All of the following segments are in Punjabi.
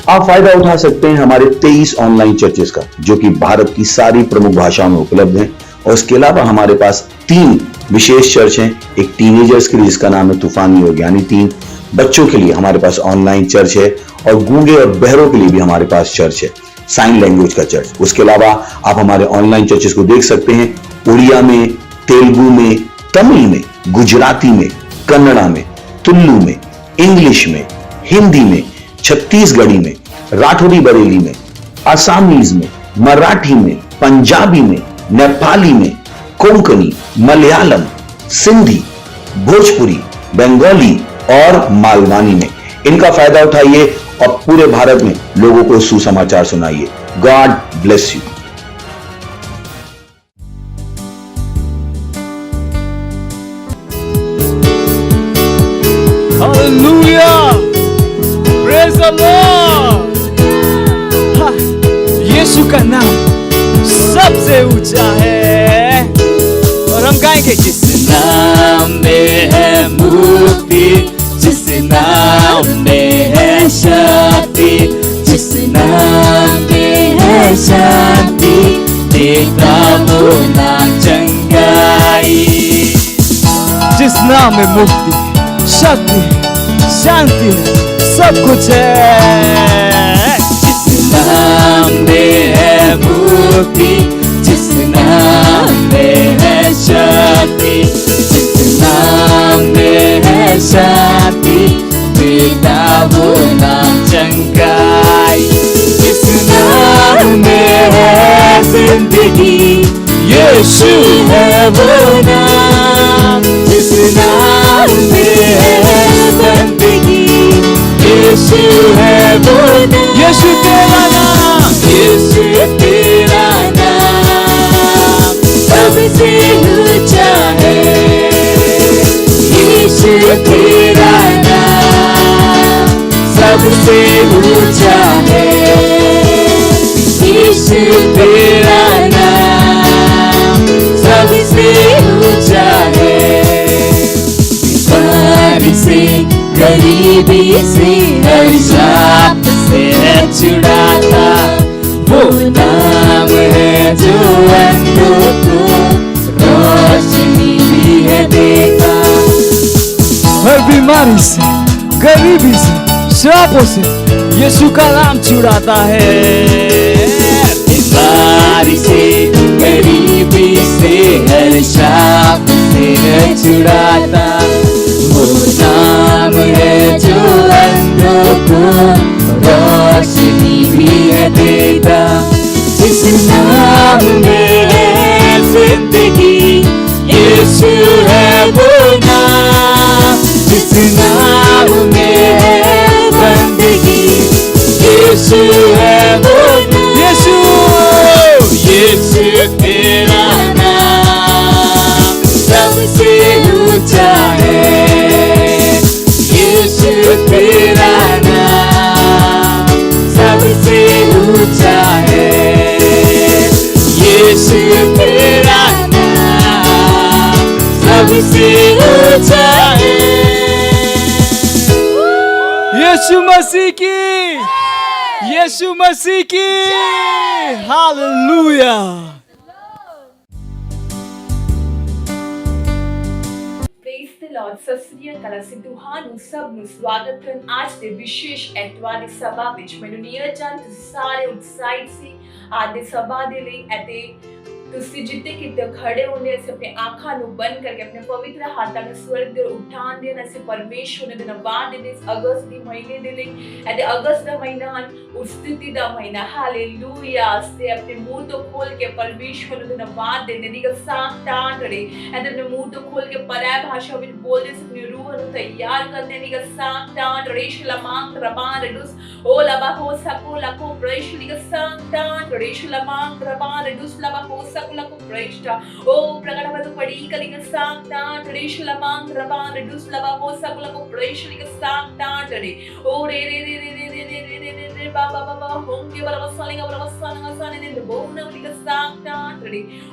आप फायदा उठा सकते हैं हमारे 23 ऑनलाइन चर्चेस का, जो कि भारत की सारी प्रमुख भाषाओं में उपलब्ध हैं। और इसके अलावा हमारे पास 3 विशेष चर्च हैं। एक टीनेजर्स के लिए जिसका नाम है तूफानी योग, यानी 3 बच्चों के लिए हमारे पास ऑनलाइन चर्च है। और गूंगे और बहरों के लिए भी हमारे पास चर्च है, साइन लैंग्वेज का चर्च। उसके अलावा आप हमारे ऑनलाइन चर्चेस को देख सकते हैं उड़िया में, तेलुगु में, तमिल में, गुजराती में, कन्नड़ा में, तुलु में, इंग्लिश में, हिंदी में, छत्तीसगढ़ी में, राठौरी बरेली में, असमीज में, मराठी में, पंजाबी में, नेपाली में, कोंकणी, मलयालम, सिंधी, भोजपुरी, बंगाली और मालवानी में। इनका फायदा उठाइए और पूरे भारत में लोगों को सुसमाचार सुनाइए। God bless you. Hallelujah! Praise the Lord! यीशु का नाम सबसे ऊंचा है और हम गाएंगे जिस नाम में है मुक्ति, जिस नाम में है शक्ति, जिस नाम में है शांति, देता वो नाम चंगाई। जिस नाम में मुक्ति, शक्ति, शांति सब कुछ है। जिस नाम में है मुक्ति, जिस नाम में है शक्ति, जिस नाम में है शांति, देता वो नाम चंगाई। जिस नाम में है जिंदगी, यीशु है वो नाम। जिस नाम में है बंदगी, यीशु है वो नाम। यीशु तेरा नाम, यीशु तेरा नाम सबसे ऊंचा है। यीशु तेरा नाम सबसे ऊंचा है। यीशु तेरा नाम सबसे ऊंचा है। बीमारी से, गरीबी से, हर शाप से छुड़ाता वो नाम है जो अंधों को रोशनी भी है देता। हर बीमारी से, गरीबी से, श्रापों से यीशु का नाम छुड़ाता है। बीमारी से, गरीबी से, हर शाप से छुड़ाता वो नाम है जो अंधों को रोशनी भी है देता। जिस नाम में है जिंदगी, यीशु है वो नाम। जिस नाम में है बंदगी, यीशु है वो नाम। यीशु, यीशु तेरा नाम सबसे ऊंचा है। यीशु तेरा नाम सबसे ऊंचा है। यीशु तेरा नाम सबसे ऊंचा है। यीशु मसीह की, यीशु मसीह की hallelujah. Praise the lord Sat Sri ਅਕਾਲ। ਅਸੀਂ ਤੁਹਾਨੂੰ ਸਭ ਨੂੰ ਸਵਾਗਤ ਕਰਨ ਅੱਜ ਦੇ ਵਿਸ਼ੇਸ਼ ਐਤਵਾਰ ਦੀ ਸਭਾ ਵਿੱਚ। ਮੈਨੂੰ ਨੀਰਜ ਜਾਨ, ਤੁਸੀਂ ਸਾਰੇ ਉਤਸ਼ਾਹਿਤ ਸੀ ਅੱਜ ਦੀ ਸਭਾ ਦੇ ਲਈ ਅਤੇ ਤੁਸੀਂ ਜਿੱਥੇ ਕਿਤੇ ਖੜੇ ਹੁੰਦੇ ਅਸੀਂ ਆਪਣੀ ਅੱਖਾਂ ਨੂੰ ਬੰਦ ਕਰਕੇ ਆਪਣੇ ਪਵਿੱਤਰ ਹੱਥਾਂ ਨੂੰ ਸਵਰਗ ਦੇ ਉਠਾਉਣ ਦੇ ਅਸੀਂ ਪਰਮੇਸ਼ਵਰ ਨੂੰ ਧੰਨਵਾਦ ਦਿੰਦੇ ਇਸ ਅਗਸਤ ਦੀ ਮਹੀਨੇ ਦੇ ਲਈ ਅਤੇ ਅਗਸਤ ਦਾ ਮਹੀਨਾ ਹਨ ਉਸਤਤੀ ਦਾ ਮਹੀਨਾ। ਹਾਲੇਲੂਇਆ। ਅਸੀਂ ਆਪਣੇ ਮੂੰਹ ਤੋਂ ਖੋਲ ਕੇ ਪਰਮੇਸ਼ਵਰ ਨੂੰ ਧੰਨਵਾਦ ਦਿੰਦੇ ਦੀ ਸਾਂਤਾਂ ਰੜੇ ਅਤੇ ਆਪਣੇ ਮੂੰਹ ਤੋਂ ਖੋਲ ਕੇ ਪਰਾਇ ਭਾਸ਼ਾ ਵਿੱਚ ਬੋਲਦੇ ਆਪਣੀ ਰੂਹ ਨੂੰ ਤਿਆਰ ਕਰਦੇ ਦੀ ਸਾਂਤਾਂ ਰੜੇ ਸ਼ਲਮਾਂ ਰਬਾਂ ਰਡੂਸ ਓ ਲਬਾ ਹੋ ਸਕੋ ਲਕੋ ਪ੍ਰੇਸ਼ ਦੀ ਸਾਂਤਾਂ ਰੜੇ ਸ਼ਲਮਾਂ ਰਬਾਂ ਰਡੂਸ ਲਬਾ ਹੋ Sakulaku Preshta, O Pragadabadu Padika Liga Sankta, Traditional Among Raban, Reduce Lava, Sakulaku Preshliga Sankta, O Baba Home, give a selling of a son in the bone of Liga Sankta,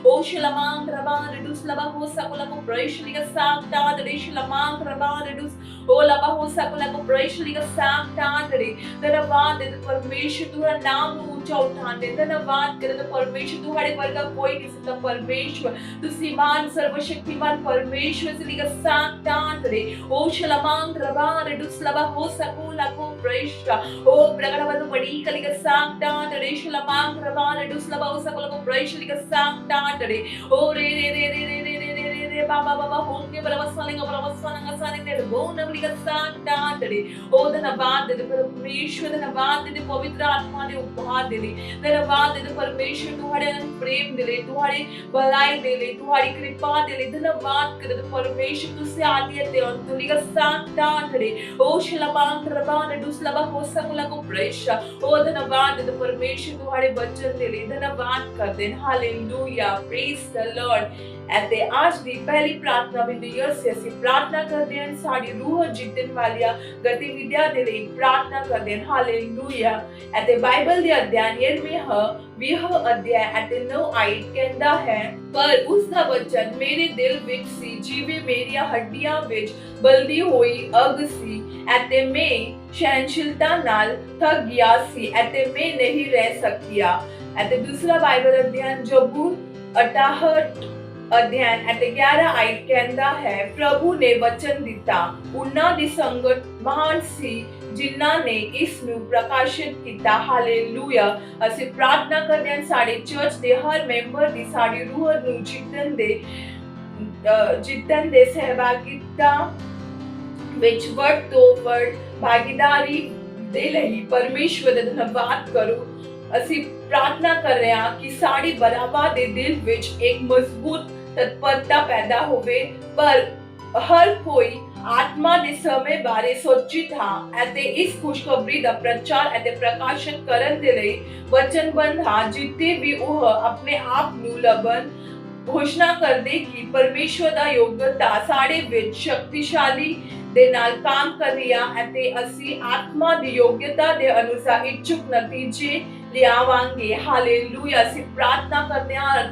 O Shilamang Raban, Reduce Lava, Sakulaku Preshliga Sankta, Traditional Among Raban, Reduce O Lava, Sakulaku Preshliga Sankta, the Ravan, the permission to a now. उठाने धन्यवाद करे तो परमेश्वर तुम्हारे वर्ग कोई किसी का परमेश्वर तुसी मान सर्वशक्तिमान परमेश्वर से लिखा साक्तान करे ओ शलमांग रबान रेडुस लबा हो सकू लको प्रेष्टा ओ प्रगटबदु बड़ी कलिका साक्तान करे शलमांग रबान रेडुस लबा हो सकू लको प्रेष्टा लिखा साक्तान करे ओ रे रे रे रे रे रे रे रे रे बाबा होंगे बरवसवालेंगा साने ने बोन लिखा साक्तान करे ओ धन्यवाद दे परमेश्वर धन्यवाद दे पवित्र आत्मा ने उपहार धन्यवाद दे परमेश्वर तुम्हारे प्रेम दे ले तुम्हारी भलाई दे ले तुम्हारी कृपा दे ले धन्यवाद करे परमेश्वर तुझसे आदि है अंत लिखा साक्तान करे ओ शलबांग रबान दुसलबा हो सकला को प्रेशा ओ धन्यवाद दे परमेश्वर तुम्हारे वचन दे ले धन्यवाद कर दे हालेलुया प्रेज द लॉर्ड ਅਤੇ ਅੱਜ ਦੀ ਪਹਿਲੀ ਪ੍ਰਾਰਥਨਾ ਵਿੱਚ ਅਸੀਂ ਪ੍ਰਾਰਥਨਾ ਕਰਦੇ ਹਾਂ ਸਾਡੀ ਰੂਹ ਜਿੱਤਣ ਵਾਲੀਆਂ ਗਤੀਵਿਧੀਆਂ ਦੇ ਲਈ ਪ੍ਰਾਰਥਨਾ ਕਰਦੇ ਹਾਂ ਹਾਲੇਲੂਇਆ ਅਤੇ ਬਾਈਬਲ ਦੇ ਅਧਿਆਇ ਯਰਮੀਆ 20 ਅਧਿਆਇ ਅਤੇ 9 ਆਇਤ ਕਹਿੰਦਾ ਹੈ ਪਰ ਉਸ ਦਾ ਵਚਨ ਮੇਰੇ ਦਿਲ ਵਿੱਚ ਸੀ ਜਿਵੇਂ ਮੇਰੀਆਂ ਹੱਡੀਆਂ ਵਿੱਚ ਬਲਦੀ ਹੋਈ ਅੱਗ ਸੀ ਅਤੇ ਮੈਂ ਸਹਿਨਸ਼ੀਲਤਾ ਨਾਲ ਥੱਕ ਗਿਆ ਸੀ ਅਤੇ ਮੈਂ ਨਹੀਂ ਰਹਿ ਸਕਿਆ ਅਤੇ ਦੂਸਰਾ ਬਾਈਬਲ ਅਧਿਆਇ ਜਬੂਰ 68 ਅਧਿਐਨ ਅਤੇ 11 ਆਇਤ ਕਹਿੰਦਾ ਹੈ ਪ੍ਰਭੂ ਨੇ ਵਚਨ ਦਿੱਤਾ ਉਹਨਾਂ ਦੀ ਸੰਗਤ ਮਹਾਨ ਸੀ ਜਿਨ੍ਹਾਂ ਨੇ ਇਸ ਨੂੰ ਪ੍ਰਕਾਸ਼ਿਤ ਕੀਤਾ ਹਾਲੇਲੂਇਆ ਅਸੀਂ ਪ੍ਰਾਰਥਨਾ ਕਰਦੇ ਹਾਂ ਸਾਡੇ ਚਰਚ ਦੇ ਹਰ ਮੈਂਬਰ ਦੀ ਸਾਡੀ ਰੂਹ ਨੂੰ ਜਿੱਤਣ ਦੇ ਸਹਿਭਾਗੀਤਾ ਵਿੱਚ ਵੱਧ ਤੋਂ ਵੱਧ ਭਾਗੀਦਾਰੀ ਦੇ ਲਈ ਪਰਮੇਸ਼ਵਰ ਦਾ ਧੰਨਵਾਦ ਕਰੋ ਅਸੀਂ ਪ੍ਰਾਰਥਨਾ ਕਰ ਰਹੇ ਹਾਂ ਕਿ ਸਾਡੀ ਬਰਾਬਰ ਦੇ ਦਿਲ ਵਿੱਚ ਇੱਕ ਮਜ਼ਬੂਤ ਤਤਪਰਤਾ ਪੈਦਾ ਹੋਵੇ ਪਰ ਹਰ ਕੋਈ ਆਤਮਾ ਦੇ ਸਮੇਂ ਬਾਰੇ ਸੋਚਿਤ ਹਾਂ ਅਤੇ ਇਸ ਖੁਸ਼ਖਬਰੀ ਦਾ ਪ੍ਰਚਾਰ ਅਤੇ ਪ੍ਰਕਾਸ਼ਨ ਕਰਨ ਦੇ ਲਈ ਵਚਨਬੱਧ ਹਾਂ ਜਿੱਥੇ ਵੀ ਉਹ ਆਪਣੇ ਆਪ ਨੂੰ ਲੱਭਣ ਘੋਸ਼ਣਾ ਕਰਦੇ ਕਿ ਪਰਮੇਸ਼ਵਰ ਦਾ ਯੋਗਤਾ ਸਾਡੇ ਵਿੱਚ ਸ਼ਕਤੀਸ਼ਾਲੀ ਦੇ ਨਾਲ ਕੰਮ ਕਰ ਰਿਹਾ ਅਤੇ ਅਸੀਂ ਆਤਮਾ ਦੀ ਯੋਗਤਾ ਦੇ ਅਨੁਸਾਰ ਇੱਛੁਕ ਨਤੀਜੇ ਲਿਆਵਾਂਗੇ ਹਾਲੇਲੂਇਆ ਅਸੀਂ ਪ੍ਰਾਰਥਨਾ ਕਰਦੇ ਹਾਂ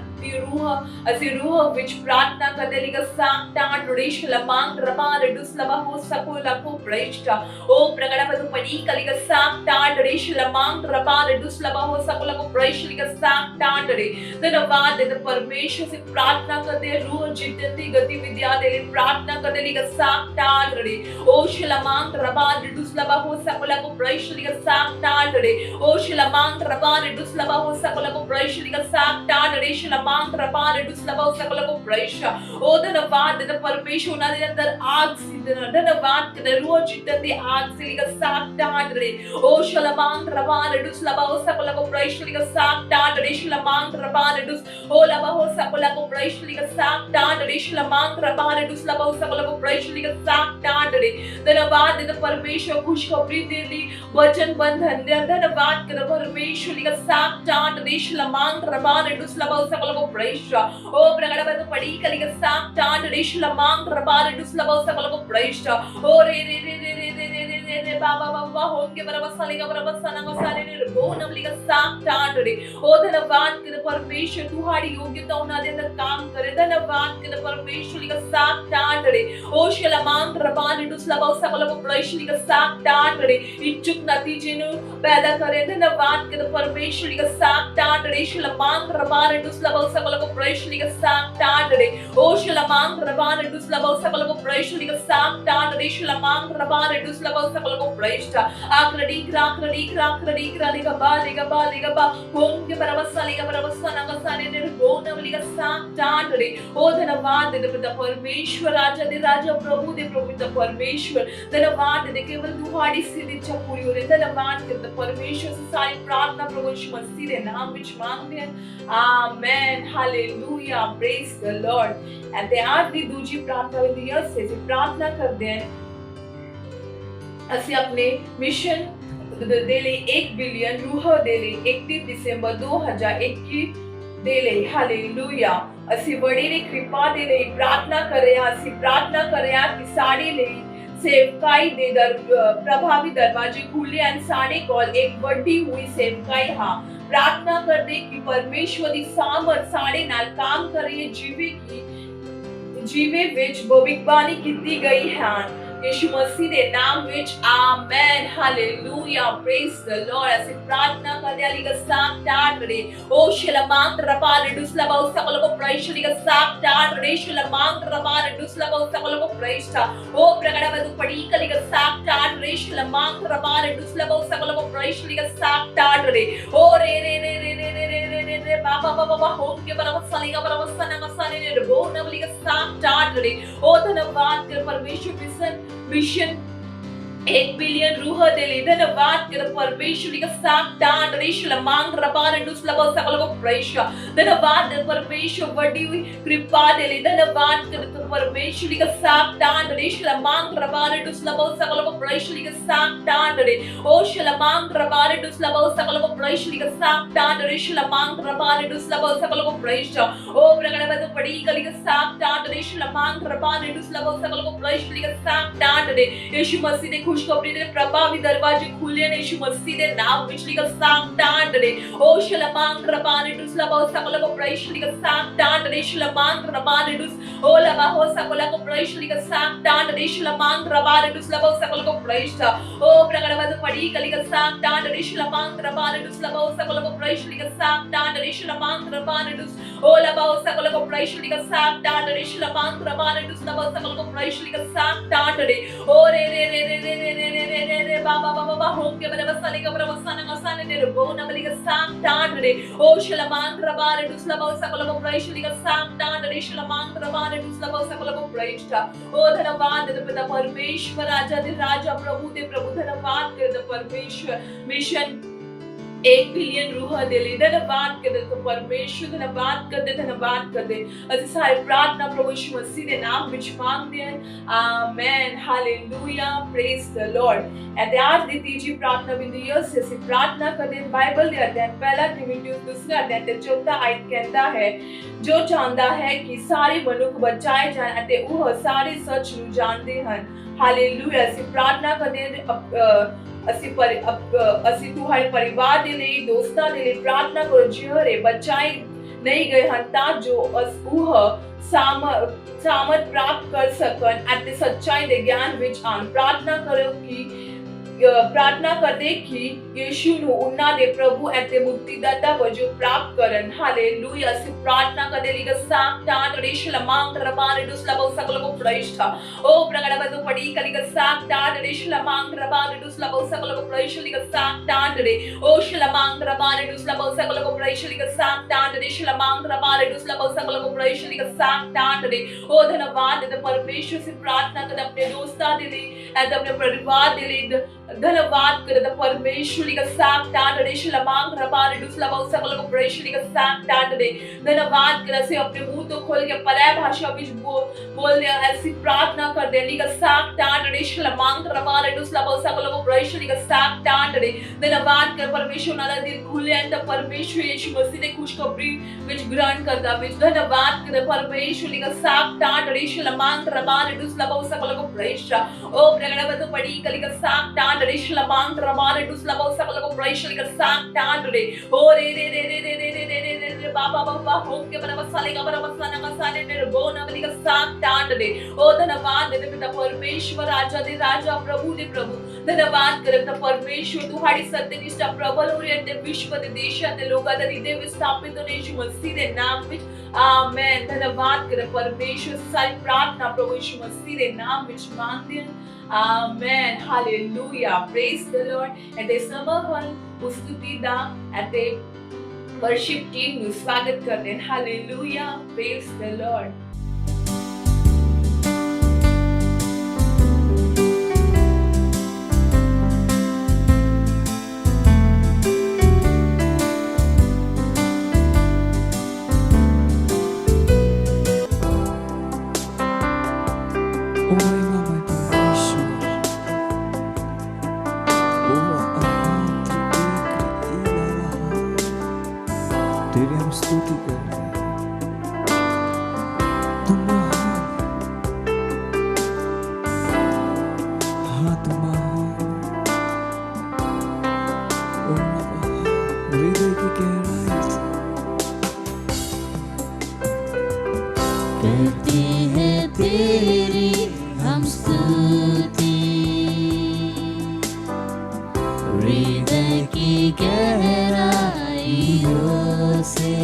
ਅਸੀਂ ਰੂਹ ਵਿੱਚ ਪ੍ਰਾਰਥਨਾ ਕਰਦੇ ਲਿਖਾ ਸਾਂਤਾਂ ਟੁੜੇਸ਼ ਲਮਾਂਗ ਰਬਾਂ ਰਡੂਸ ਲਬਾ ਹੋ ਸਕੋ ਲਕੋ ਪ੍ਰੇਸ਼ਟਾ ਓ ਪ੍ਰਗਟਬਦੂ ਪੜੀ ਕਲਿਕਾ ਸਾਂਤਾਂ ਟੁੜੇਸ਼ ਲਮਾਂਗ ਰਬਾਂ ਰਡੂਸ ਲਬਾ ਹੋ ਸਕੋ ਲਕੋ ਪ੍ਰੇਸ਼ ਲਿਖਾ ਸਾਂਤਾਂ ਟੁੜੇ ਧੰਨਵਾਦ ਦੇ ਪਰਮੇਸ਼ਵਰ ਅਸੀਂ ਪ੍ਰਾਰਥਨਾ ਕਰਦੇ ਰੂਹ ਜਿੱਤਣ ਦੀ ਗਤੀਵਿਧੀਆਂ ਦੇ ਲਈ ਪ੍ਰਾਰਥਨਾ ਕਰਦੇ ਲਿਖਾ ਸਾਂਤਾਂ ਟੁੜੇ ਓ ਸ਼ਲਮਾਂਗ ਰਬਾਂ ਰਡੂਸ ਲਬਾ ਹੋ ਸਕੋ ਲਕੋ ਪ੍ਰੇਸ਼ ਲਿਖਾ ਸਾਂਤਾਂ ਟੁੜੇ ਓ ਸ਼ਲਮਾਂਗ ਰਬਾਂ ਰਡੂਸ ਲਬਾ ਹੋ ਸਕੋ ਲਕੋ ਪ੍ਰੇਸ਼ ਲਿਖਾ ਸਾਂਤਾਂ ਟੁੜੇ ਸ਼ਲਮਾਂਗ ਰਬਾਂ ਰਡੂਸ ਲਬਾ ਹੋ ਸਕੋ ਲਕੋ ਪ੍ਰੇਸ਼ ਓ ਧੰਨਵਾਦ ਦੇ ਪਰਮੇਸ਼ਵਰ ਉਹਨਾਂ ਦੇ ਅੰਦਰ ਆਗ ਸੀ ਧੰਨਵਾਦ ਕਰਦੇ ਰੂਹ ਜਿੱਤਣ ਦੀ ਆਗ ਸੀ ਲਿਖਾ ਸਾਂਤਾਂ ਟੁੜੇ ਓ ਸ਼ਲਮਾਂਗ ਰਬਾਂ ਰਡੂਸ ਲਬਾ ਹੋ ਸਕੋ ਲਕੋ ਪ੍ਰੇਸ਼ ਲਿਖਾ ਸਾਂਤਾਂ ਟੁੜੇ ਸ਼ਲਮਾਂਗ ਰਬਾਂ ਰਡੂਸ ਓ ਲਬਾ ਹੋ ਸਕੋ ਲਕੋ ਪ੍ਰੇਸ਼ ਲਿਖਾ ਸਾਂਤਾਂ ਟੁੜੇ ਸ਼ਲਮਾਂਗ ਰਬਾਂ ਰਡੂਸ ਲਬਾ ਹੋ ਸਕੋ ਲਕੋ ਪ੍ਰੇਸ਼ ਲਿਖਾ ਸਾਂਤਾਂ ਟੁੜੇ ਧੰਨਵਾਦ ਦੇ ਪਰਮੇਸ਼ਵਰ ਖੁਸ਼ਖਬਰੀ ਦੇ ਲਈ ਵਚਨਬੱਧ ਹਨ ਧੰਨਵਾਦ ਕਰਦੇ ਪਰਮੇਸ਼ਵਰ ਲਿਖਾ ਸਾਂਤਾਂ ਟੁੜੇ ਸ਼ਲਮਾਂਗ ਰਬਾਂ ਰਡੂਸ ਲਬਾ ਹੋ ਸਕੋ ਲਕੋ ਪ੍ਰੇਸ਼ ਓ ਪ੍ਰਗਟਬਦੂ ਪੜੀ ਕਲਿਕਾ ਸਾਂਤਾਂ ਟੁੜੇ ਸ਼ਲਮਾਂਗ ਰਬਾਂ ਰਡੂਸ ਲਬਾ ਹੋ ਸਕੋ ਲਕੋ ਪ੍ਰੇਸ਼ ਓ ਰੇ ਰੇ ਰੇ ਰੇ ਰੇ ਰੇ ਰੇ ਰੇ बाबा बाबा होंगे बरबसा लेगा बरबसा नंगसा ने बोनम लिगा साक्टाट रे ओ धन्यवाद कर परमेश्वर तुम्हारी योग्यता उन्हें दे अंदर काम करे धन्यवाद कर परमेश्वर लिगा साक्टाट रे ओ शलमान रबान दुसलबा सकल को प्रवेश लिगा साक्टाट रे इच्छुक नतीजे नु पैदा करे धन्यवाद कर परमेश्वर लिगा साक्टाट रे शलमान रबान दुसलबा सकल को प्रवेश लिगा साक्टाट रे ओ शलमान रबान दुसलबा सकल को प्रवेश लिगा साक्टाट रे शलमान रबान दुसलबा सकल को प्रवेश आक्रडी क्रा लिगा बा होंगे बरबसा लिगा बरबसा नंगसा ने बोनम लिगा साक्टाट रे ओ धन्यवाद दे पिता परमेश्वर राजा दे राजा प्रभु दे प्रभु पिता परमेश्वर धन्यवाद दे केवल तुम्हारी सिद्ध इच्छा पूरी हो रही धन्यवाद करते परमेश्वर से सारी प्रार्थना प्रभु यीशु मसीह के नाम में मांगते हैं आमेन hallelujah praise the Lord and ते आज दी दूसरी प्रार्थना विधि से प्रार्थना करते हैं ਅਸੀਂ ਆਪਣੇ ਮਿਸ਼ਨ ਦੇ ਲਈ 1 ਬਿਲੀਅਨ ਰੂਹ ਦੇ ਲਈ 31 ਦਸੰਬਰ 2021 ਦੇ ਲਈ ਹਾਲੇਲੂਇਆ ਅਸੀਂ ਵਡੇਰੇ ਕਿਰਪਾ ਦੇ ਲਈ ਪ੍ਰਾਰਥਨਾ ਕਰ ਰਹੇ ਹਾਂ ਅਸੀਂ ਪ੍ਰਾਰਥਨਾ ਕਰ ਰਹੇ ਹਾਂ ਕਿ ਸਾਡੇ ਲਈ सेवकाई दे प्रभावी दरवाजे खुले हैं साढ़े कॉल एक बढ़ी हुई सेवकाई हाँ प्रार्थना कर दे कि परमेश्वर दी सामर्थ साढ़े नाल काम करे जीवे विच भविष्यवाणी की गई है यीशु मसीह दे नाम विच amen hallelujah praise the Lord ऐसे प्रार्थना कर दिया लिगा साक्टाट रे ओ शलमांत रपाल दुसलबा सकल को प्रवेश लिगा साक्टाट रे शलमांत रपाल दुसलबा सकल को प्रवेश ओ प्रगट वदु पड़ी कलिगा साक्टाट रे शलमांत रपाल दुसलबा सकल को प्रवेश लिगा साक्टाट रे ओ रे रे रे रे रे रे रे रे रे बाबा बाबा होंगे बरबसा लिगा बरबसा नंगसा ने रो नव लिगा साक्टाट रे ओ धन्यवाद कर परमेश्वर मिशन 1 बिलियन रूह दे ले धन्यवाद कर परमेश्वर का साक्टाट रेशल मांग रबान दुसलबा सकल को प्रवेश धन्यवाद कर परमेश्वर बड़ी हुई कृपा दे ले धन्यवाद कर परमेश्वर का साक्टाट रेशल मांग रबान दुसलबा सकल को प्रवेश का साक्टाट रे ओ शल मांग रबान दुसलबा सकल को प्रवेश का साक्टाट रेशल मांग रबान दुसलबा सकल को प्रवेश ओ प्रगट बद पड़ी कली का साक्टाट रेशल मांग रबान दुसलबा सकल को प्रवेश का साक्टाट रे यीशु मसीह ने खुशखबरी दे प्रभावी दरवाजे खुले ने यीशु मसीह दे नाम विचली का साक्टाट रे ओ शलमांग रबान दुसलबा सकल को प्रवेश का साक्टाट रे शलमांग रबान दुस ओ लबा हो सकल को प्रवेश का साक्टाट रे शलमांग रबान दुसलबा सकल को प्रवेश ओ प्रगट बद पड़ी कली का साक्टाट रे शलमांग रबान दुसलबा सकल को प्रवेश का साक्टाट रे शलमांग रबान दुस ओ लबा हो सकल को प्रवेश का साक्टाट रे शलमांग रबान दुसलबा सकल को प्रवेश का साक्टाट रे ओ रे रे रे रे रे बाबा बाबा होंगे बरबसा लेगा बरबसा नंगसा ने रो नव लिगा साक्टाट रे ओ शलमांग रबान दुसलबा सकल को प्रवेश लिगा साक्टाट रे शलमांग रबान दुसलबा सकल को प्रवेश ओ धन्यवाद दे पिता परमेश्वर राजा दे राजा प्रभु दे प्रभु धन्यवाद कर दे परमेश्वर मिशन 1 बिलियन रूह दे ले धन्यवाद कर दे परमेश्वर धन्यवाद कर दे ਅਸੀਂ ਸਾਰੀ ਪ੍ਰਾਰਥਨਾ ਪ੍ਰਭੂ ਯਿਸੂ ਮਸੀਹ ਦੇ ਨਾਮ ਵਿੱਚ ਮੰਗਦੇ ਹਾਂ amen hallelujah praise the Lord ਅਤੇ ਅੱਜ ਦੀ ਤੀਜੀ ਪ੍ਰਾਰਥਨਾ ਵਿਧੀ ਅਸੀਂ ਪ੍ਰਾਰਥਨਾ ਕਰਦੇ ਹਾਂ ਬਾਈਬਲ ਦੇ ਅਧਿਐਨ ਪਹਿਲਾ ਤਿਮੋਥਿਉਸ ਦੂਸਰਾ ਅਧਿਐਨ ਤੇ ਚੌਥਾ ਆਇਤ ਕਹਿੰਦਾ ਹੈ ਜੋ ਚਾਹੁੰਦਾ ਹੈ ਕਿ ਸਾਰੇ ਮਨੁੱਖ ਬਚਾਏ ਜਾਣ ਅਤੇ ਉਹ ਸਾਰੇ ਸੱਚ ਨੂੰ ਜਾਣਦੇ ਹਨ ਹਾਲੇਲੂਇਆ ਅਸੀਂ ਪ੍ਰਾਰਥਨਾ ਕਰਦੇ ਹਾਂ ਅਸੀਂ ਤੁਹਾਡੇ ਪਰਿਵਾਰ ਦੇ ਲਈ ਦੋਸਤਾਂ ਦੇ ਲਈ ਪ੍ਰਾਰਥਨਾ ਕਰੋ ਜਿਹੜੇ ਬਚਾਏ नहीं गए हैं ताजो ਉਹ सामर्थ प्राप्त कर सकन ਅਤੇ सच्चाई ਦੇ ਗਿਆਨ ਵਿੱਚ ਆਨ ਪ੍ਰਾਰਥਨਾ ਕਰੋ ਕਿ प्रार्थना करते कि यीशु ਨੂੰ ਉਹਨਾਂ ਦੇ ਪ੍ਰਭੂ ਅਤੇ ਮੁਕਤੀਦਾਤਾ ਵਜੋਂ ਪ੍ਰਾਪਤ ਕਰਨ ਹਾਲੇਲੂਇਆ ਅਸੀਂ ਪ੍ਰਾਰਥਨਾ ਕਰਦੇ ਲਿਗਾ ਸਾਕਟਾਟ ਰਿਸ਼ਲ ਮੰਗ ਰਬਾਨ ਦੁਸਲਬਾ ਸਕਲ ਕੋ ਪ੍ਰਇਸ਼ਾ ਉਹ ਪ੍ਰਗਟ ਬਦੋ ਪੜੀ ਕਲਿਗਾ ਸਾਕਟਾਟ ਰਿਸ਼ਲ ਮੰਗ ਰਬਾਨ ਦੁਸਲਬਾ ਸਕਲ ਕੋ ਪ੍ਰਇਸ਼ਾ ਲਿਗਾ ਸਾਕਟਾਟ ਰੇ ਉਹ ਸ਼ਲ ਮੰਗ ਰਬਾਨ ਦੁਸਲਬਾ ਸਕਲ ਕੋ ਪ੍ਰਇਸ਼ਾ ਲਿਗਾ ਸਾਕਟਾਟ ਰਿਸ਼ਲ ਮੰਗ ਰਬਾਨ ਦੁਸਲਬਾ ਸਕਲ ਕੋ ਪ੍ਰਇਸ਼ਾ ਲਿਗਾ ਸਾਕਟਾਟ ਰੇ ਉਹ ਧੰਨਵਾਦ ਤੇ ਪਰਮੇਸ਼ਰ ਸੇ ਪ੍ਰਾਰਥਨਾ ਕਰ ਆਪਣੇ ਦੋਸਤਾਂ ਦੇ ਲਈ ਅਤੇ ਆਪਣੇ ਪਰਿਵਾਰ ਦੇ ਲਈ धन्यवाद करता परमेश्वर का साक्टाट रे शलमांग रबान दुसलबा सकल को परमेश्वर का साक्टाट रे धन्यवाद कर से अपने मुंह तो खोल के पर्याय भाषा में बोल दे ऐसी प्रार्थना कर हैं लिखा साक्टा डरेश लमांग रबारे दुसला बोसा को लोगों प्रवेश लिखा साक्टा डरे धन्यवाद कर परमेश्वर नाला दिल खुले अंत परमेश्वर यीशु मसीह ने खुशखबरी विच ग्रहण करता विच धन्यवाद कर परमेश्वर लिखा साक्टा डरेश लमांग रबारे दुसला बोसा को लोगों प्रवेश ओ प्रगड़ा बतो पड़ी लिखा साक्टा डरेश लमांग रबारे दुसला बोसा को लोगों प्रवेश लिखा साक्टा डरे ओ रे रे रे रे रे रे रे रे रे बाबा बाबा होम के बराबर सालेगा बराबर साना का साने ने बोना लिखा साक्टा डरे ओ धन्यवाद देते पिता परमेश्वर राजा दे राजा प्रभु दे प्रभु धन्यवाद करे पिता परमेश्वर तू हाड़ी सत्यनिष्ठा प्रबल हो रही है विश्व दे देशात दे लोगा दे हृदय विस्थापित होने यीशु मसीह दे नाम विच आमेन धन्यवाद करे परमेश्वर सारी प्रार्थना प्रभु यीशु मसीह दे नाम विच मांगते हैं आमेन hallelujah praise the Lord at the summer hall स्तुति दा एट द वर्शिप टीम નું સ્વાગત કરते हैं हालेलुया प्रेज द लॉर्ड तेरी हम स्तुति करते हैं तुम महान हाँ तुम महान ओ हृदय की गहराई करते हैं तेरी हम स्तुति हृदय की गहराइयों से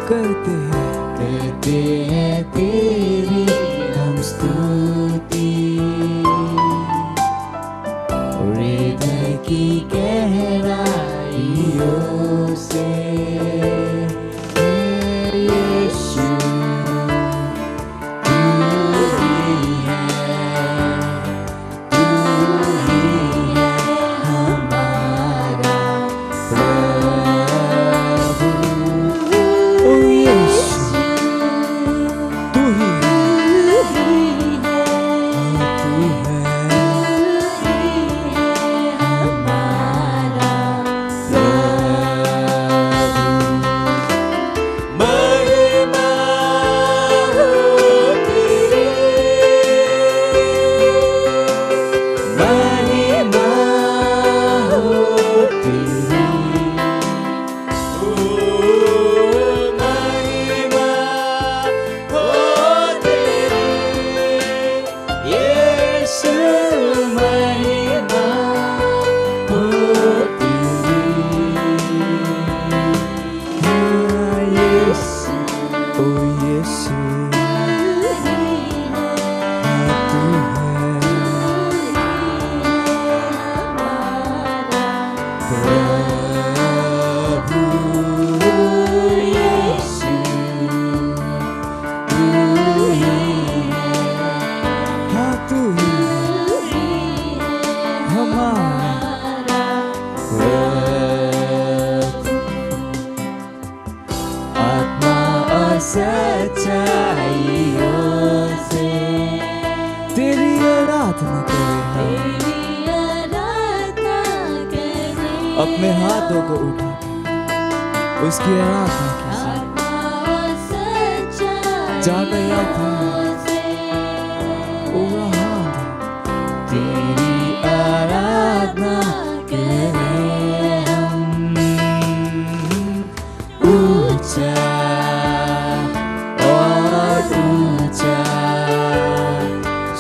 करते हैं तेरी हम स्तुति हृदय की गहराइयों से यीशु तू ही है हमारा प्रभु ओ यीशु तू ही है तू है हमारा महिमा हो तेरी महिमा हो तेरी ओ महिमा हो तेरी यीशु महिमा हो तेरी हाँ यीशु ओ यीशु हाँ तू प्रभु यीशु तू ही हाँ तू ही हमारा प्रभु आत्मा और सच्चाइयों से तेरी आराधना करें हम। तेरी आराधना करें अपने हाथों को उठा उसकी आराधना कीजिए आत्मा और सच्चाइयों जाकर याद है से ओ हाँ तेरी आराधना करें हम ऊंचा और ऊंचा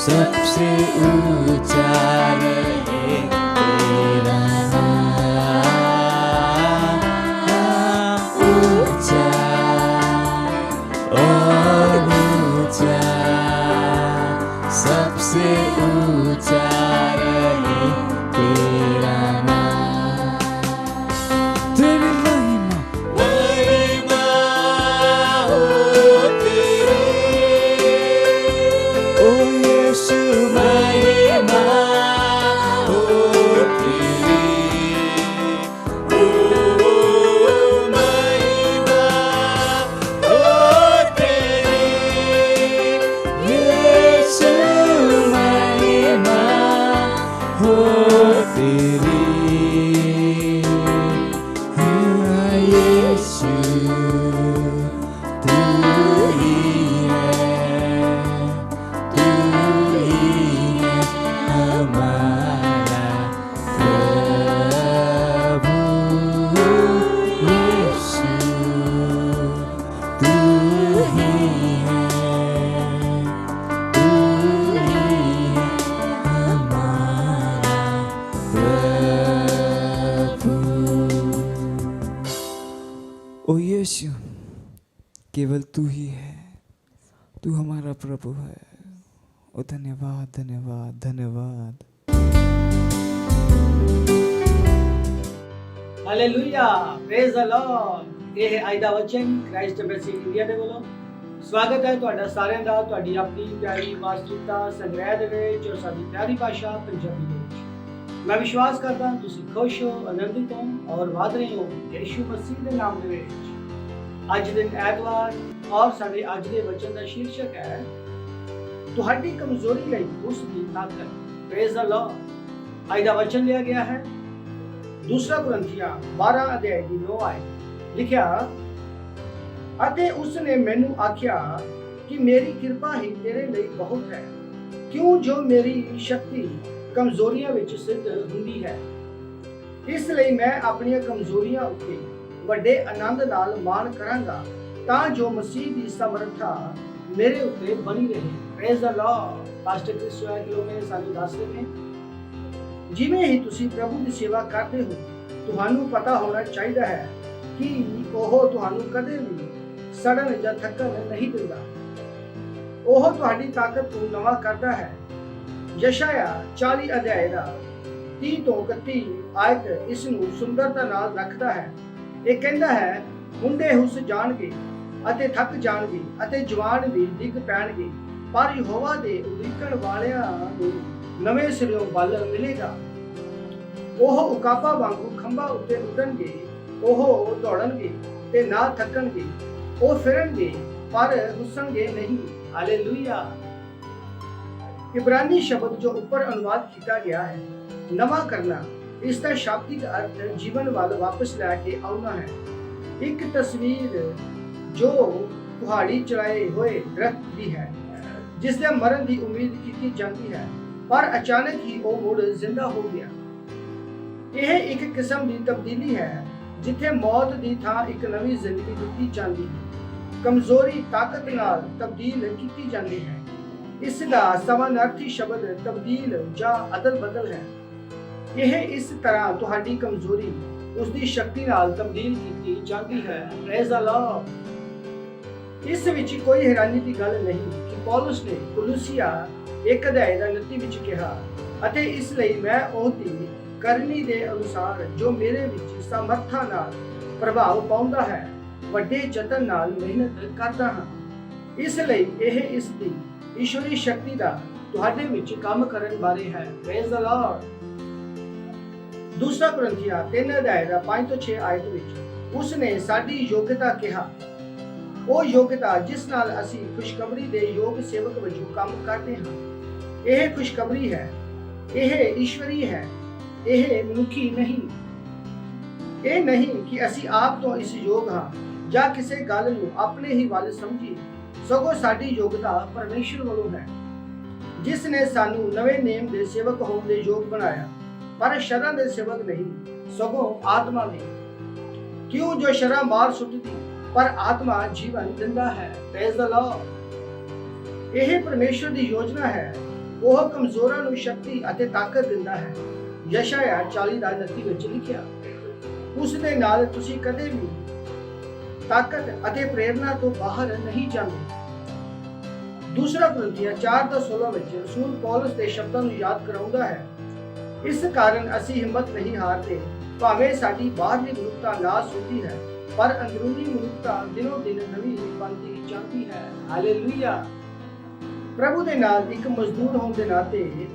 सबसे ऊंचा रहे तेरा नाम ऊंचा और ऊंचा सबसे ऊंचा रहे तेरा नाम तेरी महिमा महिमा हो तेरी ओ यीशु महिमा हो तेरी ओ महिमा हो तेरी केवल तू ही है, तू हमारा प्रभु है। ओ धन्यवाद धन्यवाद धन्यवाद। Hallelujah, praise the Lord. ਇਹ ਹੈ ਅੱਜ ਦਾ ਵਚਨ ਕ੍ਰਾਈਸਟ ਐਮਬੈਸੀ ਇੰਡੀਆ ਦੇ ਵੱਲੋਂ। ਸਵਾਗਤ ਹੈ ਤੁਹਾਡਾ ਸਾਰਿਆਂ ਦਾ ਤੁਹਾਡੀ ਆਪਣੀ ਪਿਆਰੀ ਮਾਸਟਰਤਾ ਸੰਗ੍ਰਹਿ ਦੇ ਵਿੱਚ ਔਰ ਸਾਡੀ ਪਿਆਰੀ ਭਾਸ਼ਾ ਪੰਜਾਬੀ ਦੇ ਵਿੱਚ। ਮੈਂ ਵਿਸ਼ਵਾਸ ਕਰਦਾ ਹਾਂ ਤੁਸੀਂ ਖੁਸ਼ ਹੋ, ਆਨੰਦਿਤ ਹੋ ਔਰ ਵਧ ਰਹੇ ਹੋ ਯਿਸੂ ਮਸੀਹ ਦੇ ਨਾਮ ਦੇ ਵਿੱਚ। ਅੱਜ ਦਿਨ ਐਤਵਾਰ ਔਰ ਸਾਡੇ ਅੱਜ ਦੇ ਵਚਨ ਦਾ ਸ਼ੀਰਸ਼ਕ ਹੈ ਤੁਹਾਡੀ ਕਮਜ਼ੋਰੀ ਲਈ ਉਸ ਦੀ ਤਾਕਤ। Praise the Lord. ਅੱਜ ਦਾ ਵਚਨ ਲਿਆ ਗਿਆ ਹੈ दूसरा कुरिन्थियां 12 अध्याय की 9 आयत। लिखिया अते उसने मैनू आख्या कि मेरी कृपा ही तेरे लिए बहुत है, क्यों जो मेरी शक्ति कमजोरियां विच सिद्ध हुंदी है। इसलिए मैं अपनी कमजोरियां उत्ते वड्डे आनंद नाल मान करांगा, तां जो मसीह दी समर्था मेरे उत्ते बनी रहे। Praise the Lord. Pastor Christopher किलोमे सानू दस रहे हैं ਜਿਵੇਂ ਹੀ ਤੁਸੀਂ ਪ੍ਰਭੂ ਦੀ ਸੇਵਾ ਕਰਦੇ ਹੋ ਤੁਹਾਨੂੰ ਪਤਾ ਹੋਣਾ ਚਾਹੀਦਾ ਹੈ ਕਿ ਉਹ ਤੁਹਾਨੂੰ ਕਦੇ ਵੀ ਸੜਨ ਜਾਂ ਥੱਕਣ ਨਹੀਂ ਦਿੰਦਾ। ਉਹ ਤੁਹਾਡੀ ਤਾਕਤ ਨੂੰ ਨਵਾਂ ਕਰਦਾ ਹੈ। ਯਸ਼ਾਇਆ 40 ਅਧਿਆਇ ਦਾ 30 ਤੋਂ 31 ਆਇਤ ਇਸ ਨੂੰ ਸੁੰਦਰਤਾ ਨਾਲ ਰੱਖਦਾ ਹੈ। ਇਹ ਕਹਿੰਦਾ ਹੈ ਮੁੰਡੇ ਹੁੱਸ ਜਾਣਗੇ ਅਤੇ ਥੱਕ ਜਾਣਗੇ ਅਤੇ ਜਵਾਨ ਵੀ ਡਿੱਗ ਪੈਣਗੇ, ਪਰ ਯਹੋਵਾ ਦੇ ਉਡੀਕਣ ਵਾਲਿਆਂ ਨੂੰ ਨਵੇਂ ਸਿਰਿਓਂ ਬਲ ਮਿਲੇਗਾ। ਉਹ ਉਕਾਬਾ ਵਾਂਗੂ ਖੰਭਾਂ ਉੱਤੇ ਉੱਡਣਗੇ, ਉਹ ਦੌੜਨਗੇ ਤੇ ਨਾ ਥੱਕਣਗੇ, ਉਹ ਫਿਰਨਗੇ ਪਰ ਹੁੱਸਣਗੇ ਨਹੀਂ। ਹਾਲੇਲੂਇਆ। ਇਬਰਾਨੀ ਸ਼ਬਦ ਜੋ ਉੱਪਰ ਅਨੁਵਾਦ ਕੀਤਾ ਗਿਆ ਹੈ ਨਵਾਂ ਕਰਨਾ, ਇਸ ਦਾ ਸ਼ਾਬਦਿਕ ਅਰਥ ਜੀਵਨ ਵੱਲ ਵਾਪਸ ਲੈ ਕੇ ਆਉਣਾ ਹੈ। ਇੱਕ ਤਸਵੀਰ ਜੋ ਪਹਾੜੀ ਚੜਾਏ ਹੋਏ ਦਰਖਤ ਦੀ ਹੈ ਜਿਸ ਦੇ ਮਰਨ ਦੀ ਉਮੀਦ ਕੀਤੀ ਜਾਂਦੀ ਹੈ ਪਰ ਅਚਾਨਕ ਹੀ ਉਹ ਮੁੜ ਜ਼ਿੰਦਾ ਹੋ ਗਿਆ। ਇਹ ਇੱਕ ਕਿਸਮ ਦੀ ਤਬਦੀਲੀ ਹੈ ਜਿੱਥੇ ਮੌਤ ਦੀ ਥਾਂ ਇੱਕ ਨਵੀਂ ਜ਼ਿੰਦਗੀ ਦਿੱਤੀ ਜਾਂਦੀ ਹੈ। ਕਮਜ਼ੋਰੀ ਤਾਕਤ ਨਾਲ ਤਬਦੀਲ ਕੀਤੀ ਜਾਂਦੀ ਹੈ। ਇਸ ਦਾ ਸਮਾਨਾਰਥੀ ਸ਼ਬਦ ਤਬਦੀਲ ਜਾਂ ਅਦਲ ਬਦਲ ਹੈ। ਇਹ ਇਸ ਤਰ੍ਹਾਂ ਤੁਹਾਡੀ ਕਮਜ਼ੋਰੀ ਉਸ ਦੀ ਸ਼ਕਤੀ ਨਾਲ ਤਬਦੀਲ ਕੀਤੀ ਜਾਂਦੀ ਹੈ। Praise the Lord. ਇਸ ਵਿੱਚ ਕੋਈ ਹੈਰਾਨੀ ਦੀ ਗੱਲ ਨਹੀਂ ਕਿ ਪੌਲਸ ਨੇ ਕੁਲੂਸੀਆ 1 ਅਧਿਆਇ ਦਾ 29 ਵਿੱਚ ਕਿਹਾ ਅਤੇ ਇਸ ਲਈ ਮੈਂ ਉਹਦੀ ਕਰਨੀ ਦੇ ਅਨੁਸਾਰ ਜੋ ਮੇਰੇ ਵਿੱਚ ਸਮਰੱਥਾ ਨਾਲ ਪ੍ਰਭਾਵ ਪਾਉਂਦਾ ਹੈ ਵੱਡੇ ਯਤਨ ਨਾਲ ਮਿਹਨਤ ਕਰਦਾ ਹਾਂ। ਇਸ ਲਈ ਇਹ ਇਸ ਦੀ ਈਸ਼ਵਰੀ ਸ਼ਕਤੀ ਦਾ ਤੁਹਾਡੇ ਵਿੱਚ ਕੰਮ ਕਰਨ ਬਾਰੇ ਹੈ। Praise the Lord. ਦੂਸਰਾ ਕੁਰਿੰਥੀਆਂ 3 ਅਧਿਆਇ ਦਾ 5 ਤੋਂ 6 ਆਇਤ ਵਿੱਚ ਉਸ ਨੇ ਸਾਡੀ ਯੋਗਤਾ ਕਿਹਾ, ਉਹ ਯੋਗਤਾ ਜਿਸ ਨਾਲ ਅਸੀਂ ਖੁਸ਼ਖਬਰੀ ਦੇ ਯੋਗ ਸੇਵਕ ਵਜੋਂ ਕੰਮ ਕਰਦੇ ਹਾਂ। ਇਹ ਖੁਸ਼ਖਬਰੀ ਹੈ, ਇਹ ਈਸ਼ਵਰੀ ਹੈ, ਇਹ ਮਨੁੱਖੀ ਨਹੀਂ। ਇਹ ਨਹੀਂ ਕਿ ਅਸੀਂ ਆਪ ਤੋਂ ਇਸ ਯੋਗ ਹਾਂ ਜਾਂ ਕਿਸੇ ਗੱਲ ਨੂੰ ਆਪਣੇ ਹੀ ਵੱਲ ਸਮਝੀਏ, ਸਗੋਂ ਸਾਡੀ ਯੋਗਤਾ ਪਰਮੇਸ਼ਰ ਵੱਲੋਂ ਹੈ ਜਿਸ ਨੇ ਸਾਨੂੰ ਨਵੇਂ ਨੇਮ ਦੇ ਸੇਵਕ ਹੋਣ ਦੇ ਯੋਗ ਬਣਾਇਆ, ਪਰ ਸ਼ਰਾਂ ਦੇ ਸੇਵਕ ਨਹੀਂ ਸਗੋਂ ਆਤਮਾ ਦੇ। ਕਿਉਂ ਜੋ ਸ਼ਰਾਂ ਮਾਰ ਸੁੱਟਦੀ ਪਰ ਆਤਮਾ ਜੀਵਨ ਦਿੰਦਾ ਹੈ। Praise the Lord. ਇਹ ਪਰਮੇਸ਼ਰ ਦੀ ਯੋਜਨਾ ਹੈ। ਉਹ ਕਮਜ਼ੋਰਾਂ ਨੂੰ ਸ਼ਕਤੀ ਅਤੇ ਤਾਕਤ ਦਿੰਦਾ ਹੈ। ਯਸ਼ਾਇਆ 40 ਦਾ 29 ਵਿੱਚ ਲਿਖਿਆ ਉਸ ਦੇ ਨਾਲ ਤੁਸੀਂ ਕਦੇ ਵੀ ਤਾਕਤ ਅਤੇ ਪ੍ਰੇਰਣਾ ਤੋਂ ਬਾਹਰ ਨਹੀਂ ਜਾਂਦੇ। ਦੂਸਰਾ ਕੁਰਿੰਥੀਆਂ 4 ਦਾ 16 ਵਿੱਚ ਰਸੂਲ ਪੌਲਸ ਦੇ ਸ਼ਬਦਾਂ ਨੂੰ ਯਾਦ ਕਰਾਉਂਦਾ ਹੈ, ਇਸ ਕਾਰਨ ਅਸੀਂ ਹਿੰਮਤ ਨਹੀਂ ਹਾਰਦੇ, ਭਾਵੇਂ ਸਾਡੀ ਬਾਹਰਲੀ ਮਨੁੱਖਤਾ ਨਾਸ ਹੁੰਦੀ ਹੈ ਪਰ ਅੰਦਰੂਨੀ ਮਨੁੱਖਤਾ ਦਿਨੋਂ ਦਿਨ ਨਵੀਂ ਬਣਦੀ ਜਾਂਦੀ ਹੈ। ਹਾਲੇਲੂਇਆ। ਪ੍ਰਭੂ ਦੇ ਨਾਲ ਇੱਕ ਮਜ਼ਦੂਰ ਹੋਣ ਦੇ ਨਾਤੇ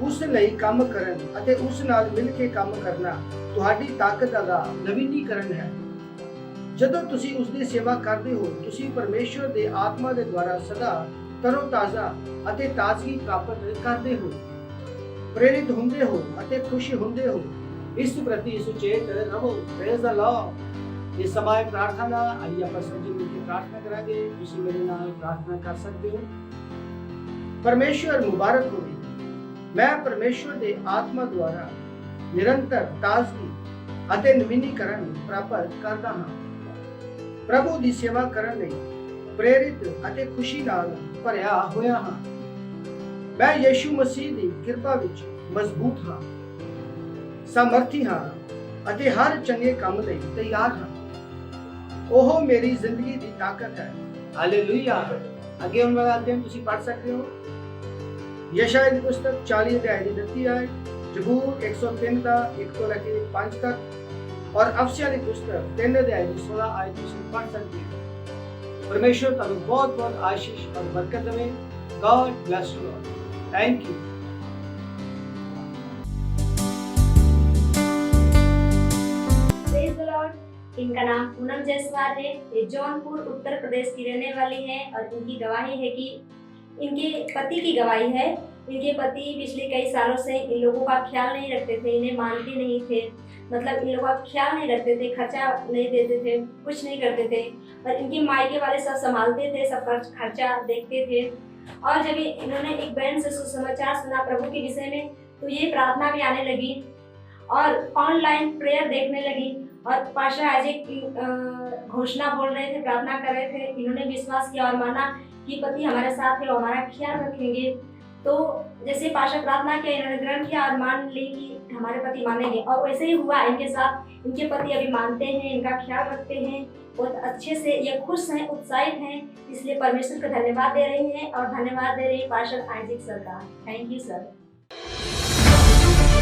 ਉਸ ਲਈ ਕੰਮ ਕਰਨ ਅਤੇ ਉਸ ਨਾਲ ਮਿਲ ਕੇ ਕੰਮ ਕਰਨਾ ਤੁਹਾਡੀ ਤਾਕਤ ਦਾ ਨਵੀਨੀਕਰਨ ਹੈ। ਜਦੋਂ ਤੁਸੀਂ ਉਸ ਦੀ ਸੇਵਾ ਕਰਦੇ ਹੋ ਤੁਸੀਂ ਪਰਮੇਸ਼ਰ ਦੇ ਆਤਮਾ ਦੇ ਦੁਆਰਾ ਸਦਾ ਤਰੋ-ਤਾਜ਼ਾ ਅਤੇ ਤਾਜ਼ਗੀ ਪ੍ਰਾਪਤ ਕਰਦੇ ਹੋ, ਪ੍ਰੇਰਿਤ ਹੁੰਦੇ ਹੋ ਅਤੇ ਖੁਸ਼ ਹੁੰਦੇ ਹੋ। ਇਸ ਪ੍ਰਤੀ ਸੁਚੇਤ ਰਹੋ। Praise the Lord. ਇਹ ਸਮਾਂ ਪ੍ਰਾਰਥਨਾ ਆइए ਆਪਾਂ ਸਭ ਮਿਲ ਕੇ ਪ੍ਰਾਰਥਨਾ ਕਰਾਂਗੇ। ਤੁਸੀਂ ਮੇਰੇ ਨਾਲ ਪ੍ਰਾਰਥਨਾ ਕਰ ਸਕਦੇ ਹੋ। ਪਰਮੇਸ਼ਰ ਮੁਬਾਰਕ ਹੋਵੇ। ਮੈਂ ਪਰਮੇਸ਼ਰ ਦੇ ਆਤਮਾ ਦੁਆਰਾ ਨਿਰੰਤਰ ਤਾਜ਼ਗੀ ਅਤੇ ਨਵੀਨੀਕਰਨ ਪ੍ਰਾਪਤ ਕਰਦਾ ਹਾਂ। ਪ੍ਰਭੂ ਦੀ ਸੇਵਾ ਕਰਨ ਲਈ ਪ੍ਰੇਰਿਤ ਅਤੇ ਖੁਸ਼ੀ ਨਾਲ ਭਰਿਆ ਹੋਇਆ ਹਾਂ। ਮੈਂ ਯਿਸੂ ਮਸੀਹ ਦੀ ਕਿਰਪਾ ਵਿੱਚ ਮਜ਼ਬੂਤ ਹਾਂ, ਸਮਰਥੀ ਹਾਂ ਅਤੇ ਹਰ ਚੰਗੇ ਕੰਮ ਲਈ ਤਿਆਰ ਹਾਂ। ओह मेरी जिंदगी दी ताकत है। हालेलुया। ਅੱਗੇ ਹੁਣ ਵਧਾते हैं, ਤੁਸੀਂ पढ़ सकते हो यशायाह ਦੀ ਪੁਸਤਕ 40 ਅਧਿਆਇ ਦੀ 29 ਆਇਤ, ਜ਼ਬੂਰ 103 ਦਾ 1 ਤੋਂ ਲੈ ਕੇ 5 ਤੱਕ ਔਰ ਅਫਸਿਆ ਦੀ ਪੁਸਤਕ 3 ਅਧਿਆਇ ਦੀ 16 ਆਇਤ ਤੁਸੀਂ ਪढ़ सकते हो। परमेश्वर ਤੁਹਾਨੂੰ बहुत बहुत आशीष और बरकत देवे। God bless you all. Thank you. Praise the Lord. इनका नाम पूनम जायसवाल है। ये जौनपुर उत्तर प्रदेश की रहने वाली है और इनकी गवाही है कि इनके पति की गवाही है। इनके पति पिछले कई सालों से इन लोगों का ख्याल नहीं रखते थे, इन्हें मानते नहीं थे, मतलब इन लोगों का ख्याल नहीं रखते थे, खर्चा नहीं देते थे, कुछ नहीं करते थे और इनके मायके वाले सब संभालते थे, सब खर्चा देखते थे। और जब इन्होंने एक बहन से सुसमाचार सुना प्रभु के विषय में तो ये प्रार्थना में आने लगी और ऑनलाइन प्रेयर देखने लगी और पाशा आज एक घोषणा बोल रहे थे, प्रार्थना कर रहे थे। इन्होंने विश्वास किया और माना कि पति हमारे साथ है और हमारा ख्याल रखेंगे। तो जैसे पाशा प्रार्थना किया, इन्होंने ग्रहण किया और मान ली कि हमारे पति मानेंगे और वैसे ही हुआ इनके साथ। इनके पति अभी मानते हैं, इनका ख्याल रखते हैं, बहुत अच्छे से ये खुश हैं, उत्साहित हैं। इसलिए परमेश्वर का धन्यवाद दे रही हैं और धन्यवाद दे रही है पाशा आइजैक सर का। Thank you sir.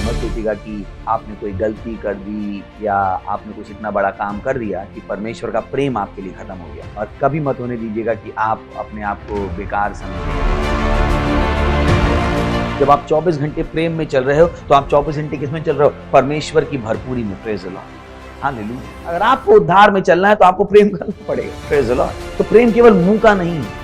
मत सोचिएगा कि आपने कोई गलती कर दी या आपने कुछ इतना बड़ा काम कर दिया कि परमेश्वर का प्रेम आपके लिए खत्म हो गया, और कभी मत होने दीजिएगा कि आप अपने आप को बेकार समझें। जब आप 24 घंटे प्रेम में चल रहे हो तो आप 24 घंटे किसमें चल रहे हो? परमेश्वर की भरपूरी में। Praise the Lord. हालेलुया। अगर आपको उद्धार में चलना है तो आपको प्रेम करना पड़ेगा। Praise the Lord. तो प्रेम केवल मुंह का नहीं है,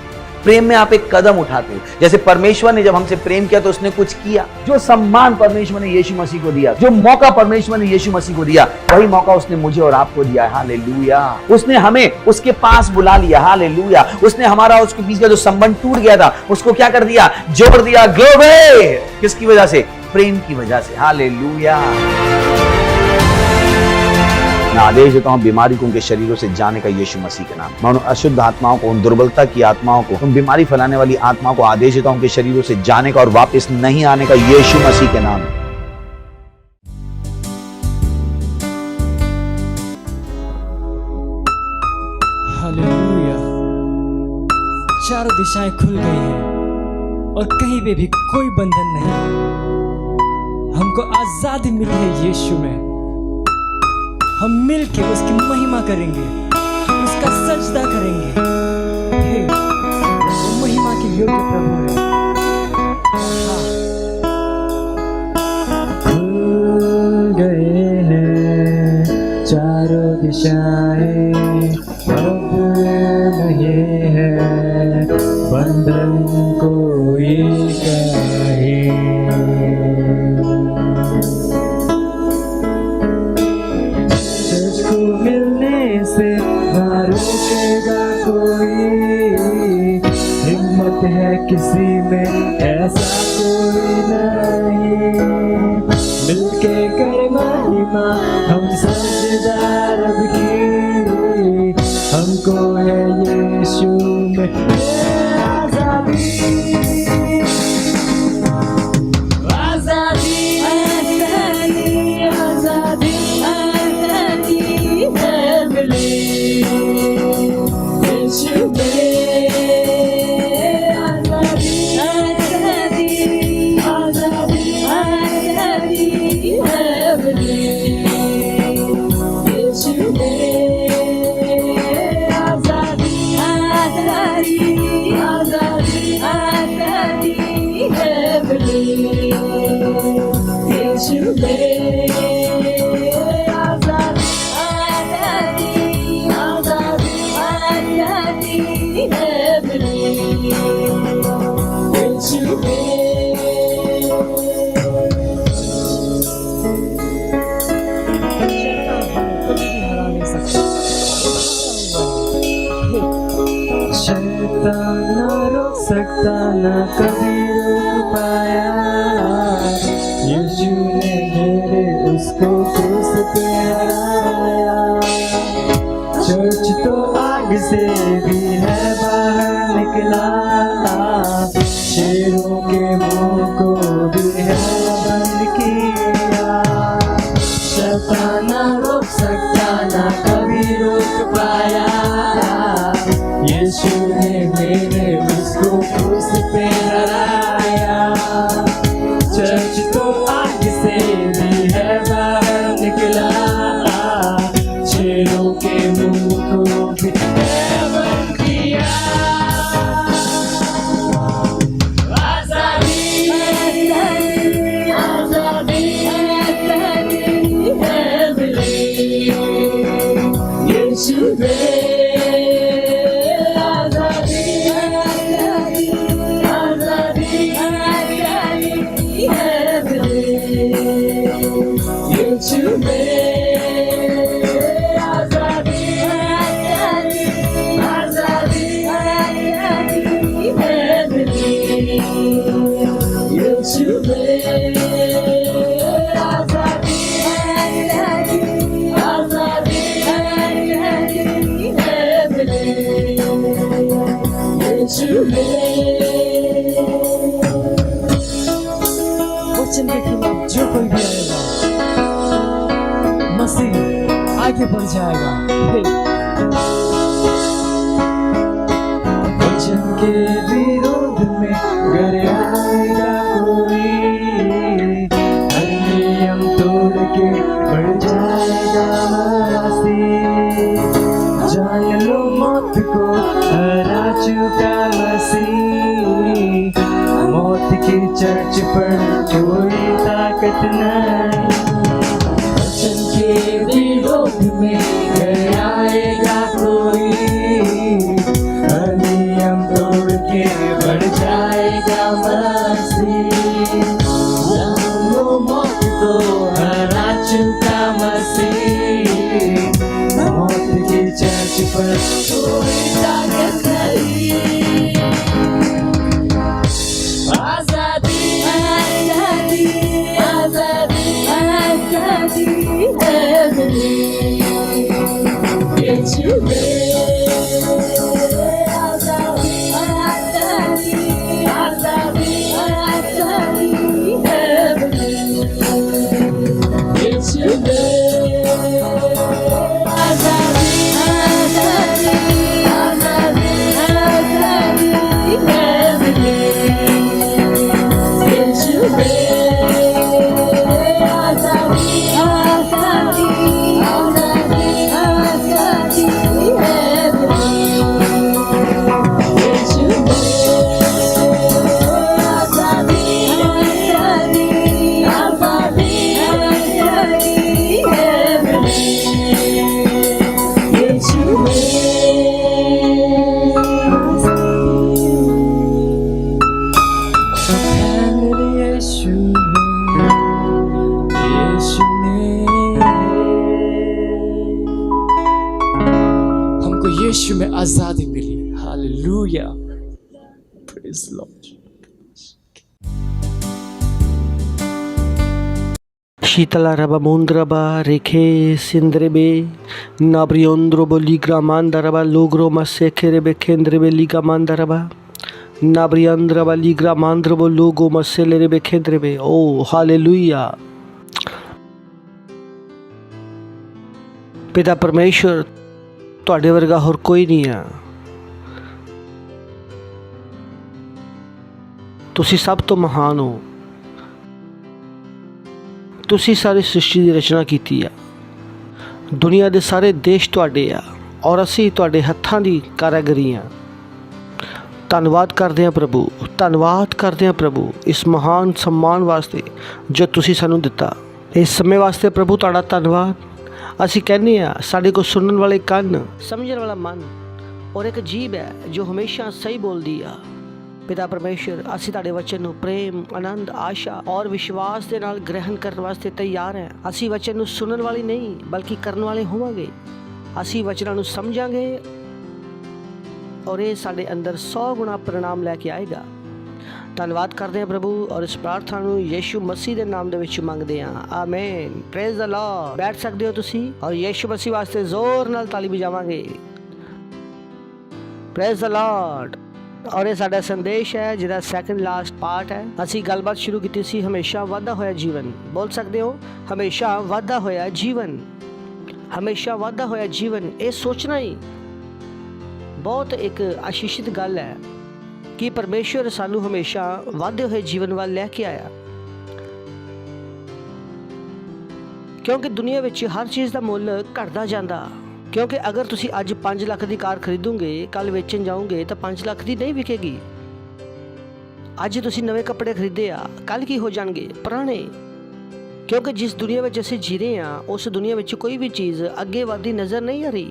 प्रेम में आप एक कदम उठाते हो। जैसे परमेश्वर ने जब हमसे प्रेम किया तो उसने कुछ किया। जो सम्मान परमेश्वर ने यीशु मसीह को दिया, जो मौका परमेश्वर ने यीशु मसीह को दिया, वही मौका उसने मुझे और आपको दिया है। हालेलुया। उसने हमें उसके पास बुला लिया। हालेलुया। उसने हमारा उसके बीच का जो संबंध टूट गया था उसको क्या कर दिया? जोड़ दिया। ग्लोरी। किसकी वजह से? प्रेम की वजह से। हालेलुया। मैं आदेश देता हूं बीमारी को उनके शरीरों से जाने का यीशु मसीह के नाम। मैं उन अशुद्ध आत्माओं को, उन दुर्बलता की आत्माओं को, उन बीमारी फैलाने वाली आत्माओं को आदेश देता हूं उनके शरीरों से जाने का और वापस नहीं आने का यीशु मसीह के नाम। हालेलुया। चारों दिशाएं खुल गई हैं और कहीं पे भी कोई बंधन नहीं। हमको आजादी मिली है यीशु में। हम मिलके उसकी महिमा करेंगे, उसका सजदा करेंगे। हे, वो महिमा के योग्य प्रभु है। खुल गए हैं चारों दिशाएं, अब नहीं है बंधन कोई कहे। मिलने से ना रोकेगा कोई, हिम्मत है किसी में ऐसा कोई नहीं। मिलके कर महिमा हम साझेदार अब की, हमको है यीशु में आजादी। सकता न कभी रोक पाया, यीशु ने मेरे उसको क्रूस पे हराया। चर्च तो आग से भी है बाहर निकला, शेरों के मुंह को भी है बंद किया। शैतान न रोक सकता न कभी रोक पाया, यीशु में आजादी आजादी है मिली यीशु में आजादी आजादी है मिली यीशु में। वचन के खिलाफ जो कोई भी आएगा मसीह आगे बढ़ जाएगा। वचन के विरोध में घर आएगा कोई हर नियम तोड़ के बढ़ जाएगा मसीह। जान लो मौत को हरा चुका मसीह। मौत की चर्च पर कोई ताकत नहीं। वचन के विरोध में घर आएगा कोई नियम तोड़ के बढ़ जाएगा मसीह। जानो मौत को हरा चुका मसीह। मौत की चर्च पर कोई ताकत नहीं। आजादी आजादी आजादी आजादी है मिली यीशु में आजादी आजादी आजादी आजादी है मिली यीशु में आजादी आजादी आजादी आजादी है मिली यीशु में आजादी मिली। Hallelujah, praise Lord. Shitalaraba mundraba reke sindrebe nabriondrobo ligramandaraba logro masekerebe kendrebe ligamandaraba nabriandraba ligramandrobo logo maselerebe kendrebe। Oh hallelujah. पिता परमेश्वर ਤੁਹਾਡੇ ਵਰਗਾ ਹੋਰ ਕੋਈ ਨਹੀਂ ਆ। ਤੁਸੀਂ ਸਭ ਤੋਂ ਮਹਾਨ ਹੋ। ਤੁਸੀਂ ਸਾਰੀ ਸ੍ਰਿਸ਼ਟੀ ਦੀ ਰਚਨਾ ਕੀਤੀ ਆ। ਦੁਨੀਆ ਦੇ ਸਾਰੇ ਦੇਸ਼ ਤੁਹਾਡੇ ਆ ਔਰ ਅਸੀਂ ਤੁਹਾਡੇ ਹੱਥਾਂ ਦੀ ਕਾਰੀਗਰੀ ਆ। ਧੰਨਵਾਦ ਕਰਦੇ ਹਾਂ ਪ੍ਰਭੂ, ਧੰਨਵਾਦ ਕਰਦੇ ਹਾਂ ਪ੍ਰਭੂ ਇਸ ਮਹਾਨ ਸਨਮਾਨ ਵਾਸਤੇ ਜੋ ਤੁਸੀਂ ਸਾਨੂੰ ਦਿੱਤਾ। ਇਸ ਸਮੇਂ ਵਾਸਤੇ ਪ੍ਰਭੂ ਤੁਹਾਡਾ ਧੰਨਵਾਦ। ਅਸੀਂ ਕਹਿੰਦੇ ਹਾਂ ਸਾਡੇ ਕੋਲ ਸੁਣਨ ਵਾਲੇ ਕੰਨ, ਸਮਝਣ ਵਾਲਾ ਮਨ ਔਰ ਇੱਕ ਜੀਭ ਹੈ ਜੋ ਹਮੇਸ਼ਾ ਸਹੀ ਬੋਲਦੀ ਆ। ਪਿਤਾ ਪਰਮੇਸ਼ਰ ਅਸੀਂ ਤੁਹਾਡੇ ਵਚਨ ਨੂੰ ਪ੍ਰੇਮ, ਆਨੰਦ, ਆਸ਼ਾ ਔਰ ਵਿਸ਼ਵਾਸ ਦੇ ਨਾਲ ਗ੍ਰਹਿਣ ਕਰਨ ਵਾਸਤੇ ਤਿਆਰ ਹਾਂ। ਅਸੀਂ ਵਚਨ ਨੂੰ ਸੁਣਨ ਵਾਲੇ ਨਹੀਂ ਬਲਕਿ ਕਰਨ ਵਾਲੇ ਹੋਵਾਂਗੇ। ਅਸੀਂ ਵਚਨਾਂ ਨੂੰ ਸਮਝਾਂਗੇ ਔਰ ਇਹ ਸਾਡੇ ਅੰਦਰ 100 ਗੁਣਾ परिणाम ਲੈ ਕੇ ਆਏਗਾ। ਧੰਨਵਾਦ ਕਰਦੇ ਹਾਂ ਪ੍ਰਭੂ ਔਰ ਇਸ ਪ੍ਰਾਰਥਨਾ ਨੂੰ ਯੀਸ਼ੂ ਮਸੀਹ ਦੇ ਨਾਮ ਦੇ ਵਿੱਚ ਮੰਗਦੇ ਹਾਂ, ਆਮੇਨ। Praise the Lord. ਬੈਠ ਸਕਦੇ ਹੋ ਤੁਸੀਂ ਔਰ ਯੀਸ਼ੂ ਮਸੀਹ ਵਾਸਤੇ ਜ਼ੋਰ ਨਾਲ ਤਾਲੀ ਵਜਾਵਾਂਗੇ। Praise the Lord. ਔਰ ਇਹ ਸਾਡਾ ਸੰਦੇਸ਼ ਹੈ ਜਿਹਦਾ ਸੈਕੰਡ ਲਾਸਟ ਪਾਰਟ ਹੈ। ਅਸੀਂ ਗੱਲਬਾਤ ਸ਼ੁਰੂ ਕੀਤੀ ਸੀ ਹਮੇਸ਼ਾ ਵਾਧਾ ਹੋਇਆ ਜੀਵਨ। ਬੋਲ ਸਕਦੇ ਹੋ ਹਮੇਸ਼ਾ ਵਾਧਾ ਹੋਇਆ ਜੀਵਨ, ਹਮੇਸ਼ਾ ਵਾਧਾ ਹੋਇਆ ਜੀਵਨ। ਇਹ ਸੋਚਣਾ ਹੀ ਬਹੁਤ ਇੱਕ ਆਸ਼ੀਸ਼ਿਤ ਗੱਲ ਹੈ ਕਿ ਪਰਮੇਸ਼ਵਰ ਸਾਨੂੰ ਹਮੇਸ਼ਾ ਵਾਧੇ ਹੋਏ ਜੀਵਨ ਵੱਲ ਲੈ ਕੇ ਆਇਆ, ਕਿਉਂਕਿ ਦੁਨੀਆ ਵਿੱਚ ਹਰ ਚੀਜ਼ ਦਾ ਮੁੱਲ ਘਟਦਾ ਜਾਂਦਾ। ਕਿਉਂਕਿ ਅਗਰ ਤੁਸੀਂ ਅੱਜ 5 ਲੱਖ ਦੀ ਕਾਰ ਖਰੀਦੋਗੇ, ਕੱਲ ਵੇਚਣ ਜਾਓਗੇ ਤਾਂ 5 ਲੱਖ ਦੀ ਨਹੀਂ ਵਿਕੇਗੀ। ਅੱਜ ਤੁਸੀਂ ਨਵੇਂ ਕੱਪੜੇ ਖਰੀਦੇ ਆ, ਕੱਲ ਕੀ ਹੋ ਜਾਣਗੇ? ਪੁਰਾਣੇ। ਕਿਉਂਕਿ ਜਿਸ ਦੁਨੀਆ ਵਿੱਚ ਅਸੀਂ ਜੀ ਰਹੇ ਹਾਂ ਉਸ ਦੁਨੀਆ ਵਿੱਚ ਕੋਈ ਵੀ ਚੀਜ਼ ਅੱਗੇ ਵਧਦੀ ਨਜ਼ਰ ਨਹੀਂ ਆ ਰਹੀ।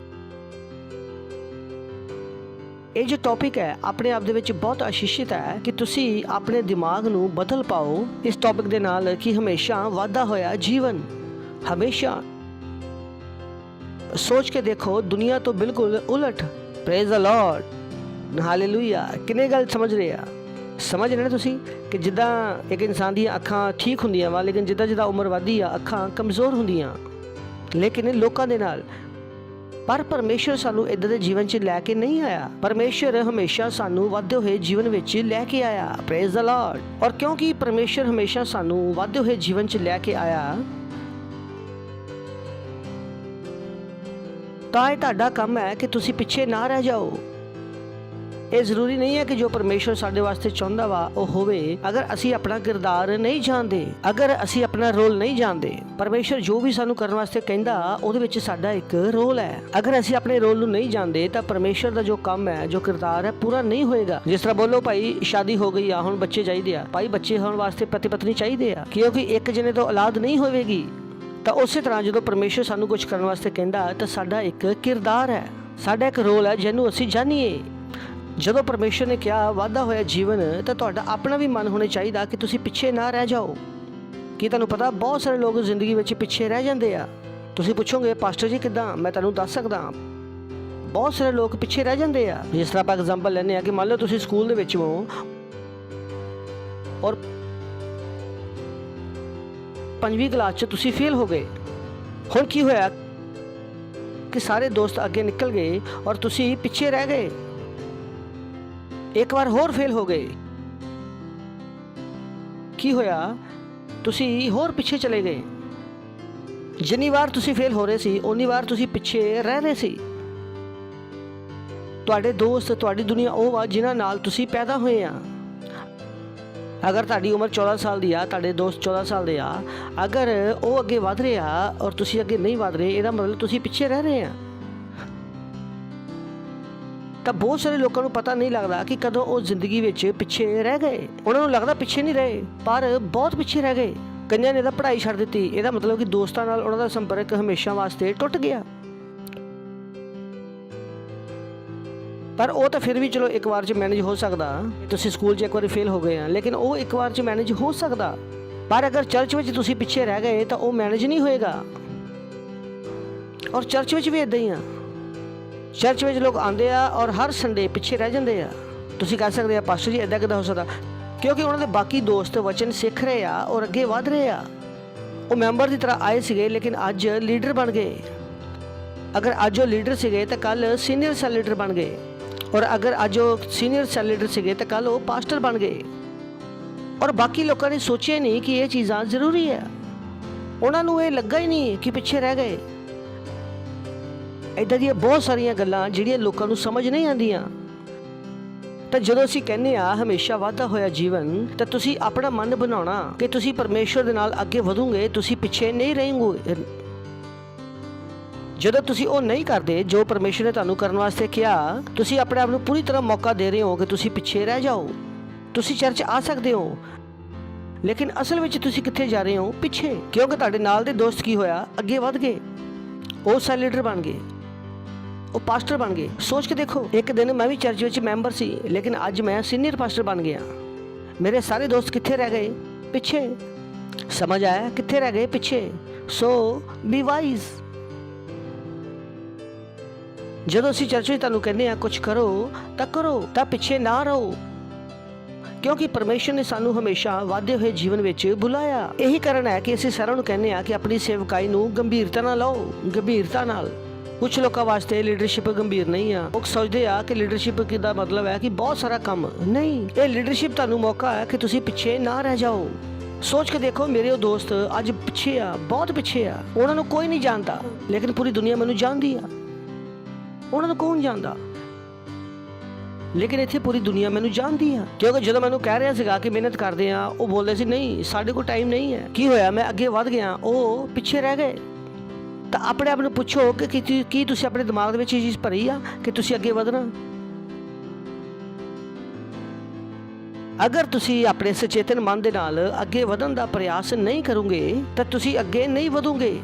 ਇਹ ਜੋ ਟੌਪਿਕ ਹੈ ਆਪਣੇ ਆਪ ਦੇ ਵਿੱਚ ਬਹੁਤ ਆਸ਼ੀਸ਼ਿਤ ਹੈ ਕਿ ਤੁਸੀਂ ਆਪਣੇ ਦਿਮਾਗ ਨੂੰ ਬਦਲ ਪਾਓ ਇਸ ਟੌਪਿਕ ਦੇ ਨਾਲ ਕਿ ਹਮੇਸ਼ਾ ਵਾਧਾ ਹੋਇਆ ਜੀਵਨ, हमेशा सोच के देखो दुनिया तो बिल्कुल उलट। Praise the Lord, hallelujah. किने गल समझ रहे आ? समझ रहे ਤੁਸੀਂ ਕਿ ਜਿੱਦਾਂ ਇੱਕ ਇਨਸਾਨ ਦੀਆਂ ਅੱਖਾਂ ਠੀਕ ਹੁੰਦੀਆਂ ਵਾ, ਲੇਕਿਨ ਜਿੱਦਾਂ ਜਿੱਦਾਂ ਉਮਰ ਵੱਧਦੀ ਆ ਅੱਖਾਂ ਕਮਜ਼ੋਰ ਹੁੰਦੀਆਂ, ਲੇਕਿਨ ਲੋਕਾਂ ਦੇ ਨਾਲ। ਪਰ ਪਰਮੇਸ਼ਰ ਸਾਨੂੰ ਇਦਾਂ ਦੇ ਜੀਵਨ 'ਚ ਲੈ ਕੇ ਨਹੀਂ ਆਇਆ। ਪਰਮੇਸ਼ਰ ਹਮੇਸ਼ਾ ਸਾਨੂੰ ਵਧਦੇ ਹੋਏ ਜੀਵਨ ਵਿੱਚ ਲੈ ਕੇ ਆਇਆ। Praise the Lord. ਔਰ ਕਿਉਂਕਿ ਪਰਮੇਸ਼ਰ ਹਮੇਸ਼ਾ ਸਾਨੂੰ ਵਧਦੇ ਹੋਏ ਜੀਵਨ 'ਚ ਲੈ ਕੇ ਆਇਆ, ਤਾਂ ਇਹ ਤੁਹਾਡਾ ਕੰਮ ਹੈ ਕਿ ਤੁਸੀਂ ਪਿੱਛੇ ਨਾ ਰਹਿ ਜਾਓ। ਇਹ ਜ਼ਰੂਰੀ ਨਹੀਂ ਹੈ ਕਿ ਜੋ ਪਰਮੇਸ਼ਰ ਸਾਡੇ ਵਾਸਤੇ ਚਾਹੁੰਦਾ ਵਾ ਉਹ ਹੋਵੇ। ਅਗਰ ਅਸੀਂ ਆਪਣਾ ਕਿਰਦਾਰ ਨਹੀਂ ਜਾਣਦੇ, ਅਗਰ ਅਸੀਂ ਆਪਣਾ ਰੋਲ ਨਹੀਂ ਜਾਣਦੇ, ਪਰਮੇਸ਼ਰ ਜੋ ਵੀ ਸਾਨੂੰ ਕਰਨ ਵਾਸਤੇ ਕਹਿੰਦਾ ਉਹਦੇ ਵਿੱਚ ਸਾਡਾ ਇੱਕ ਰੋਲ ਹੈ। ਅਗਰ ਅਸੀਂ ਆਪਣੇ ਰੋਲ ਨੂੰ ਨਹੀਂ ਜਾਣਦੇ ਤਾਂ ਪਰਮੇਸ਼ਰ ਦਾ ਜੋ ਕੰਮ ਹੈ, ਜੋ ਕਿਰਦਾਰ ਹੈ, ਪੂਰਾ ਨਹੀਂ ਹੋਏਗਾ। ਜਿਸ ਤਰ੍ਹਾਂ ਬੋਲੋ ਭਾਈ ਸ਼ਾਦੀ ਹੋ ਗਈ ਆ, ਹੁਣ ਬੱਚੇ ਚਾਹੀਦੇ ਆ। ਭਾਈ ਬੱਚੇ ਹੋਣ ਵਾਸਤੇ ਪਤੀ ਪਤਨੀ ਚਾਹੀਦੇ ਆ, ਕਿਉਂਕਿ ਇੱਕ ਜਣੇ ਤੋਂ ਔਲਾਦ ਨਹੀਂ ਹੋਵੇਗੀ। ਤਾਂ ਉਸੇ ਤਰ੍ਹਾਂ ਜਦੋਂ ਪਰਮੇਸ਼ਰ ਸਾਨੂੰ ਕੁਝ ਕਰਨ ਵਾਸਤੇ ਕਹਿੰਦਾ ਤਾਂ ਸਾਡਾ ਇੱਕ ਕਿਰਦਾਰ ਹੈ, ਸਾਡਾ ਇੱਕ ਰੋਲ ਹੈ ਜਿਹਨੂੰ ਅਸੀਂ ਜਾਣੀਏ। ਜਦੋਂ ਪਰਮੇਸ਼ਰ ਨੇ ਕਿਹਾ ਵਾਧਾ ਹੋਇਆ ਜੀਵਨ, ਤਾਂ ਤੁਹਾਡਾ ਆਪਣਾ ਵੀ ਮਨ ਹੋਣਾ ਚਾਹੀਦਾ ਕਿ ਤੁਸੀਂ ਪਿੱਛੇ ਨਾ ਰਹਿ ਜਾਓ। ਕੀ ਤੁਹਾਨੂੰ ਪਤਾ ਬਹੁਤ ਸਾਰੇ ਲੋਕ ਜ਼ਿੰਦਗੀ ਵਿੱਚ ਪਿੱਛੇ ਰਹਿ ਜਾਂਦੇ ਆ। ਤੁਸੀਂ ਪੁੱਛੋਗੇ ਪਾਸਟਰ ਜੀ ਕਿੱਦਾਂ? ਮੈਂ ਤੁਹਾਨੂੰ ਦੱਸ ਸਕਦਾ, ਬਹੁਤ ਸਾਰੇ ਲੋਕ ਪਿੱਛੇ ਰਹਿ ਜਾਂਦੇ ਆ। ਜਿਸ ਤਰ੍ਹਾਂ ਆਪਾਂ ਐਗਜ਼ਾਮਪਲ ਲੈਂਦੇ ਆ ਕਿ ਮੰਨ ਲਓ ਤੁਸੀਂ ਸਕੂਲ ਦੇ ਵਿੱਚ ਹੋ ਔਰ 5ਵੀਂ ਕਲਾਸ 'ਚ ਤੁਸੀਂ ਫੇਲ ਹੋ ਗਏ। ਹੁਣ ਕੀ ਹੋਇਆ ਕਿ ਸਾਰੇ ਦੋਸਤ ਅੱਗੇ ਨਿਕਲ ਗਏ ਔਰ ਤੁਸੀਂ ਪਿੱਛੇ ਰਹਿ ਗਏ। ਇੱਕ ਵਾਰ ਹੋਰ ਫੇਲ ਹੋ ਗਏ। ਕੀ ਹੋਇਆ? ਤੁਸੀਂ ਹੋਰ ਪਿੱਛੇ ਚਲੇ ਗਏ। ਜਿੰਨੀ ਵਾਰ ਤੁਸੀਂ ਫੇਲ ਹੋ ਰਹੇ ਸੀ ਉਨੀ ਵਾਰ ਤੁਸੀਂ ਪਿੱਛੇ ਰਹਿ ਰਹੇ ਸੀ। ਤੁਹਾਡੇ ਦੋਸਤ, ਤੁਹਾਡੀ ਦੁਨੀਆ ਉਹ ਆ ਜਿਨ੍ਹਾਂ ਨਾਲ ਤੁਸੀਂ ਪੈਦਾ ਹੋਏ ਆ। ਅਗਰ ਤੁਹਾਡੀ ਉਮਰ 14 ਸਾਲ ਦੀ ਆ, ਤੁਹਾਡੇ ਦੋਸਤ 14 ਸਾਲ ਦੇ ਆ, ਅਗਰ ਉਹ ਅੱਗੇ ਵਧ ਰਹੇ ਆ ਔਰ ਤੁਸੀਂ ਅੱਗੇ ਨਹੀਂ ਵਧ ਰਹੇ, ਇਹਦਾ ਮਤਲਬ ਤੁਸੀਂ ਪਿੱਛੇ ਰਹਿ ਰਹੇ ਆ। ਤਾਂ ਬਹੁਤ ਸਾਰੇ ਲੋਕਾਂ ਨੂੰ ਪਤਾ ਨਹੀਂ ਲੱਗਦਾ ਕਿ ਕਦੋਂ ਉਹ ਜ਼ਿੰਦਗੀ ਵਿੱਚ ਪਿੱਛੇ ਰਹਿ ਗਏ। ਉਹਨਾਂ ਨੂੰ ਲੱਗਦਾ ਪਿੱਛੇ ਨਹੀਂ ਰਹੇ, ਪਰ ਬਹੁਤ ਪਿੱਛੇ ਰਹਿ ਗਏ। ਕਈਆਂ ਨੇ ਤਾਂ ਪੜ੍ਹਾਈ ਛੱਡ ਦਿੱਤੀ। ਇਹਦਾ ਮਤਲਬ ਕਿ ਦੋਸਤਾਂ ਨਾਲ ਉਹਨਾਂ ਦਾ ਸੰਪਰਕ ਹਮੇਸ਼ਾ ਵਾਸਤੇ ਟੁੱਟ ਗਿਆ। ਪਰ ਉਹ ਤਾਂ ਫਿਰ ਵੀ ਚਲੋ ਇੱਕ ਵਾਰ 'ਚ ਮੈਨੇਜ ਹੋ ਸਕਦਾ। ਤੁਸੀਂ ਸਕੂਲ 'ਚ ਇੱਕ ਵਾਰੀ ਫੇਲ ਹੋ ਗਏ ਆ, ਲੇਕਿਨ ਉਹ ਇੱਕ ਵਾਰ 'ਚ ਮੈਨੇਜ ਹੋ ਸਕਦਾ। ਪਰ ਅਗਰ ਚਰਚ ਵਿੱਚ ਤੁਸੀਂ ਪਿੱਛੇ ਰਹਿ ਗਏ ਤਾਂ ਉਹ ਮੈਨੇਜ ਨਹੀਂ ਹੋਏਗਾ। ਔਰ ਚਰਚ ਵਿੱਚ ਵੀ ਇੱਦਾਂ ਹੀ ਆ। ਚਰਚ ਵਿੱਚ ਲੋਕ ਆਉਂਦੇ ਆ ਔਰ ਹਰ ਸੰਡੇ ਪਿੱਛੇ ਰਹਿ ਜਾਂਦੇ ਆ। ਤੁਸੀਂ ਕਹਿ ਸਕਦੇ ਆ ਪਾਸਟਰ ਜੀ ਇੱਦਾਂ ਕਿੱਦਾਂ ਹੋ ਸਕਦਾ? ਕਿਉਂਕਿ ਉਹਨਾਂ ਦੇ ਬਾਕੀ ਦੋਸਤ ਵਚਨ ਸਿੱਖ ਰਹੇ ਆ ਔਰ ਅੱਗੇ ਵਧ ਰਹੇ ਆ। ਉਹ ਮੈਂਬਰ ਦੀ ਤਰ੍ਹਾਂ ਆਏ ਸੀਗੇ, ਲੇਕਿਨ ਅੱਜ ਲੀਡਰ ਬਣ ਗਏ। ਅਗਰ ਅੱਜ ਉਹ ਲੀਡਰ ਸੀਗੇ ਤਾਂ ਕੱਲ ਸੀਨੀਅਰ ਸੈਲ ਲੀਡਰ ਬਣ ਗਏ। ਔਰ ਅਗਰ ਅੱਜ ਉਹ ਸੀਨੀਅਰ ਸੈਲ ਲੀਡਰ ਸੀਗੇ ਤਾਂ ਕੱਲ ਉਹ ਪਾਸਟਰ ਬਣ ਗਏ। ਔਰ ਬਾਕੀ ਲੋਕਾਂ ਨੇ ਸੋਚਿਆ ਨਹੀਂ ਕਿ ਇਹ ਚੀਜ਼ਾਂ ਜ਼ਰੂਰੀ ਹੈ। ਉਹਨਾਂ ਨੂੰ ਇਹ ਲੱਗਾ ਹੀ ਨਹੀਂ ਕਿ ਪਿੱਛੇ ਰਹਿ ਗਏ। ਇੱਦਾਂ ਦੀਆਂ ਬਹੁਤ ਸਾਰੀਆਂ ਗੱਲਾਂ ਜਿਹੜੀਆਂ ਲੋਕਾਂ ਨੂੰ ਸਮਝ ਨਹੀਂ ਆਉਂਦੀਆਂ। ਤਾਂ ਜਦੋਂ ਅਸੀਂ ਕਹਿੰਦੇ ਆ ਹਮੇਸ਼ਾ ਵਾਧਾ ਹੋਇਆ ਜੀਵਨ, ਤਾਂ ਤੁਸੀਂ ਆਪਣਾ ਮਨ ਬਣਾਉਣਾ ਕਿ ਤੁਸੀਂ ਪਰਮੇਸ਼ਰ ਦੇ ਨਾਲ ਅੱਗੇ ਵਧੋਗੇ, ਤੁਸੀਂ ਪਿੱਛੇ ਨਹੀਂ ਰਹੋਗੇ। ਜਦੋਂ ਤੁਸੀਂ ਉਹ ਨਹੀਂ ਕਰਦੇ ਜੋ ਪਰਮੇਸ਼ਰ ਨੇ ਤੁਹਾਨੂੰ ਕਰਨ ਵਾਸਤੇ ਕਿਹਾ, ਤੁਸੀਂ ਆਪਣੇ ਆਪ ਨੂੰ ਪੂਰੀ ਤਰ੍ਹਾਂ ਮੌਕਾ ਦੇ ਰਹੇ ਹੋ ਕਿ ਤੁਸੀਂ ਪਿੱਛੇ ਰਹਿ ਜਾਓ। ਤੁਸੀਂ ਚਰਚ ਆ ਸਕਦੇ ਹੋ, ਲੇਕਿਨ ਅਸਲ ਵਿੱਚ ਤੁਸੀਂ ਕਿੱਥੇ ਜਾ ਰਹੇ ਹੋ? ਪਿੱਛੇ। ਕਿਉਂਕਿ ਤੁਹਾਡੇ ਨਾਲ ਦੇ ਦੋਸਤ ਕੀ ਹੋਇਆ? ਅੱਗੇ ਵਧ ਗਏ। ਉਹ ਸੈਲ ਲੀਡਰ ਬਣ ਗਏ, ਉਹ ਪਾਸਟਰ ਬਣ ਗਏ। ਸੋਚ ਕੇ ਦੇਖੋ, ਇੱਕ ਦਿਨ ਮੈਂ ਵੀ ਚਰਚ ਵਿੱਚ ਮੈਂਬਰ ਸੀ, ਲੇਕਿਨ ਅੱਜ ਮੈਂ ਸੀਨੀਅਰ ਪਾਸਟਰ ਬਣ ਗਿਆ। ਮੇਰੇ ਸਾਰੇ ਦੋਸਤ ਕਿੱਥੇ ਰਹਿ ਗਏ? ਪਿੱਛੇ। ਸਮਝ ਆਇਆ? ਕਿੱਥੇ ਰਹਿ ਗਏ? ਪਿੱਛੇ। ਸੋ ਬੀ ਵਾਈਜ਼। ਜਦੋਂ ਅਸੀਂ ਚਰਚ ਵਿੱਚ ਤੁਹਾਨੂੰ ਕਹਿੰਦੇ ਆ ਕੁਝ ਕਰੋ ਤਾਂ ਕਰੋ, ਤਾਂ ਪਿੱਛੇ ਨਾ ਰਹੋ। ਕਿਉਂਕਿ ਪਰਮੇਸ਼ਰ ਨੇ ਸਾਨੂੰ ਹਮੇਸ਼ਾ ਵਾਧੇ ਹੋਏ ਜੀਵਨ ਵਿੱਚ ਬੁਲਾਇਆ। ਇਹੀ ਕਾਰਨ ਹੈ ਕਿ ਅਸੀਂ ਸਾਰਿਆਂ ਨੂੰ ਕਹਿੰਦੇ ਆ ਕਿ ਆਪਣੀ ਸੇਵਕਾਈ ਨੂੰ ਗੰਭੀਰਤਾ ਨਾਲ ਲਓ, ਗੰਭੀਰਤਾ ਨਾਲ। ਕੁਝ ਲੋਕਾਂ ਵਾਸਤੇ ਲੀਡਰਸ਼ਿਪ ਗੰਭੀਰ ਨਹੀਂ ਆ। ਉਹ ਸੋਚਦੇ ਆ ਕਿ ਲੀਡਰਸ਼ਿਪ ਦਾ ਮਤਲਬ ਹੈ ਕਿ ਬਹੁਤ ਸਾਰਾ ਕੰਮ। ਨਹੀਂ, ਇਹ ਲੀਡਰਸ਼ਿਪ ਤੁਹਾਨੂੰ ਮੌਕਾ ਹੈ ਕਿ ਤੁਸੀਂ ਪਿੱਛੇ ਨਾ ਰਹਿ ਜਾਓ। ਸੋਚ ਕੇ ਦੇਖੋ, ਮੇਰੇ ਉਹ ਦੋਸਤ ਅੱਜ ਪਿੱਛੇ ਆ, ਬਹੁਤ ਪਿੱਛੇ ਆ। ਉਹਨਾਂ ਨੂੰ ਕੋਈ ਨਹੀਂ ਜਾਣਦਾ, ਲੇਕਿਨ ਪੂਰੀ ਦੁਨੀਆ ਮੈਨੂੰ ਜਾਣਦੀ ਆ। ਉਹਨਾਂ ਨੂੰ ਕੌਣ ਜਾਣਦਾ? ਲੇਕਿਨ ਇੱਥੇ ਪੂਰੀ ਦੁਨੀਆ ਮੈਨੂੰ ਜਾਣਦੀ ਆ। ਕਿਉਂਕਿ ਜਦੋਂ ਮੈਨੂੰ ਕਹਿ ਰਿਹਾ ਸੀਗਾ ਕਿ ਮਿਹਨਤ ਕਰਦੇ ਆ, ਉਹ ਬੋਲਦੇ ਸੀ ਨਹੀਂ ਸਾਡੇ ਕੋਲ ਟਾਈਮ ਨਹੀਂ ਹੈ। ਕੀ ਹੋਇਆ? ਮੈਂ ਅੱਗੇ ਵਧ ਗਿਆ, ਉਹ ਪਿੱਛੇ ਰਹਿ ਗਏ। ਤਾਂ ਆਪਣੇ ਆਪ ਨੂੰ ਪੁੱਛੋ ਕਿ ਕੀ ਤੁਸੀਂ ਆਪਣੇ ਦਿਮਾਗ ਦੇ ਵਿੱਚ ਇਹ ਚੀਜ਼ ਭਰੀ ਆ ਕਿ ਤੁਸੀਂ ਅੱਗੇ ਵਧਣਾ? ਅਗਰ ਤੁਸੀਂ ਆਪਣੇ ਸੁਚੇਤਨ ਮਨ ਦੇ ਨਾਲ ਅੱਗੇ ਵਧਣ ਦਾ ਪ੍ਰਯਾਸ ਨਹੀਂ ਕਰੋਗੇ ਤਾਂ ਤੁਸੀਂ ਅੱਗੇ ਨਹੀਂ ਵਧੋਗੇ।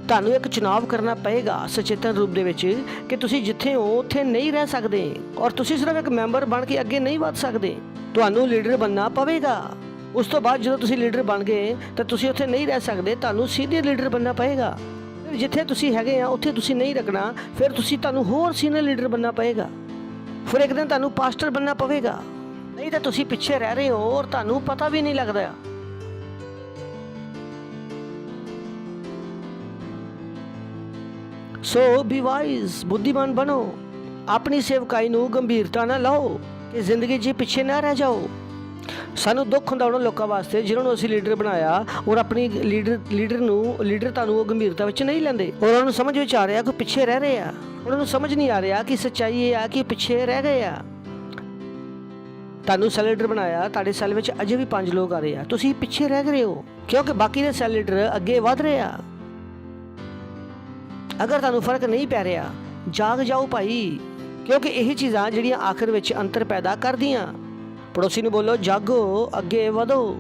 ਤੁਹਾਨੂੰ ਇੱਕ ਚੁਣਾਵ ਕਰਨਾ ਪਏਗਾ ਸੁਚੇਤਨ ਰੂਪ ਦੇ ਵਿੱਚ ਕਿ ਤੁਸੀਂ ਜਿੱਥੇ ਹੋ ਉੱਥੇ ਨਹੀਂ ਰਹਿ ਸਕਦੇ ਔਰ ਤੁਸੀਂ ਸਿਰਫ ਇੱਕ ਮੈਂਬਰ ਬਣ ਕੇ ਅੱਗੇ ਨਹੀਂ ਵਧ ਸਕਦੇ। ਤੁਹਾਨੂੰ ਲੀਡਰ ਬਣਨਾ ਪਵੇਗਾ। ਉਸ ਤੋਂ ਬਾਅਦ ਜਦੋਂ ਤੁਸੀਂ ਲੀਡਰ ਬਣ ਗਏ ਤਾਂ ਤੁਸੀਂ ਉੱਥੇ ਨਹੀਂ ਰਹਿ ਸਕਦੇ, ਤੁਹਾਨੂੰ ਸੀਨੀਅਰ ਲੀਡਰ ਬਣਨਾ ਪਏਗਾ। ਫਿਰ ਜਿੱਥੇ ਤੁਸੀਂ ਹੈਗੇ ਆ ਉੱਥੇ ਤੁਸੀਂ ਨਹੀਂ ਰੱਖਣਾ, ਫਿਰ ਤੁਹਾਨੂੰ ਹੋਰ ਸੀਨੀਅਰ ਲੀਡਰ ਬਣਨਾ ਪਏਗਾ। ਫਿਰ ਇੱਕ ਦਿਨ ਤੁਹਾਨੂੰ ਪਾਸਟਰ ਬਣਨਾ ਪਵੇਗਾ, ਨਹੀਂ ਤਾਂ ਤੁਸੀਂ ਪਿੱਛੇ ਰਹਿ ਰਹੇ ਹੋ ਔਰ ਤੁਹਾਨੂੰ ਪਤਾ ਵੀ ਨਹੀਂ ਲੱਗਦਾ। ਸੋ ਬੀ ਵਾਈਜ਼, ਬੁੱਧੀਮਾਨ ਬਣੋ। ਆਪਣੀ ਸੇਵਕਾਈ ਨੂੰ ਗੰਭੀਰਤਾ ਨਾਲ ਲਓ ਕਿ ਜ਼ਿੰਦਗੀ 'ਚ ਪਿੱਛੇ ਨਾ ਰਹਿ ਜਾਓ। ਸਾਨੂੰ ਦੁੱਖ ਹੁੰਦਾ ਉਹਨਾਂ ਲੋਕਾਂ ਵਾਸਤੇ ਜਿਨ੍ਹਾਂ ਨੂੰ ਅਸੀਂ ਲੀਡਰ ਬਣਾਇਆ ਔਰ ਆਪਣੀ ਲੀਡਰ ਤੁਹਾਨੂੰ ਉਹ ਗੰਭੀਰਤਾ ਵਿੱਚ ਨਹੀਂ ਲੈਂਦੇ ਔਰ ਉਹਨਾਂ ਨੂੰ ਸਮਝ ਵਿੱਚ ਆ ਰਿਹਾ ਕਿ ਪਿੱਛੇ ਰਹਿ ਰਹੇ ਆ। ਉਹਨਾਂ ਨੂੰ ਸਮਝ ਨਹੀਂ ਆ ਰਿਹਾ ਕਿ ਸੱਚਾਈ ਇਹ ਆ ਕਿ ਪਿੱਛੇ ਰਹਿ ਗਏ ਆ। ਤੁਹਾਨੂੰ ਸੈਲ ਲੀਡਰ ਬਣਾਇਆ, ਤੁਹਾਡੇ ਸੈੱਲ ਵਿੱਚ ਅਜੇ ਵੀ 5 ਲੋਕ ਆ ਰਹੇ ਆ, ਤੁਸੀਂ ਪਿੱਛੇ ਰਹਿ ਗਏ ਹੋ ਕਿਉਂਕਿ ਬਾਕੀ ਦੇ ਸੈੱਲ ਲੀਡਰ ਅੱਗੇ ਵਧ ਰਹੇ ਆ। ਅਗਰ ਤੁਹਾਨੂੰ ਫਰਕ ਨਹੀਂ ਪੈ ਰਿਹਾ, ਜਾਗ ਜਾਓ ਭਾਈ, ਕਿਉਂਕਿ ਇਹ ਚੀਜ਼ਾਂ ਜਿਹੜੀਆਂ ਆਖਰ ਵਿੱਚ ਅੰਤਰ ਪੈਦਾ ਕਰਦੀਆਂ। ਪੜੋਸੀ ਨੂੰ ਬੋਲੋ, ਜਾਗੋ, ਅੱਗੇ ਵਧੋ,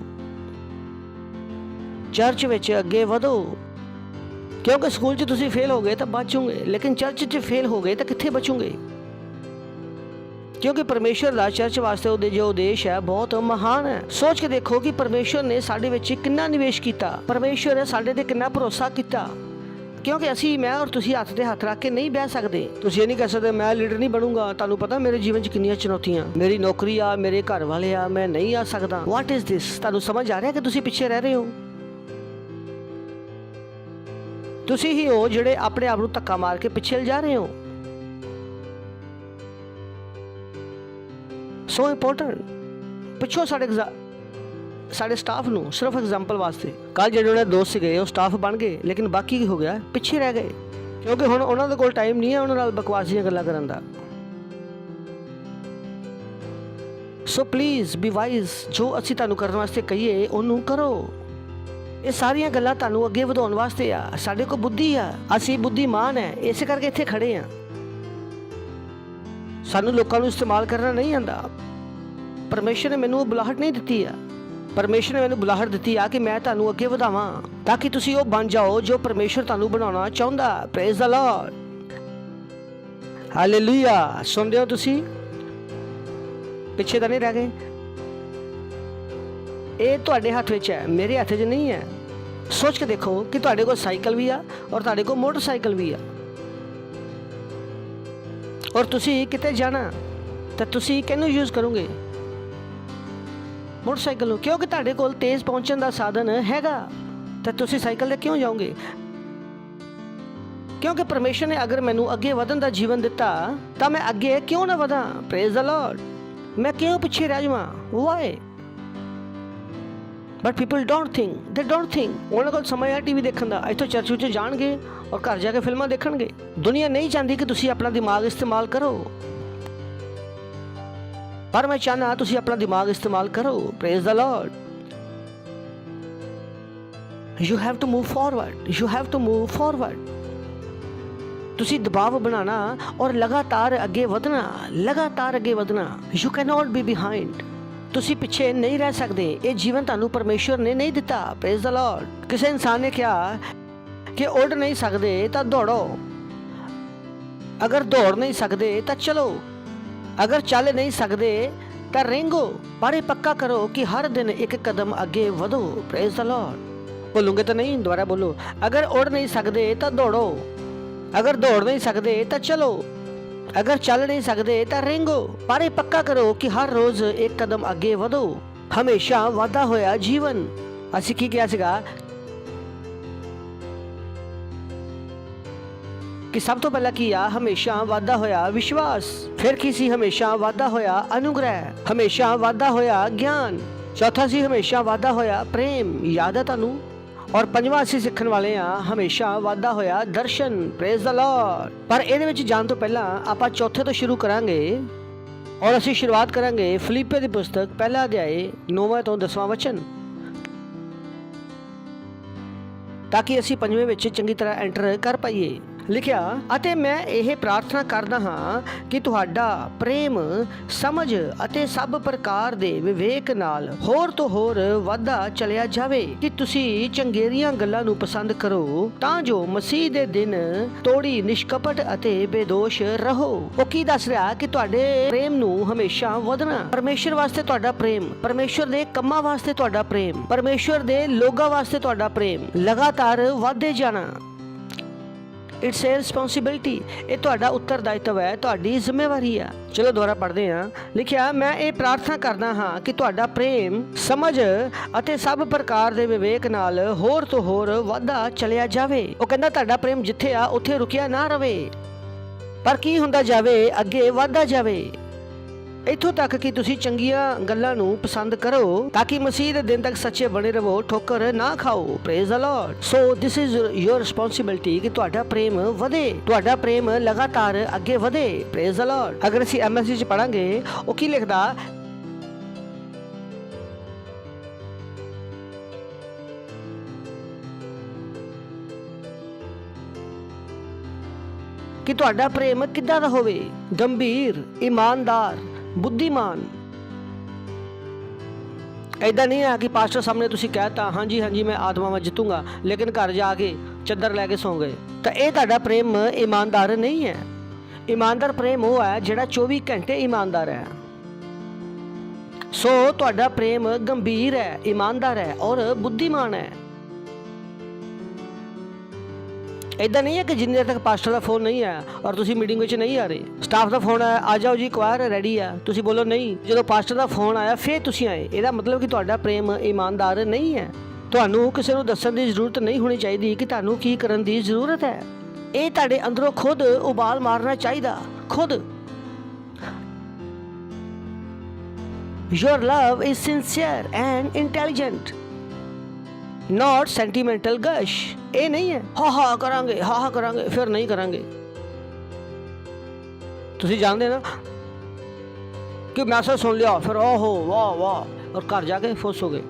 ਚਰਚ ਵਿੱਚ ਅੱਗੇ ਵਧੋ। ਕਿਉਂਕਿ ਸਕੂਲ 'ਚ ਤੁਸੀਂ ਫੇਲ ਹੋ ਗਏ ਤਾਂ ਬਚੋਗੇ, ਲੇਕਿਨ ਚਰਚ 'ਚ ਫੇਲ ਹੋ ਗਏ ਤਾਂ ਕਿੱਥੇ ਬਚੋਗੇ? ਕਿਉਂਕਿ ਪਰਮੇਸ਼ਰ ਦਾ ਚਰਚ ਵਾਸਤੇ ਉਹਦੇ ਜੋ ਉਦੇਸ਼ ਹੈ ਬਹੁਤ ਮਹਾਨ ਹੈ। ਸੋਚ ਕੇ ਦੇਖੋ ਕਿ ਪਰਮੇਸ਼ਰ ਨੇ ਸਾਡੇ ਵਿੱਚ ਕਿੰਨਾ ਨਿਵੇਸ਼ ਕੀਤਾ, ਪਰਮੇਸ਼ਰ ਨੇ ਸਾਡੇ ਤੇ ਕਿੰਨਾ ਭਰੋਸਾ ਕੀਤਾ। ਕਿਉਂਕਿ ਅਸੀਂ, ਮੈਂ ਔਰ ਤੁਸੀਂ ਹੱਥ ਤੇ ਹੱਥ ਰੱਖ ਕੇ ਨਹੀਂ ਬਹਿ ਸਕਦੇ। ਤੁਸੀਂ ਇਹ ਨਹੀਂ ਕਹਿ ਸਕਦੇ ਮੈਂ ਲੀਡਰ ਨਹੀਂ ਬਣੂੰਗਾ। ਤੁਹਾਨੂੰ ਪਤਾ ਮੇਰੇ ਜੀਵਨ 'ਚ ਕਿੰਨੀਆਂ ਚੁਣੌਤੀਆਂ, ਮੇਰੀ ਨੌਕਰੀ ਆ, ਮੇਰੇ ਘਰ ਵਾਲੇ ਆ, ਮੈਂ ਨਹੀਂ ਆ ਸਕਦਾ। What is this? ਤੁਹਾਨੂੰ ਸਮਝ ਆ ਰਿਹਾ ਕਿ ਤੁਸੀਂ ਪਿੱਛੇ ਰਹਿ ਰਹੇ ਹੋ? ਤੁਸੀਂ ਹੀ ਹੋ ਜਿਹੜੇ ਆਪਣੇ ਆਪ ਨੂੰ ਧੱਕਾ ਮਾਰ ਕੇ ਪਿੱਛੇ ਜਾ ਰਹੇ ਹੋ। ਸੋ ਇੰਪੋਰਟੈਂਟ। ਪਿੱਛੋਂ ਸਾਡੇ ਸਟਾਫ ਨੂੰ ਸਿਰਫ ਐਗਜ਼ਾਮਪਲ ਵਾਸਤੇ, ਕੱਲ ਜਿਹੜੇ ਉਹਨਾਂ ਦੇ ਦੋਸਤ ਸੀਗੇ ਉਹ ਸਟਾਫ ਬਣ ਗਏ, ਲੇਕਿਨ ਬਾਕੀ ਕੀ ਹੋ ਗਿਆ? ਪਿੱਛੇ ਰਹਿ ਗਏ। ਕਿਉਂਕਿ ਹੁਣ ਉਹਨਾਂ ਦੇ ਕੋਲ ਟਾਈਮ ਨਹੀਂ ਹੈ ਉਹਨਾਂ ਨਾਲ ਬਕਵਾਸੀਆਂ ਗੱਲਾਂ ਕਰਨ ਦਾ। So please be wise. ਜੋ ਅਸੀਂ ਤੁਹਾਨੂੰ ਕਰਨ ਵਾਸਤੇ ਕਹੀਏ ਉਹਨੂੰ ਕਰੋ। ਇਹ ਸਾਰੀਆਂ ਗੱਲਾਂ ਤੁਹਾਨੂੰ ਅੱਗੇ ਵਧਾਉਣ ਵਾਸਤੇ ਆ। ਸਾਡੇ ਕੋਲ ਬੁੱਧੀ ਆ, ਅਸੀਂ ਬੁੱਧੀਮਾਨ ਹੈ, ਇਸੇ ਕਰਕੇ ਇੱਥੇ ਖੜੇ ਆ। ਸਾਨੂੰ ਲੋਕਾਂ ਨੂੰ ਇਸਤੇਮਾਲ ਕਰਨਾ ਨਹੀਂ ਆਉਂਦਾ। ਪਰਮੇਸ਼ਰ ਨੇ ਮੈਨੂੰ ਬੁਲਾਹਟ ਨਹੀਂ ਦਿੱਤੀ ਆ, ਪਰਮੇਸ਼ਰ ਨੇ ਮੈਨੂੰ ਬੁਲਾਹਟ ਦਿੱਤੀ ਆ ਕਿ ਮੈਂ ਤੁਹਾਨੂੰ ਅੱਗੇ ਵਧਾਵਾਂ ਤਾਂ ਕਿ ਤੁਸੀਂ ਉਹ ਬਣ ਜਾਓ ਜੋ ਪਰਮੇਸ਼ਰ ਤੁਹਾਨੂੰ ਬਣਾਉਣਾ ਚਾਹੁੰਦਾ। Praise the Lord, hallelujah. ਸੁਣਦੇ ਹੋ ਤੁਸੀਂ? ਪਿੱਛੇ ਤਾਂ ਨਹੀਂ ਰਹਿ ਗਏ। ਇਹ ਤੁਹਾਡੇ ਹੱਥ ਵਿੱਚ ਹੈ, ਮੇਰੇ ਹੱਥ 'ਚ ਨਹੀਂ ਹੈ। ਸੋਚ ਕੇ ਦੇਖੋ ਕਿ ਤੁਹਾਡੇ ਕੋਲ ਸਾਈਕਲ ਵੀ ਆ ਔਰ ਤੁਹਾਡੇ ਕੋਲ ਮੋਟਰਸਾਈਕਲ ਵੀ ਆ, ਔਰ ਤੁਸੀਂ ਕਿਤੇ ਜਾਣਾ ਤਾਂ ਤੁਸੀਂ ਕਿਹਨੂੰ ਯੂਜ਼ ਕਰੋਗੇ? ਮੋਟਰਸਾਈਕਲ ਨੂੰ। ਕਿਉਂਕਿ ਤੁਹਾਡੇ ਕੋਲ ਤੇਜ਼ ਪਹੁੰਚਣ ਦਾ ਸਾਧਨ ਹੈਗਾ ਤਾਂ ਤੁਸੀਂ ਸਾਈਕਲ 'ਤੇ ਕਿਉਂ ਜਾਓਗੇ? ਕਿਉਂਕਿ ਪਰਮੇਸ਼ਰ ਨੇ ਅਗਰ ਮੈਨੂੰ ਅੱਗੇ ਵਧਣ ਦਾ ਜੀਵਨ ਦਿੱਤਾ ਤਾਂ ਮੈਂ ਅੱਗੇ ਕਿਉਂ ਨਾ ਵਧਾਂ? Praise the Lord. ਮੈਂ ਕਿਉਂ ਪਿੱਛੇ ਰਹਿ ਜਾਵਾਂ? Why? But people don't think. ਉਹਨਾਂ ਕੋਲ ਸਮਾਂ ਹੈ ਟੀਵੀ ਦੇਖਣ ਦਾ, ਇੱਥੋਂ ਚਰਚ ਵਿੱਚ ਜਾਣਗੇ ਔਰ ਘਰ ਜਾ ਕੇ ਫਿਲਮਾਂ ਦੇਖਣਗੇ। ਦੁਨੀਆ ਨਹੀਂ ਚਾਹੁੰਦੀ ਕਿ ਤੁਸੀਂ ਆਪਣਾ ਦਿਮਾਗ ਇਸਤੇਮਾਲ ਕਰੋ, ਪਰ ਮੈਂ ਚਾਹਨਾ ਤੁਸੀਂ ਆਪਣਾ ਦਿਮਾਗ ਇਸਤੇਮਾਲ ਕਰੋ। Praise the lord. You have to move forward. ਤੁਸੀਂ ਦਬਾਅ ਬਣਾਉਣਾ ਔਰ ਲਗਾਤਾਰ ਅੱਗੇ ਵਧਣਾ। You can not be behind. ਤੁਸੀਂ ਪਿੱਛੇ ਨਹੀਂ ਰਹਿ ਸਕਦੇ। ਇਹ ਜੀਵਨ ਤੁਹਾਨੂੰ ਪਰਮੇਸ਼ਰ ਨੇ ਨਹੀਂ ਦਿੱਤਾ। Praise the Lord. ਕਿਸੇ ਇਨਸਾਨ ਨੇ ਕਿਹਾ ਕਿ ਉੱਡ ਨਹੀਂ ਸਕਦੇ ਤਾਂ ਦੌੜੋ, ਅਗਰ ਦੌੜ ਨਹੀਂ ਸਕਦੇ ਤਾਂ ਚਲੋ, ਅਗਰ ਚੱਲ ਨਹੀਂ ਸਕਦੇ ਤਾਂ रेंगो, पर ये पक्का करो कि हर दिन एक कदम आगे ਵਧੋ। Praise the Lord. बोलूंगे तो नहीं, दोबारा बोलो। अगर उड़ नहीं सकते तो दौड़ो, अगर दौड़ नहीं सकते तो चलो, अगर चल नहीं सकते तो रेंगो, पर ये पक्का करो कि हर रोज एक कदम आगे ਵਧੋ। हमेशा वाधा होया जीवन। ਅਸੀਂ ਕੀ ਕਿਹਾ ਸੀਗਾ कि सब तो पहला किया हमेशा वाधा होया विश्वास, फिर की सी हमेशा वाधा होया अनुग्रह, हमेशा वाधा होया ज्ञान, चौथा सी हमेशा वाधा होया प्रेम। याद है तुहानू? और पंजवां असीं सिੱਖਣ वाले हाँ हमेशा वाधा होया दर्शन। Praise the Lord. पर ਇਹਦੇ ਵਿੱਚ ਜਾਣ ਤੋਂ ਪਹਿਲਾਂ ਆਪਾਂ ਚੌਥੇ ਤੋਂ ਸ਼ੁਰੂ ਕਰਾਂਗੇ और ਅਸੀਂ शुरुआत करांगे फिलिप्पियों ਦੀ पुस्तक पहला अध्याय 9वां ਤੋਂ 10वां वचन, ताकि ਅਸੀਂ ਪੰਜਵੇਂ ਵਿੱਚ ਚੰਗੀ ਤਰ੍ਹਾਂ एंटर कर पाइए। ਲਿਖਿਆ ਅਤੇ ਮੈਂ ਇਹ ਪ੍ਰਾਰਥਨਾ ਕਰਦਾ ਹਾਂ ਕਿ ਤੁਹਾਡਾ ਪ੍ਰੇਮ ਸਮਝ ਅਤੇ ਸਭ ਪ੍ਰਕਾਰ ਦੇ ਵਿਵੇਕ ਨਾਲ ਹੋਰ ਤੋਂ ਹੋਰ ਵਧਦਾ ਚਲਿਆ ਜਾਵੇ ਕਿ ਤੁਸੀਂ ਚੰਗੇਰੀਆਂ ਗੱਲਾਂ ਨੂੰ ਪਸੰਦ ਕਰੋ ਤਾਂ ਜੋ ਮਸੀਹ ਦੇ ਦਿਨ ਤੋੜੀ ਨਿਸ਼ਕਪਟ ਅਤੇ ਬੇਦੋਸ਼ ਰਹੋ। ਉਹ ਕੀ ਦੱਸ ਰਿਹਾ ਕਿ ਤੁਹਾਡੇ ਪ੍ਰੇਮ ਨੂੰ ਹਮੇਸ਼ਾ ਵਧਣਾ, ਪਰਮੇਸ਼ਰ ਵਾਸਤੇ ਤੁਹਾਡਾ ਪ੍ਰੇਮ, ਪਰਮੇਸ਼ਰ ਦੇ ਕੰਮਾਂ ਵਾਸਤੇ ਤੁਹਾਡਾ ਪ੍ਰੇਮ, ਪਰਮੇਸ਼ਰ ਦੇ ਲੋਕਾਂ ਵਾਸਤੇ ਤੁਹਾਡਾ ਪ੍ਰੇਮ ਲਗਾਤਾਰ ਵਧਦੇ ਜਾਣਾ। ਇਟਸ ਏ ਰਿਸਪੌਂਸਿਬਿਲਿਟੀ, ਇਹ ਤੁਹਾਡਾ ਉੱਤਰਦਾਇਤਵ ਹੈ, ਤੁਹਾਡੀ ਜ਼ਿੰਮੇਵਾਰੀ ਆ। ਚਲੋ ਦੁਬਾਰਾ ਪੜ੍ਹਦੇ ਹਾਂ। ਲਿਖਿਆ ਮੈਂ ਇਹ ਪ੍ਰਾਰਥਨਾ ਕਰਦਾ ਹਾਂ ਕਿ ਤੁਹਾਡਾ ਪ੍ਰੇਮ ਸਮਝ ਅਤੇ ਸਭ ਪ੍ਰਕਾਰ ਦੇ ਵਿਵੇਕ ਨਾਲ ਹੋਰ ਤੋਂ ਹੋਰ ਵਧਦਾ ਚਲਿਆ ਜਾਵੇ। ਉਹ ਕਹਿੰਦਾ ਤੁਹਾਡਾ ਪ੍ਰੇਮ ਜਿੱਥੇ ਆ ਉੱਥੇ ਰੁਕਿਆ ਨਾ ਰਵੇ, ਪਰ ਕੀ ਹੁੰਦਾ ਜਾਵੇ, ਅੱਗੇ ਵਧਦਾ ਜਾਵੇ, ਇੱਥੋਂ ਤੱਕ ਕਿ ਤੁਸੀਂ ਚੰਗੀਆਂ ਗੱਲਾਂ ਨੂੰ ਪਸੰਦ ਕਰੋ ਤਾਂ ਕਿ ਮਸੀਹ ਦੇ ਦਿਨ ਤੱਕ ਸੱਚੇ ਬਣੇ ਰਹੋ, ਠੋਕਰ ਨਾ ਖਾਓ। Praise the Lord. So this is your responsibility ਕਿ ਤੁਹਾਡਾ ਪ੍ਰੇਮ ਵਧੇ, ਤੁਹਾਡਾ ਪ੍ਰੇਮ ਲਗਾਤਾਰ ਅੱਗੇ ਵਧੇ। Praise the Lord. ਅਗਰ ਅਸੀਂ MSG ਚ ਪੜਾਂਗੇ, ਉਹ ਕੀ ਲਿਖਦਾ, ਕਿ ਤੁਹਾਡਾ ਪ੍ਰੇਮ ਕਿੱਦਾਂ ਦਾ ਹੋਵੇ, ਗੰਭੀਰ, ਇਮਾਨਦਾਰ, ਬੁੱਧੀਮਾਨ। ਐਦਾਂ ਨਹੀਂ ਹੈ ਕਿ ਪਾਸਟਰ ਸਾਹਮਣੇ ਤੁਸੀਂ ਕਹਿਤਾ ਹਾਂਜੀ ਹਾਂਜੀ ਮੈਂ ਆਤਮਾਵਾਂ ਜਿੱਤੂੰਗਾ, ਲੇਕਿਨ ਘਰ ਜਾ ਕੇ ਚੱਦਰ ਲੈ ਕੇ ਸੌਂ ਗਏ, ਤਾਂ ਇਹ ਤੁਹਾਡਾ ਪ੍ਰੇਮ ਇਮਾਨਦਾਰ ਨਹੀਂ ਹੈ। ਇਮਾਨਦਾਰ ਪ੍ਰੇਮ ਉਹ ਹੈ ਜਿਹੜਾ 24 ਘੰਟੇ ਇਮਾਨਦਾਰ ਹੈ। ਸੋ ਤੁਹਾਡਾ ਪ੍ਰੇਮ ਗੰਭੀਰ ਹੈ, ਇਮਾਨਦਾਰ ਹੈ ਔਰ ਬੁੱਧੀਮਾਨ ਹੈ। ਇਦਾਂ ਨਹੀਂ ਹੈ ਕਿ ਜਿੰਨੇ ਤੱਕ ਪਾਸਟਰ ਦਾ ਫੋਨ ਨਹੀਂ ਆਇਆ ਔਰ ਤੁਸੀਂ ਮੀਟਿੰਗ ਵਿੱਚ ਨਹੀਂ ਆ ਰਹੇ, ਸਟਾਫ ਦਾ ਫੋਨ ਆਇਆ ਆ ਜਾਓ ਜੀ ਕੁਆਇਰ ਰੈਡੀ ਆ, ਤੁਸੀਂ ਬੋਲੋ ਨਹੀਂ, ਜਦੋਂ ਪਾਸਟਰ ਦਾ ਫੋਨ ਆਇਆ ਫਿਰ ਤੁਸੀਂ ਆਏ, ਇਹਦਾ ਮਤਲਬ ਕਿ ਤੁਹਾਡਾ ਪ੍ਰੇਮ ਇਮਾਨਦਾਰ ਨਹੀਂ ਹੈ। ਤੁਹਾਨੂੰ ਕਿਸੇ ਨੂੰ ਦੱਸਣ ਦੀ ਜ਼ਰੂਰਤ ਨਹੀਂ ਹੋਣੀ ਚਾਹੀਦੀ ਕਿ ਤੁਹਾਨੂੰ ਕੀ ਕਰਨ ਦੀ ਜ਼ਰੂਰਤ ਹੈ। ਇਹ ਤੁਹਾਡੇ ਅੰਦਰੋਂ ਖੁਦ ਉਬਾਲ ਮਾਰਨਾ ਚਾਹੀਦਾ, ਖੁਦ। Your love is sincere and intelligent, not sentimental gush। ਇਹ ਨਹੀਂ ਹੈ ਹਾ ਕਰਾਂਗੇ ਫਿਰ ਨਹੀਂ ਕਰਾਂਗੇ। ਤੁਸੀਂ ਜਾਣਦੇ ਨਾ ਕਿ ਮੈਸੇਜ ਸੁਣ ਲਿਆ ਫਿਰ ਓਹੋ ਵਾਹ ਵਾਹ ਔਰ ਘਰ ਜਾ ਕੇ ਫੋਸੋਗੇ।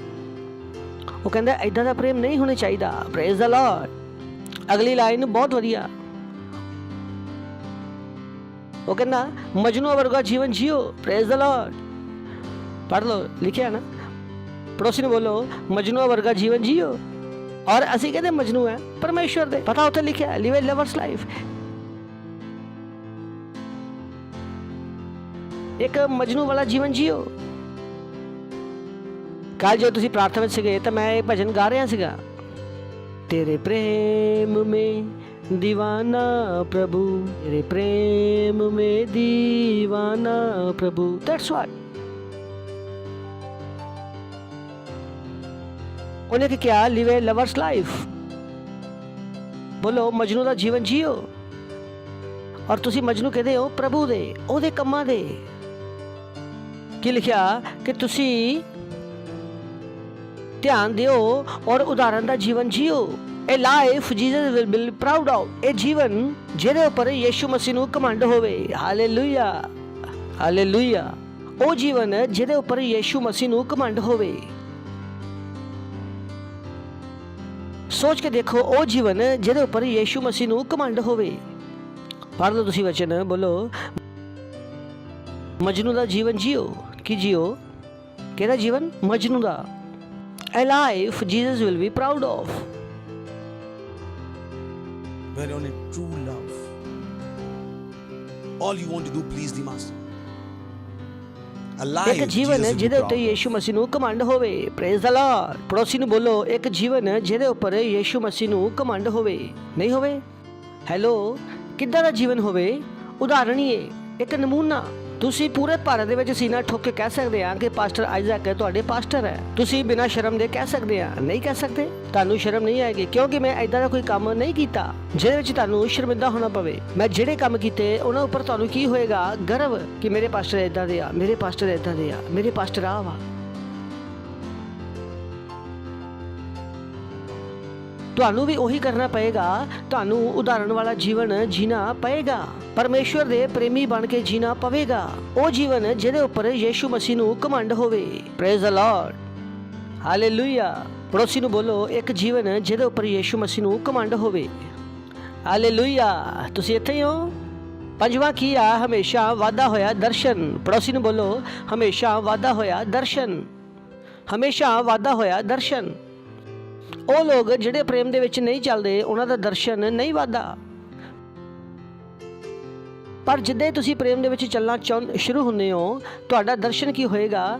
ਉਹ ਕਹਿੰਦਾ ਏਦਾਂ ਦਾ ਪ੍ਰੇਮ ਨਹੀਂ ਹੋਣਾ ਚਾਹੀਦਾ। Praise the Lord. ਅਗਲੀ ਲਾਈਨ ਬਹੁਤ ਵਧੀਆ, ਉਹ ਕਹਿੰਦਾ ਮਜਨੂ ਵਰਗਾ ਜੀਵਨ ਜੀਓ। Praise the Lord. ਪੜ੍ਹ ਲਓ, ਲਿਖਿਆ ਨਾ, पड़ोसी ने बोलो मजनू वर्गा जीवन जियो। और असी कहते मजनू है परमेश्वर दे, पता होता लिखा लिव ए लवर्स लाइफ। एक मजनू वाला जीवन जियो। कल जो तुसी प्रार्थना में सीगे तो मैं भजन गा रहा सीगा, तेरे प्रेम में दीवाना प्रभु, तेरे प्रेम में दीवाना प्रभु। दैट्स व्हाट उन्हें क्या लिव ए लवर्स लाइफ। बोलो मजनू का जीवन जियो। और तुसी मजनू कहते हो प्रभु दे ओदे कम्मां दे। की लिखा कि तुसी ध्यान दियो और उदाहरण का जीवन जियो। A life Jesus will be proud of. ए जीवन जिहदे उपर यीशु मसीह नूं घमंड होवे। Hallelujah hallelujah. ओ जीवन जिहदे उपर यीशु मसीह नूं घमंड होवे। सोच के देखो ओ जीवन जिहदे उपर यीशु मसीह नूं घमंड होवे। पढ़ लो तुसी वचन, बोलो मजनू दा जीवन जियो। की जियो? केड़ा जीवन? मजनू दा। A life Jesus will be proud of. Where only true love, all you want to do please the master. एक जीवन जिहदे उत्ते यीशु मसीह नूं घमंड होवे। Praise the Lord. पड़ोसी नूं बोलो एक जीवन जिहदे उपर यीशु मसीह नूं घमंड होवे। नहीं होवे? हेलो, किद्दां दा जीवन होवे? उदाहरण ही एक नमूना। तुसी पूरे भारत दे विच सीना ठोक के कह सकदे आ कि पास्टर आइजैक तुहाडे पास्टर है। तुसी बिना शर्म दे कह सकदे आ? नहीं कह सकदे। तुहानू शर्म नहीं आएगी क्योंकि मैं इदां दा कोई काम नहीं कीता जिहदे विच तुहानू शर्मिंदा होना पवे। मैं जिहड़े काम कीते उन्हां उपर तुहानू की होएगा? गर्व कि मेरे पास्टर इदां दे आ, मेरे पास्टर इदां दे आ, मेरे पास्टर आ वा। ਤੁਹਾਨੂੰ ਵੀ ਉਹੀ ਕਰਨਾ ਪਏਗਾ। ਤੁਹਾਨੂੰ ਉਦਾਹਰਣ ਵਾਲਾ ਜੀਵਨ ਜੀਣਾ ਪਏਗਾ। ਪਰਮੇਸ਼ਵਰ ਦੇ ਪ੍ਰੇਮੀ ਬਣ ਕੇ ਜੀਣਾ ਪਵੇਗਾ। ਉਹ ਜੀਵਨ ਜਿਹਦੇ ਉੱਪਰ ਯੀਸ਼ੂ ਮਸੀਹ ਨੂੰ ਘਮੰਡ ਹੋਵੇ। Praise the Lord. ਹਾਲੇਲੂਇਆ। ਪੜੋਸੀ ਨੂੰ ਬੋਲੋ ਇੱਕ ਜੀਵਨ ਜਿਹਦੇ ਉੱਪਰ ਯੀਸ਼ੂ ਮਸੀਹ ਨੂੰ ਘਮੰਡ ਹੋਵੇ। ਹਾਲੇਲੂਇਆ। ਤੁਸੀਂ ਇੱਥੇ ਹੀ ਹੋ। ਪੰਜਵਾਂ ਕੀ ਆ? ਹਮੇਸ਼ਾ ਵਾਧਾ ਹੋਇਆ ਦਰਸ਼ਨ। ਪੜੋਸੀ ਨੂੰ ਬੋਲੋ, ਹਮੇਸ਼ਾ ਵਾਧਾ ਹੋਇਆ ਦਰਸ਼ਨ। ਹਮੇਸ਼ਾ ਵਾਧਾ ਹੋਇਆ ਦਰਸ਼ਨ। ਉਹ ਲੋਕ ਜਿਹੜੇ ਪ੍ਰੇਮ ਦੇ ਵਿੱਚ ਨਹੀਂ ਚੱਲਦੇ, ਉਹਨਾਂ ਦਾ ਦਰਸ਼ਨ ਨਹੀਂ ਵਾਧਾ। ਪਰ ਜਿੱਦਾਂ ਤੁਸੀਂ ਪ੍ਰੇਮ ਦੇ ਵਿੱਚ ਚੱਲਣਾ ਸ਼ੁਰੂ ਹੁੰਦੇ ਹੋ, ਤੁਹਾਡਾ ਦਰਸ਼ਨ ਕੀ ਹੋਏਗਾ?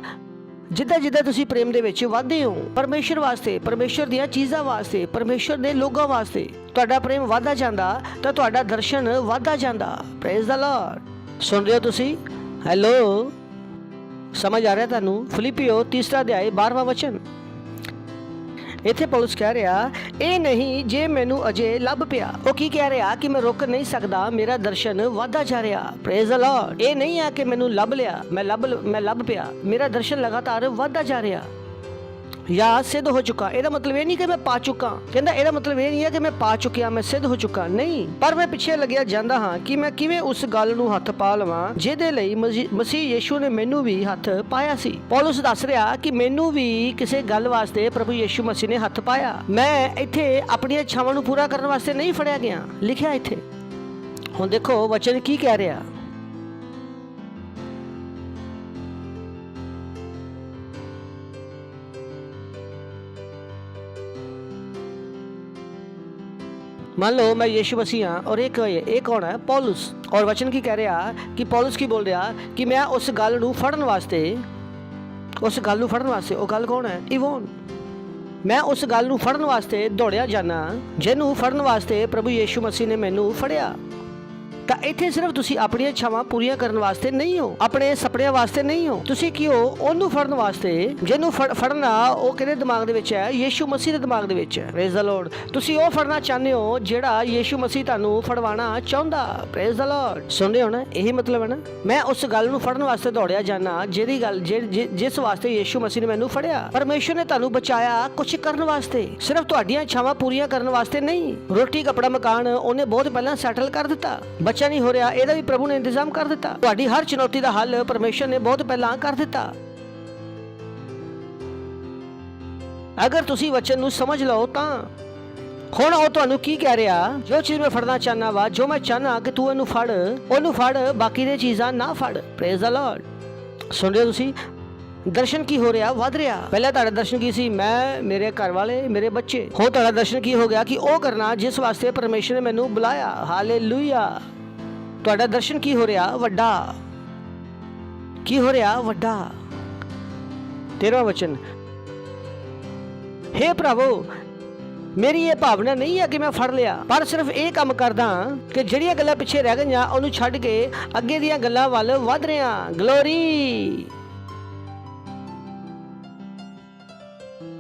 ਜਿੱਦਾਂ ਤੁਸੀਂ ਪ੍ਰੇਮ ਦੇ ਵਿੱਚ ਵਧਦੇ ਹੋ, ਪਰਮੇਸ਼ਰ ਵਾਸਤੇ, ਪਰਮੇਸ਼ਰ ਦੀਆਂ ਚੀਜ਼ਾਂ ਵਾਸਤੇ, ਪਰਮੇਸ਼ਰ ਦੇ ਲੋਕਾਂ ਵਾਸਤੇ ਤੁਹਾਡਾ ਪ੍ਰੇਮ ਵਧਦਾ ਜਾਂਦਾ ਤਾਂ ਤੁਹਾਡਾ ਦਰਸ਼ਨ ਵਧਦਾ ਜਾਂਦਾ। Praise the Lord. ਸੁਣ ਰਹੇ ਹੋ ਤੁਸੀਂ? ਹੈਲੋ, ਸਮਝ ਆ ਰਿਹਾ ਤੁਹਾਨੂੰ? ਫਿਲਿੱਪੀਓ 3 ਅਧਿਆਇ 12ਵਾਂ ਵਚਨ। ਇੱਥੇ ਪੌਲਸ ਕਹਿ ਰਿਹਾ, ਇਹ ਨਹੀਂ ਜੇ ਮੈਨੂੰ ਅਜੇ ਲੱਭ ਪਿਆ। ਉਹ ਕੀ ਕਹਿ ਰਿਹਾ? ਕਿ ਮੈਂ ਰੁਕ ਨਹੀਂ ਸਕਦਾ, ਮੇਰਾ ਦਰਸ਼ਨ ਵਧਦਾ ਜਾ ਰਿਹਾ। Praise the Lord. ਇਹ ਨਹੀਂ ਹੈ ਕਿ ਮੈਨੂੰ ਲੱਭ ਲਿਆ, ਮੈਂ ਲੱਭ ਪਿਆ, ਮੇਰਾ ਦਰਸ਼ਨ ਲਗਾਤਾਰ ਵਧਦਾ ਜਾ ਰਿਹਾ ਜਾਂ ਸਿੱਧ ਹੋ ਚੁੱਕਾ। ਇਹਦਾ ਮਤਲਬ ਇਹ ਨਹੀਂ ਕਿ ਮੈਂ ਪਾ ਚੁੱਕਾ। ਕਹਿੰਦਾ ਇਹਦਾ ਮਤਲਬ ਇਹ ਨਹੀਂ ਹੈ ਕਿ ਮੈਂ ਪਾ ਚੁੱਕਿਆ, ਮੈਂ ਸਿੱਧ ਹੋ ਚੁੱਕਾ, ਨਹੀਂ। ਪਰ ਮੈਂ ਪਿੱਛੇ ਲੱਗਿਆ ਜਾਂਦਾ ਹਾਂ ਕਿ ਮੈਂ ਕਿਵੇਂ ਉਸ ਗੱਲ ਨੂੰ ਹੱਥ ਪਾ ਲਵਾਂ ਜਿਹਦੇ ਲਈ ਮਸੀਹ ਯੀਸ਼ੂ ਨੇ ਮੈਨੂੰ ਵੀ ਹੱਥ ਪਾਇਆ ਸੀ। ਪੌਲਸ ਦੱਸ ਰਿਹਾ ਕਿ ਮੈਨੂੰ ਵੀ ਕਿਸੇ ਗੱਲ ਵਾਸਤੇ ਪ੍ਰਭੂ ਯੀਸ਼ੂ ਮਸੀਹ ਨੇ ਹੱਥ ਪਾਇਆ। ਮੈਂ ਇੱਥੇ ਆਪਣੀਆਂ ਇੱਛਾਵਾਂ ਨੂੰ ਪੂਰਾ ਕਰਨ ਵਾਸਤੇ ਨਹੀਂ ਫੜਿਆ ਗਿਆ। ਲਿਖਿਆ ਇੱਥੇ। ਹੁਣ ਦੇਖੋ ਵਚਨ ਕੀ ਕਹਿ ਰਿਹਾ। मान लो मैं यीशु मसीह हाँ और एक कौन है? पौलुस। और वचन की कह रहा कि पौलुस की बोल रहा कि मैं उस गल नूं फड़न वास्ते, उस गल नूं फड़न वास्ते, वो गल कौन है? इवोन। मैं उस गल नूं फड़न वास्ते दौड़िया जाना जिन्हों फड़न वास्ते प्रभु यीशु मसीह ने मैनू फड़िया। ਤਾਂ ਇੱਥੇ ਸਿਰਫ ਤੁਸੀਂ ਆਪਣੀਆਂ ਇੱਛਾਵਾਂ ਪੂਰੀਆਂ ਕਰਨ ਵਾਸਤੇ ਨਹੀਂ ਹੋ, ਆਪਣੇ ਸੁਪਨਿਆਂ ਵਾਸਤੇ ਨਹੀਂ ਹੋ। ਤੁਸੀਂ ਕੀ ਹੋ? ਉਹਨੂੰ ਫੜਨ ਵਾਸਤੇ ਜਿਹਨੂੰ ਫੜਨਾ ਉਹ ਕਿਹਦੇ ਦਿਮਾਗ ਦੇ ਵਿੱਚ ਹੈ? ਯੀਸ਼ੂ ਮਸੀਹ ਦੇ ਦਿਮਾਗ ਦੇ ਵਿੱਚ ਹੈ। Praise the Lord. ਤੁਸੀਂ ਉਹ ਫੜਨਾ ਚਾਹੁੰਦੇ ਹੋ ਜਿਹੜਾ ਯੀਸ਼ੂ ਮਸੀਹ ਤੁਹਾਨੂੰ ਫੜਵਾਉਣਾ ਚਾਹੁੰਦਾ। Praise the Lord. ਸੁਣਦੇ ਹੋ ਨਾ? ਇਹੀ ਮਤਲਬ ਹੈ ਨਾ। ਮੈਂ ਉਸ ਗੱਲ ਨੂੰ ਫੜਨ ਵਾਸਤੇ ਦੌੜਿਆ ਜਾਣਾ ਜਿਹਦੀ ਗੱਲ ਜਿਸ ਵਾਸਤੇ ਯੀਸ਼ੂ ਮਸੀਹ ਨੇ ਮੈਨੂੰ ਫੜਿਆ। ਪਰਮੇਸ਼ਰ ਨੇ ਤੁਹਾਨੂੰ ਬਚਾਇਆ ਕੁਝ ਕਰਨ ਵਾਸਤੇ, ਸਿਰਫ ਤੁਹਾਡੀਆਂ ਇੱਛਾਵਾਂ ਪੂਰੀਆਂ ਕਰਨ ਵਾਸਤੇ ਨਹੀਂ। ਰੋਟੀ ਕੱਪੜਾ ਮਕਾਨ ਉਹਨੇ ਬਹੁਤ ਪਹਿਲਾਂ ਸੈਟਲ ਕਰ ਦਿੱਤਾ। ਨਹੀਂ ਹੋ ਰਿਹਾ, ਇਹਦਾ ਵੀ ਪ੍ਰਭੂ ਨੇ ਇੰਤਜ਼ਾਮ ਕਰ ਦਿੱਤਾ। ਤੁਹਾਡੀ ਹਰ ਚੁਣੌਤੀ ਦਾ ਹੱਲ ਪਰਮੇਸ਼ਰ ਨੇ ਬਹੁਤ ਪਹਿਲਾਂ ਕਰ ਦਿੱਤਾ। ਅਗਰ ਤੁਸੀਂ ਵਚਨ ਨੂੰ ਸਮਝ ਲਓ ਤਾਂ ਹੁਣ ਉਹ ਤੁਹਾਨੂੰ ਕੀ ਕਹਿ ਰਿਹਾ? ਜੋ ਚੀਜ਼ ਮੈਂ ਫੜਨਾ ਚਾਹਨਾ ਵਾ, ਜੋ ਮੈਂ ਚਾਹਨਾ ਕਿ ਤੂੰ ਇਹਨੂੰ ਫੜ, ਉਹਨੂੰ ਫੜ, ਬਾਕੀ ਦੀਆਂ ਚੀਜ਼ਾਂ ਨਾ ਫੜ। Praise the Lord. ਸੁਣ ਰਹੇ ਹੋ ਤੁਸੀਂ? ਦਰਸ਼ਨ ਕੀ ਹੋ ਰਿਹਾ? ਵੱਧ ਰਿਹਾ। ਪਹਿਲਾਂ ਤੁਹਾਡਾ ਦਰਸ਼ਨ ਕੀ ਸੀ? ਮੈਂ, ਮੇਰੇ ਘਰ ਵਾਲੇ, ਮੇਰੇ ਬੱਚੇ। ਹੁਣ ਤੁਹਾਡਾ ਦਰਸ਼ਨ ਕੀ ਹੋ ਗਿਆ? ਕਿ ਉਹ ਕਰਨਾ ਜਿਸ ਵਾਸਤੇ ਪਰਮੇਸ਼ਰ ਨੇ ਮੈਨੂੰ ਬੁਲਾਇਆ। ਹਾਲੇਲੂਇਆ। ਤੁਹਾਡਾ ਦਰਸ਼ਨ ਕੀ ਹੋ ਰਿਹਾ? ਵੱਡਾ। ਕੀ ਹੋ ਰਿਹਾ? ਵੱਡਾ। 13ਵਾਂ ਵਚਨ। हे ਪ੍ਰਭੂ, ਮੇਰੀ ਇਹ ਭਾਵਨਾ ਨਹੀਂ ਹੈ ਕਿ ਮੈਂ ਫੜ ਲਿਆ, ਪਰ ਸਿਰਫ ਇਹ ਕੰਮ ਕਰਦਾ ਕਿ ਜਿਹੜੀਆਂ ਗੱਲਾਂ ਪਿੱਛੇ ਰਹਿ ਗਈਆਂ ਉਹਨੂੰ ਛੱਡ ਕੇ ਅੱਗੇ ਦੀਆਂ ਗੱਲਾਂ ਵੱਲ ਵਧ ਰਿਹਾ। ਗਲੋਰੀ।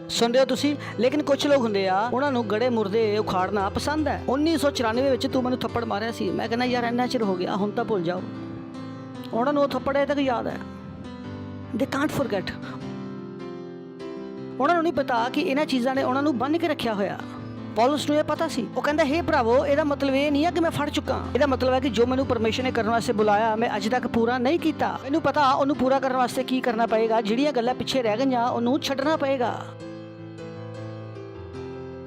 ਸੁਣਦੇ ਹੋ ਤੁਸੀਂ? ਲੇਕਿਨ ਕੁਝ ਲੋਕ ਹੁੰਦੇ ਆ, ਉਹਨਾਂ ਨੂੰ ਗੜੇ ਮੁਰਦੇ ਉਖਾੜਨਾ ਪਸੰਦ ਹੈ। 1994 ਵਿੱਚ ਤੂੰ ਮੈਨੂੰ ਥੱਪੜ ਮਾਰਿਆ ਸੀ, ਮੈਂ ਕਹਿੰਦਾ ਯਾਰ ਇੰਨਾ ਚਿਰ ਹੋ ਗਿਆ, ਹੁਣ ਤਾਂ ਭੁੱਲ ਜਾਓ। ਉਹਨਾਂ ਨੂੰ ਉਹ ਥੱਪੜ ਅਜੇ ਤੱਕ ਯਾਦ ਹੈ। ਦੇ ਕਾਂਟ ਫੋਰਗੇਟ। ਉਹਨਾਂ ਨੂੰ ਨਹੀਂ ਪਤਾ ਕਿ ਇਹਨਾਂ ਚੀਜ਼ਾਂ ਨੇ ਉਹਨਾਂ ਨੂੰ ਬੰਨ੍ਹ ਕੇ ਰੱਖਿਆ ਹੋਇਆ। ਪੌਲਸ ਨੂੰ ਇਹ ਪਤਾ ਸੀ। ਉਹ ਕਹਿੰਦਾ ਹੇ ਭਰਾਵੋ, ਇਹਦਾ ਮਤਲਬ ਇਹ ਨਹੀਂ ਹੈ ਕਿ ਮੈਂ ਫੜ ਚੁੱਕਾ। ਇਹਦਾ ਮਤਲਬ ਹੈ ਕਿ ਜੋ ਮੈਨੂੰ ਪਰਮੇਸ਼ਰ ਨੇ ਕਰਨ ਵਾਸਤੇ ਬੁਲਾਇਆ ਮੈਂ ਅਜੇ ਤੱਕ ਪੂਰਾ ਨਹੀਂ ਕੀਤਾ। ਮੈਨੂੰ ਪਤਾ ਉਹਨੂੰ ਪੂਰਾ ਕਰਨ ਵਾਸਤੇ ਕੀ ਕਰਨਾ ਪਏਗਾ। ਜਿਹੜੀਆਂ ਗੱਲਾਂ ਪਿੱਛੇ ਰਹਿ ਗਈਆਂ ਉਹਨੂੰ ਛੱਡਣਾ ਪਏਗਾ।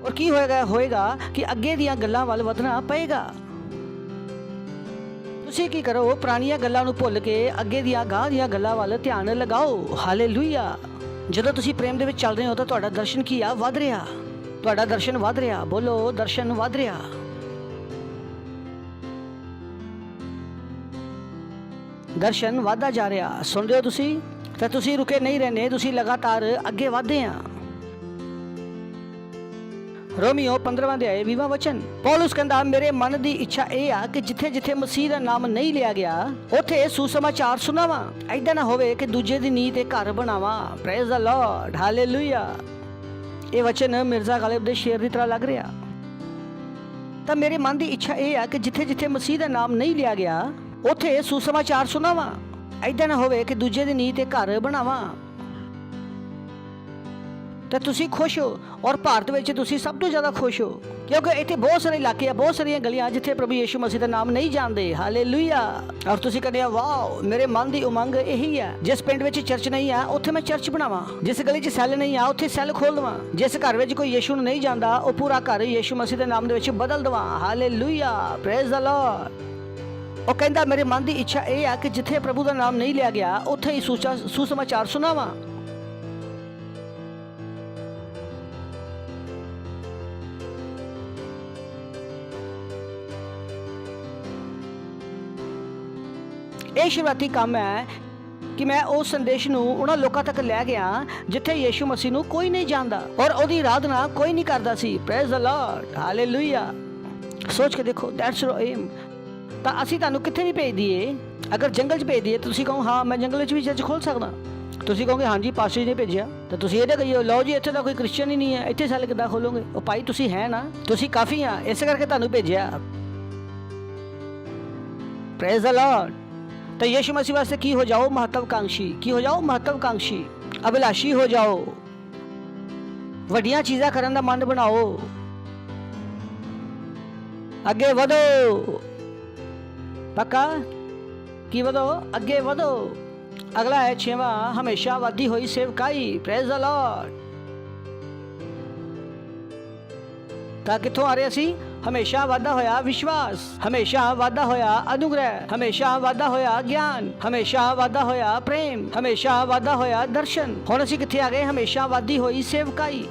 और की होएगा कि अगे दियां गल्लां वल वधना पएगा। तुसीं की करो? पुरानियां गल्लां नूं भुल के अगे दियां गाह दियां गल्लां वल ध्यान लगाओ। हालेलुया। जदों तुसीं प्रेम दे विच चल रहे हो तां तुहाडा दर्शन की आ? वध रिहा। तुहाडा दर्शन वध रिहा। बोलो, दर्शन वध रिहा। दर्शन वधदा जा रिहा। सुन रहे हो तुसीं? तां तुसीं रुके नहीं रहने, तुसीं लगातार अगे वधदे आ। रोमियो 15वां अध्याय 20वां वचन। पौलुस कहंदा मेरे मन दी इच्छा यह आ कि जिथे जिथे मसीह दा नाम नहीं लिया गया उथे सुसमाचार सुनावा। ऐदा ना होवे कि दूजे दी नींह ते घर बनावा। Praise the Lord. हालेलुया। ये वचन मिर्जा गालिब दे शेर दी तरह लग रहा। तां मेरे मन दी इच्छा यह आ कि जिथे जिथे मसीह दा नाम नहीं लिया गया उथे सुसमाचार सुनावा। ऐदा ना होवे कि दूजे दी नींह ते घर बनावा। तो तुसी खुश हो और भारत में तुसी सब तो ज़्यादा खुश हो क्योंकि इतने बहुत सारे इलाके है, बहुत सारिया गलियां जिथे प्रभु यीशु मसीह का नाम नहीं जानते। हालेलुया। और तुसी कहते वाह मेरे मन की उमंग यही है, जिस पिंड विच चर्च नहीं है उत्थे मैं चर्च बनावा, जिस गली च सैल नहीं है उत्थे सैल खोल दवा, जिस घर विच कोई यीशु नहीं जानता वो पूरा घर यीशु मसीह के नाम दे विच बदल दवा। Hallelujah, praise the Lord. वो कहता मेरे मन की इच्छा यह है कि जिथे प्रभु का नाम नहीं लिया गया उत्थे ही सुसमाचार सुनावा। ਇਹ ਸ਼ੁਰੂਆਤੀ ਕੰਮ ਹੈ ਕਿ ਮੈਂ ਉਸ ਸੰਦੇਸ਼ ਨੂੰ ਉਹਨਾਂ ਲੋਕਾਂ ਤੱਕ ਲੈ ਗਿਆ ਜਿੱਥੇ ਯੀਸ਼ੂ ਮਸੀਹ ਨੂੰ ਕੋਈ ਨਹੀਂ ਜਾਣਦਾ ਔਰ ਉਹਦੀ ਆਰਾਧਨਾ ਕੋਈ ਨਹੀਂ ਕਰਦਾ ਸੀ। Praise the Lord, hallelujah. ਸੋਚ ਕੇ ਦੇਖੋ, ਦੈਟਸ ਯੋਰ ਏਮ। ਤਾਂ ਅਸੀਂ ਤੁਹਾਨੂੰ ਕਿੱਥੇ ਵੀ ਭੇਜ ਦਈਏ, ਅਗਰ ਜੰਗਲ 'ਚ ਭੇਜ ਦਈਏ ਤੁਸੀਂ ਕਹੋ ਹਾਂ ਮੈਂ ਜੰਗਲ 'ਚ ਵੀ ਚਰਚ ਖੋਲ ਸਕਦਾ, ਤੁਸੀਂ ਕਹੋਗੇ ਹਾਂਜੀ ਪਾਸਟਰ ਜੀ ਨੇ ਭੇਜਿਆ, ਤਾਂ ਤੁਸੀਂ ਇਹਦੇ ਕਹੀਓ ਲਓ ਜੀ ਇੱਥੇ ਤਾਂ ਕੋਈ ਕ੍ਰਿਸਚੀਅਨ ਹੀ ਨਹੀਂ ਹੈ, ਇੱਥੇ ਸੈੱਲ ਕਿੱਦਾਂ ਖੋਲੋਗੇ? ਉਹ ਭਾਈ ਤੁਸੀਂ ਹੈ ਨਾ, ਤੁਸੀਂ ਕਾਫੀ ਆ, ਇਸੇ ਕਰਕੇ ਤੁਹਾਨੂੰ ਭੇਜਿਆ। Praise the Lord. तो यीशु मसीह वास्ते की हो जाओ महत्वाकांक्षी, की हो जाओ महत्वाकांक्षी, अभिलाषी हो जाओ, वड्डियां चीज़ां करन दा मन बनाओ, अगे वधो। पक्का की वधो, अगे वधो। अगला है 6वां, हमेशा वादी हुई सेवकाई। Praise the Lord. तां कित्थों आ रहे असी? हमेशा वादा होया विश्वास, हमेशा वादा होया अनुग्रह, हमेशा वादा होया ज्ञान, हमेशा वादा होया प्रेम, हमेशा वादा होया दर्शन। हुण असीं कित्थे आ गए? हमेशा वादी होई सेवकाई।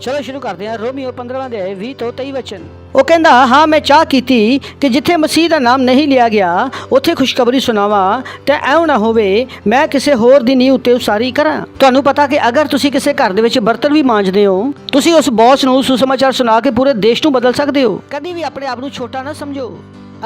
चलो शुरू करते हैं। रोमियो 15 अध्याय 20 ਤੋਂ 23 वचन। ਉਹ ਕਹਿੰਦਾ ਹਾਂ ਮੈਂ ਚਾਹ ਕੀਤੀ ਕਿ ਜਿੱਥੇ ਮਸੀਹ ਦਾ ਨਾਮ ਨਹੀਂ ਲਿਆ ਗਿਆ ਉੱਥੇ ਖੁਸ਼ਖਬਰੀ ਸੁਣਾਵਾਂ ਤੇ ਐਉਂ ਨਾ ਹੋਵੇ ਮੈਂ ਕਿਸੇ ਹੋਰ ਦੀ ਨੀਂਹ ਉੱਤੇ ਉਸਾਰੀ ਕਰਾਂ। ਤੁਹਾਨੂੰ ਪਤਾ ਕਿ ਅਗਰ ਤੁਸੀਂ ਕਿਸੇ ਘਰ ਦੇ ਵਿੱਚ ਬਰਤਨ ਵੀ ਮਾਂਜਦੇ ਹੋ ਤੁਸੀਂ ਉਸ ਬੌਸ ਨੂੰ ਸੁਸਮਾਚਾਰ ਸੁਣਾ ਕੇ ਪੂਰੇ ਦੇਸ਼ ਨੂੰ ਬਦਲ ਸਕਦੇ ਹੋ। ਕਦੀ ਵੀ ਆਪਣੇ ਆਪ ਨੂੰ ਛੋਟਾ ਨਾ ਸਮਝੋ।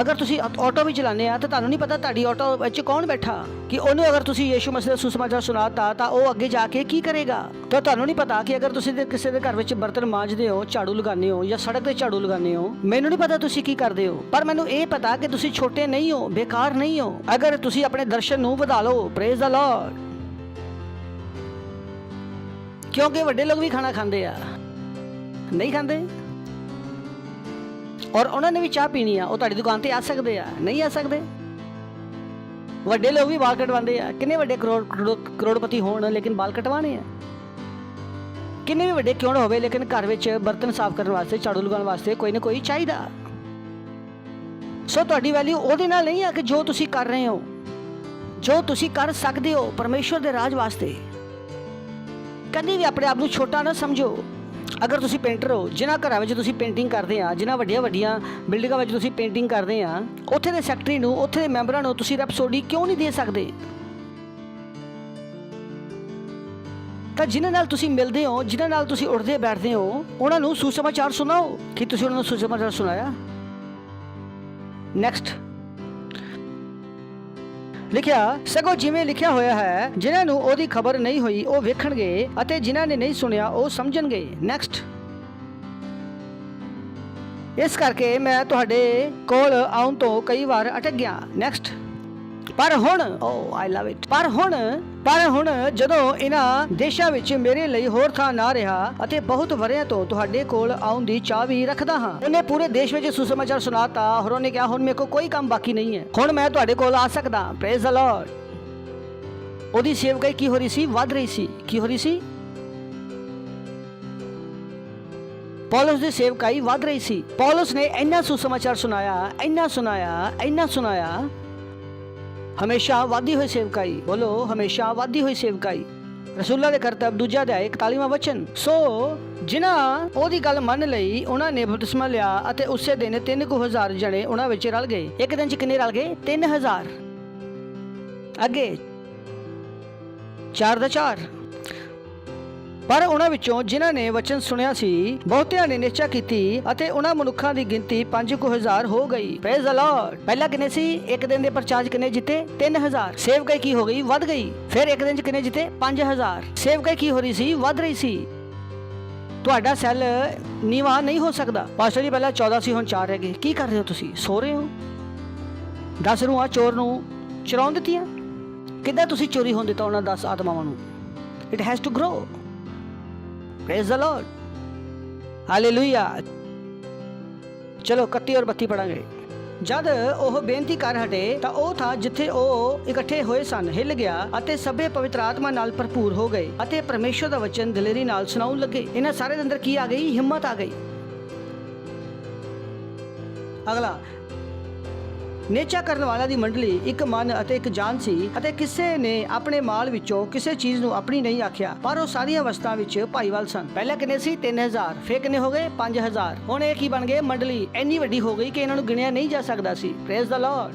ਅਗਰ ਤੁਸੀਂ ਆਟੋ ਵੀ ਚਲਾਉਂਦੇ ਆ ਤਾਂ ਤੁਹਾਨੂੰ ਨਹੀਂ ਪਤਾ ਤੁਹਾਡੀ ਆਟੋ ਵਿੱਚ ਕੌਣ ਬੈਠਾ, ਕਿ ਉਹਨੂੰ ਅਗਰ ਤੁਸੀਂ ਯੀਸ਼ੂ ਮਸੀਹ ਦਾ ਸੁਸਮਾਚਾਰ ਸੁਣਾਤਾ ਤਾਂ ਉਹ ਅੱਗੇ ਜਾ ਕੇ ਕੀ ਕਰੇਗਾ। ਤਾਂ ਤੁਹਾਨੂੰ ਨਹੀਂ ਪਤਾ ਕਿ ਅਗਰ ਤੁਸੀਂ ਕਿਸੇ ਦੇ ਘਰ ਵਿੱਚ ਬਰਤਨ ਮਾਂਜਦੇ ਹੋ, ਝਾੜੂ ਲਗਾਉਂਦੇ ਹੋ ਜਾਂ ਸੜਕ ਤੇ ਝਾੜੂ ਲਗਾਉਂਦੇ ਹੋ, ਮੈਨੂੰ ਨਹੀਂ ਪਤਾ ਤੁਸੀਂ ਕੀ ਕਰਦੇ ਹੋ, ਪਰ ਮੈਨੂੰ ਇਹ ਪਤਾ ਕਿ ਤੁਸੀਂ ਛੋਟੇ ਨਹੀਂ ਹੋ, ਬੇਕਾਰ ਨਹੀਂ ਹੋ। ਅਗਰ ਤੁਸੀਂ ਆਪਣੇ ਦਰਸ਼ਨ ਨੂੰ ਵਧਾ ਲਓ। Praise the Lord. ਕਿਉਂਕਿ ਵੱਡੇ ਲੋਕ ਵੀ ਖਾਣਾ ਖਾਂਦੇ ਆ, ਨਹੀਂ ਖਾਂਦੇ? ਔਰ ਉਹਨਾਂ ਨੇ ਵੀ ਚਾਹ ਪੀਣੀ ਆ, ਉਹ ਤੁਹਾਡੀ ਦੁਕਾਨ ਤੇ ਆ ਸਕਦੇ ਆ, ਨਹੀਂ ਆ ਸਕਦੇ? ਵੱਡੇ ਲੋਕ ਵੀ ਵਾਲ ਕਟਵਾਉਂਦੇ ਆ, ਕਿੰਨੇ ਵੱਡੇ ਕਰੋੜਪਤੀ ਹੋਣ ਲੇਕਿਨ ਵਾਲ ਕਟਵਾਣੇ ਆ। ਕਿੰਨੇ ਵੀ ਵੱਡੇ ਕਿਉਂ ਨਾ ਹੋਵੇ ਲੇਕਿਨ ਘਰ ਵਿੱਚ ਬਰਤਨ ਸਾਫ਼ ਕਰਨ ਵਾਸਤੇ, ਝਾੜੂ ਲਗਾਉਣ ਵਾਸਤੇ ਕੋਈ ਨਾ ਕੋਈ ਚਾਹੀਦਾ। ਸੋ ਤੁਹਾਡੀ ਵੈਲਿਊ ਉਹਦੇ ਨਾਲ ਨਹੀਂ ਆ ਕਿ ਜੋ ਤੁਸੀਂ ਕਰ ਰਹੇ ਹੋ, ਜੋ ਤੁਸੀਂ ਕਰ ਸਕਦੇ ਹੋ ਪਰਮੇਸ਼ਵਰ ਦੇ ਰਾਜ ਵਾਸਤੇ। ਕਦੀ ਵੀ ਆਪਣੇ ਆਪ ਨੂੰ ਛੋਟਾ ਨਾ ਸਮਝੋ। ਅਗਰ ਤੁਸੀਂ ਪੇਂਟਰ ਹੋ, ਜਿਨ੍ਹਾਂ ਘਰਾਂ ਵਿੱਚ ਤੁਸੀਂ ਪੇਂਟਿੰਗ ਕਰਦੇ ਆ, ਜਿਨ੍ਹਾਂ ਵੱਡੀਆਂ ਬਿਲਡਿੰਗਾਂ ਵਿੱਚ ਤੁਸੀਂ ਪੇਂਟਿੰਗ ਕਰਦੇ ਆ, ਉੱਥੇ ਦੇ ਸੈਕਟਰੀ ਨੂੰ, ਉੱਥੇ ਦੇ ਮੈਂਬਰਾਂ ਨੂੰ ਤੁਸੀਂ ਰੈਪਸੋਡੀ ਕਿਉਂ ਨਹੀਂ ਦੇ ਸਕਦੇ? ਤਾਂ ਜਿਨ੍ਹਾਂ ਨਾਲ ਤੁਸੀਂ ਮਿਲਦੇ ਹੋ, ਜਿਨ੍ਹਾਂ ਨਾਲ ਤੁਸੀਂ ਉੱਠਦੇ ਬੈਠਦੇ ਹੋ, ਉਹਨਾਂ ਨੂੰ ਸੁਸਮਾਚਾਰ ਸੁਣਾਓ। ਕਿ ਤੁਸੀਂ ਉਹਨਾਂ ਨੂੰ ਸੁਸਮਾਚਾਰ ਸੁਣਾਇਆ? ਨੈਕਸਟ ਲਿਖਿਆ, ਸਗੋਂ ਜਿਵੇਂ ਲਿਖਿਆ ਹੋਇਆ ਹੈ ਜਿਨ੍ਹਾਂ ਨੂੰ ਉਹਦੀ ਖਬਰ ਨਹੀਂ ਹੋਈ ਉਹ ਵੇਖਣਗੇ ਅਤੇ ਜਿਨ੍ਹਾਂ ਨੇ ਨਹੀਂ ਸੁਣਿਆ ਉਹ ਸਮਝਣਗੇ। ਨੈਕਸਟ। ਇਸ ਕਰਕੇ ਮੈਂ ਤੁਹਾਡੇ ਕੋਲ ਆਉਣ ਤੋਂ ਕਈ ਵਾਰ ਅਟਕ ਗਿਆ। ਨੈਕਸਟ। ਪਰ ਹੁਣ ਆਈ ਲਵ ਇਟ। ਪਰ ਹੁਣ ਜਦੋਂ ਇਹਨਾਂ ਦੇਸ਼ਾਂ ਵਿੱਚ ਮੇਰੇ ਲਈ ਹੋਰ ਥਾਂ ਨਾ ਰਿਹਾ ਅਤੇ ਬਹੁਤ ਵਰਿਆਂ ਤੋਂ ਤੁਹਾਡੇ ਕੋਲ ਆਉਣ ਦੀ ਚਾਹ ਵੀ ਰੱਖਦਾ ਹਾਂ। ਉਹਨੇ ਪੂਰੇ ਦੇਸ਼ ਵਿੱਚ ਸੁਸਮਾਚਾਰ ਸੁਣਾਤਾ। ਹੋਰ ਉਹਨੇ ਕਿਹਾ ਹੁਣ ਮੇਰੇ ਕੋਲ ਕੋਈ ਕੰਮ ਬਾਕੀ ਨਹੀਂ ਹੈ, ਹੁਣ ਮੈਂ ਤੁਹਾਡੇ ਕੋਲ ਆ ਸਕਦਾ। Praise the Lord. ਉਹਦੀ ਸੇਵਕਾਈ ਕੀ ਹੋ ਰਹੀ ਸੀ? ਵੱਧ ਰਹੀ ਸੀ। ਕੀ ਹੋ ਰਹੀ ਸੀ? ਪੌਲਸ ਦੀ ਸੇਵਕਾਈ ਵੱਧ ਰਹੀ ਸੀ। ਪੌਲਸ ਨੇ ਇੰਨਾ ਸੁਸਮਾਚਾਰ ਸੁਣਾਇਆ, ਇੰਨਾ ਸੁਣਾਇਆ। ਹਮੇਸ਼ਾ ਵਾਧੀ ਹੋਈ ਸੇਵਕਾਈ। ਬੋਲੋ, ਹਮੇਸ਼ਾ ਵਾਧੀ ਹੋਈ ਸੇਵਕਾਈ। ਰਸੂਲਾਂ ਦੇ ਕਰਤੱਵ 2 ਅਧਿਆਇ 41ਵਾਂ ਵਚਨ। ਸੋ ਜਿਨ੍ਹਾਂ ਉਹਦੀ ਗੱਲ ਮੰਨ ਲਈ ਉਹਨਾਂ ਨੇ ਬਪਤਿਸਮਾ ਲਿਆ ਅਤੇ ਉਸੇ ਦਿਨ 3000 ਜਣੇ ਉਹਨਾਂ ਵਿੱਚ ਰਲ ਗਏ। ਇੱਕ ਦਿਨ ਚ ਕਿੰਨੇ ਰਲ ਗਏ? 3000। ਅੱਗੇ 4 ਦਾ 4। ਪਰ ਉਹਨਾਂ ਵਿੱਚੋਂ ਜਿਨ੍ਹਾਂ ਨੇ ਵਚਨ ਸੁਣਿਆ ਸੀ ਬਹੁਤਿਆਂ ਨੇ ਨਿਸ਼ਚਾ ਕੀਤੀ ਅਤੇ ਉਹਨਾਂ ਮਨੁੱਖਾਂ ਦੀ ਗਿਣਤੀ 5000 ਹੋ ਗਈ। Praise the Lord. ਪਹਿਲਾਂ ਕਿੰਨੇ ਸੀ? ਇੱਕ ਦਿਨ ਦੇ ਪ੍ਰਚਾਰ ਕਿੰਨੇ ਜਿੱਤੇ? 3000। ਸੇਵਕਾਈ ਕੀ ਹੋ ਗਈ? ਵੱਧ ਗਈ। ਫਿਰ ਇੱਕ ਦਿਨ ਚ ਕਿੰਨੇ ਜਿੱਤੇ? 5000। ਸੇਵਕਾਈ ਕੀ ਹੋ ਰਹੀ ਸੀ? ਵੱਧ ਰਹੀ ਸੀ। ਤੁਹਾਡਾ ਸੈੱਲ ਨੀਵਾਂ ਨਹੀਂ ਹੋ ਸਕਦਾ। ਪਾਸਟਰ ਜੀ ਪਹਿਲਾਂ 14 ਸੀ, ਹੁਣ 4 ਰਹਿ ਗਏ। ਕੀ ਕਰ ਰਹੇ ਹੋ ਤੁਸੀਂ? ਸੋ ਰਹੇ ਹੋ। 10 ਰੂਹਾਂ ਚੋਰ ਨੂੰ ਚੁਰਾਉਣ ਦਿੱਤੀਆਂ। ਕਿੱਦਾਂ ਤੁਸੀਂ ਚੋਰੀ ਹੋਣ ਦਿੱਤਾ ਉਹਨਾਂ 10 ਆਤਮਾਵਾਂ ਨੂੰ? It has to grow. Praise the Lord. Hallelujah. ਚਲੋ 31 ਔਰ 32 ਪੜਾਂਗੇ। ਜਦ ਉਹ ਬੇਨਤੀ ਕਰ ਹਟੇ ਤਾਂ ਉਹ ਥਾਂ ਜਿੱਥੇ ਉਹ ਇਕੱਠੇ ਹੋਏ ਸਨ ਹਿੱਲ ਗਿਆ ਅਤੇ ਸਭੇ ਪਵਿੱਤਰ ਆਤਮਾ ਨਾਲ ਭਰਪੂਰ ਹੋ ਗਏ ਅਤੇ ਪਰਮੇਸ਼ਰ ਦਾ ਵਚਨ ਦਲੇਰੀ ਨਾਲ ਸੁਣਾਉਣ ਲੱਗੇ। ਇਹਨਾਂ ਸਾਰੇ ਦੇ ਅੰਦਰ ਕੀ ਆ ਗਈ? ਹਿੰਮਤ ਆ ਗਈ। ਅਗਲਾ, ਨੇਚਾ ਕਰਨ ਵਾਲਿਆਂ ਦੀ ਮੰਡਲੀ ਇੱਕ ਮਨ ਅਤੇ ਇੱਕ ਜਾਨ ਸੀ ਅਤੇ ਕਿਸੇ ਨੇ ਆਪਣੇ ਮਾਲ ਵਿੱਚੋਂ ਕਿਸੇ ਚੀਜ਼ ਨੂੰ ਆਪਣੀ ਨਹੀਂ ਆਖਿਆ, ਪਰ ਉਹ ਸਾਰੀਆਂ ਵਸਤਾਂ ਵਿੱਚ ਭਾਈਵਾਲ ਸਨ। ਪਹਿਲਾਂ ਕਿੰਨੇ ਸੀ? 3000, ਫਿਰ ਕਿੰਨੇ ਹੋ ਗਏ? 5000। ਹੁਣ ਇਹ ਕੀ ਬਣ ਗਏ? ਮੰਡਲੀ ਇੰਨੀ ਵੱਡੀ ਹੋ ਗਈ ਕਿ ਇਹਨਾਂ ਨੂੰ ਗਿਣਿਆ ਨਹੀਂ ਜਾ ਸਕਦਾ ਸੀ। Praise the Lord.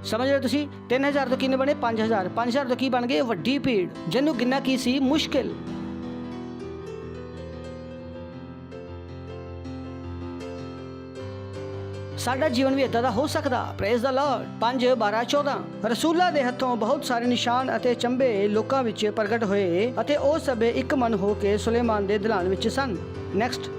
ਸਮਝ ਰਹੇ ਤੁਸੀਂ? 3000 ਤੋਂ ਕਿੰਨੇ ਬਣੇ? 5000। 5000 ਤੋਂ ਕੀ ਬਣ ਗਏ? ਵੱਡੀ ਭੀੜ, ਜਿਹਨੂੰ ਗਿਣਨਾ ਕੀ ਸੀ? ਮੁਸ਼ਕਿਲ। ਸਾਡਾ ਜੀਵਨ ਵੀ ਇਦਾਂ ਦਾ ਹੋ ਸਕਦਾ। Praise the Lord. 5, 12, 14 ਰਸੂਲਾਂ ਦੇ ਹੱਥੋਂ ਬਹੁਤ ਸਾਰੇ ਨਿਸ਼ਾਨ ਅਤੇ ਚੰਬੇ ਲੋਕਾਂ ਵਿੱਚ ਪ੍ਰਗਟ ਹੋਏ ਅਤੇ ਉਹ ਸਭੇ ਇੱਕ ਮਨ ਹੋ ਕੇ ਸੁਲੇਮਾਨ ਦੇ ਦਿਲਾਨ ਵਿੱਚ ਸਨ। ਨੈਕਸਟ,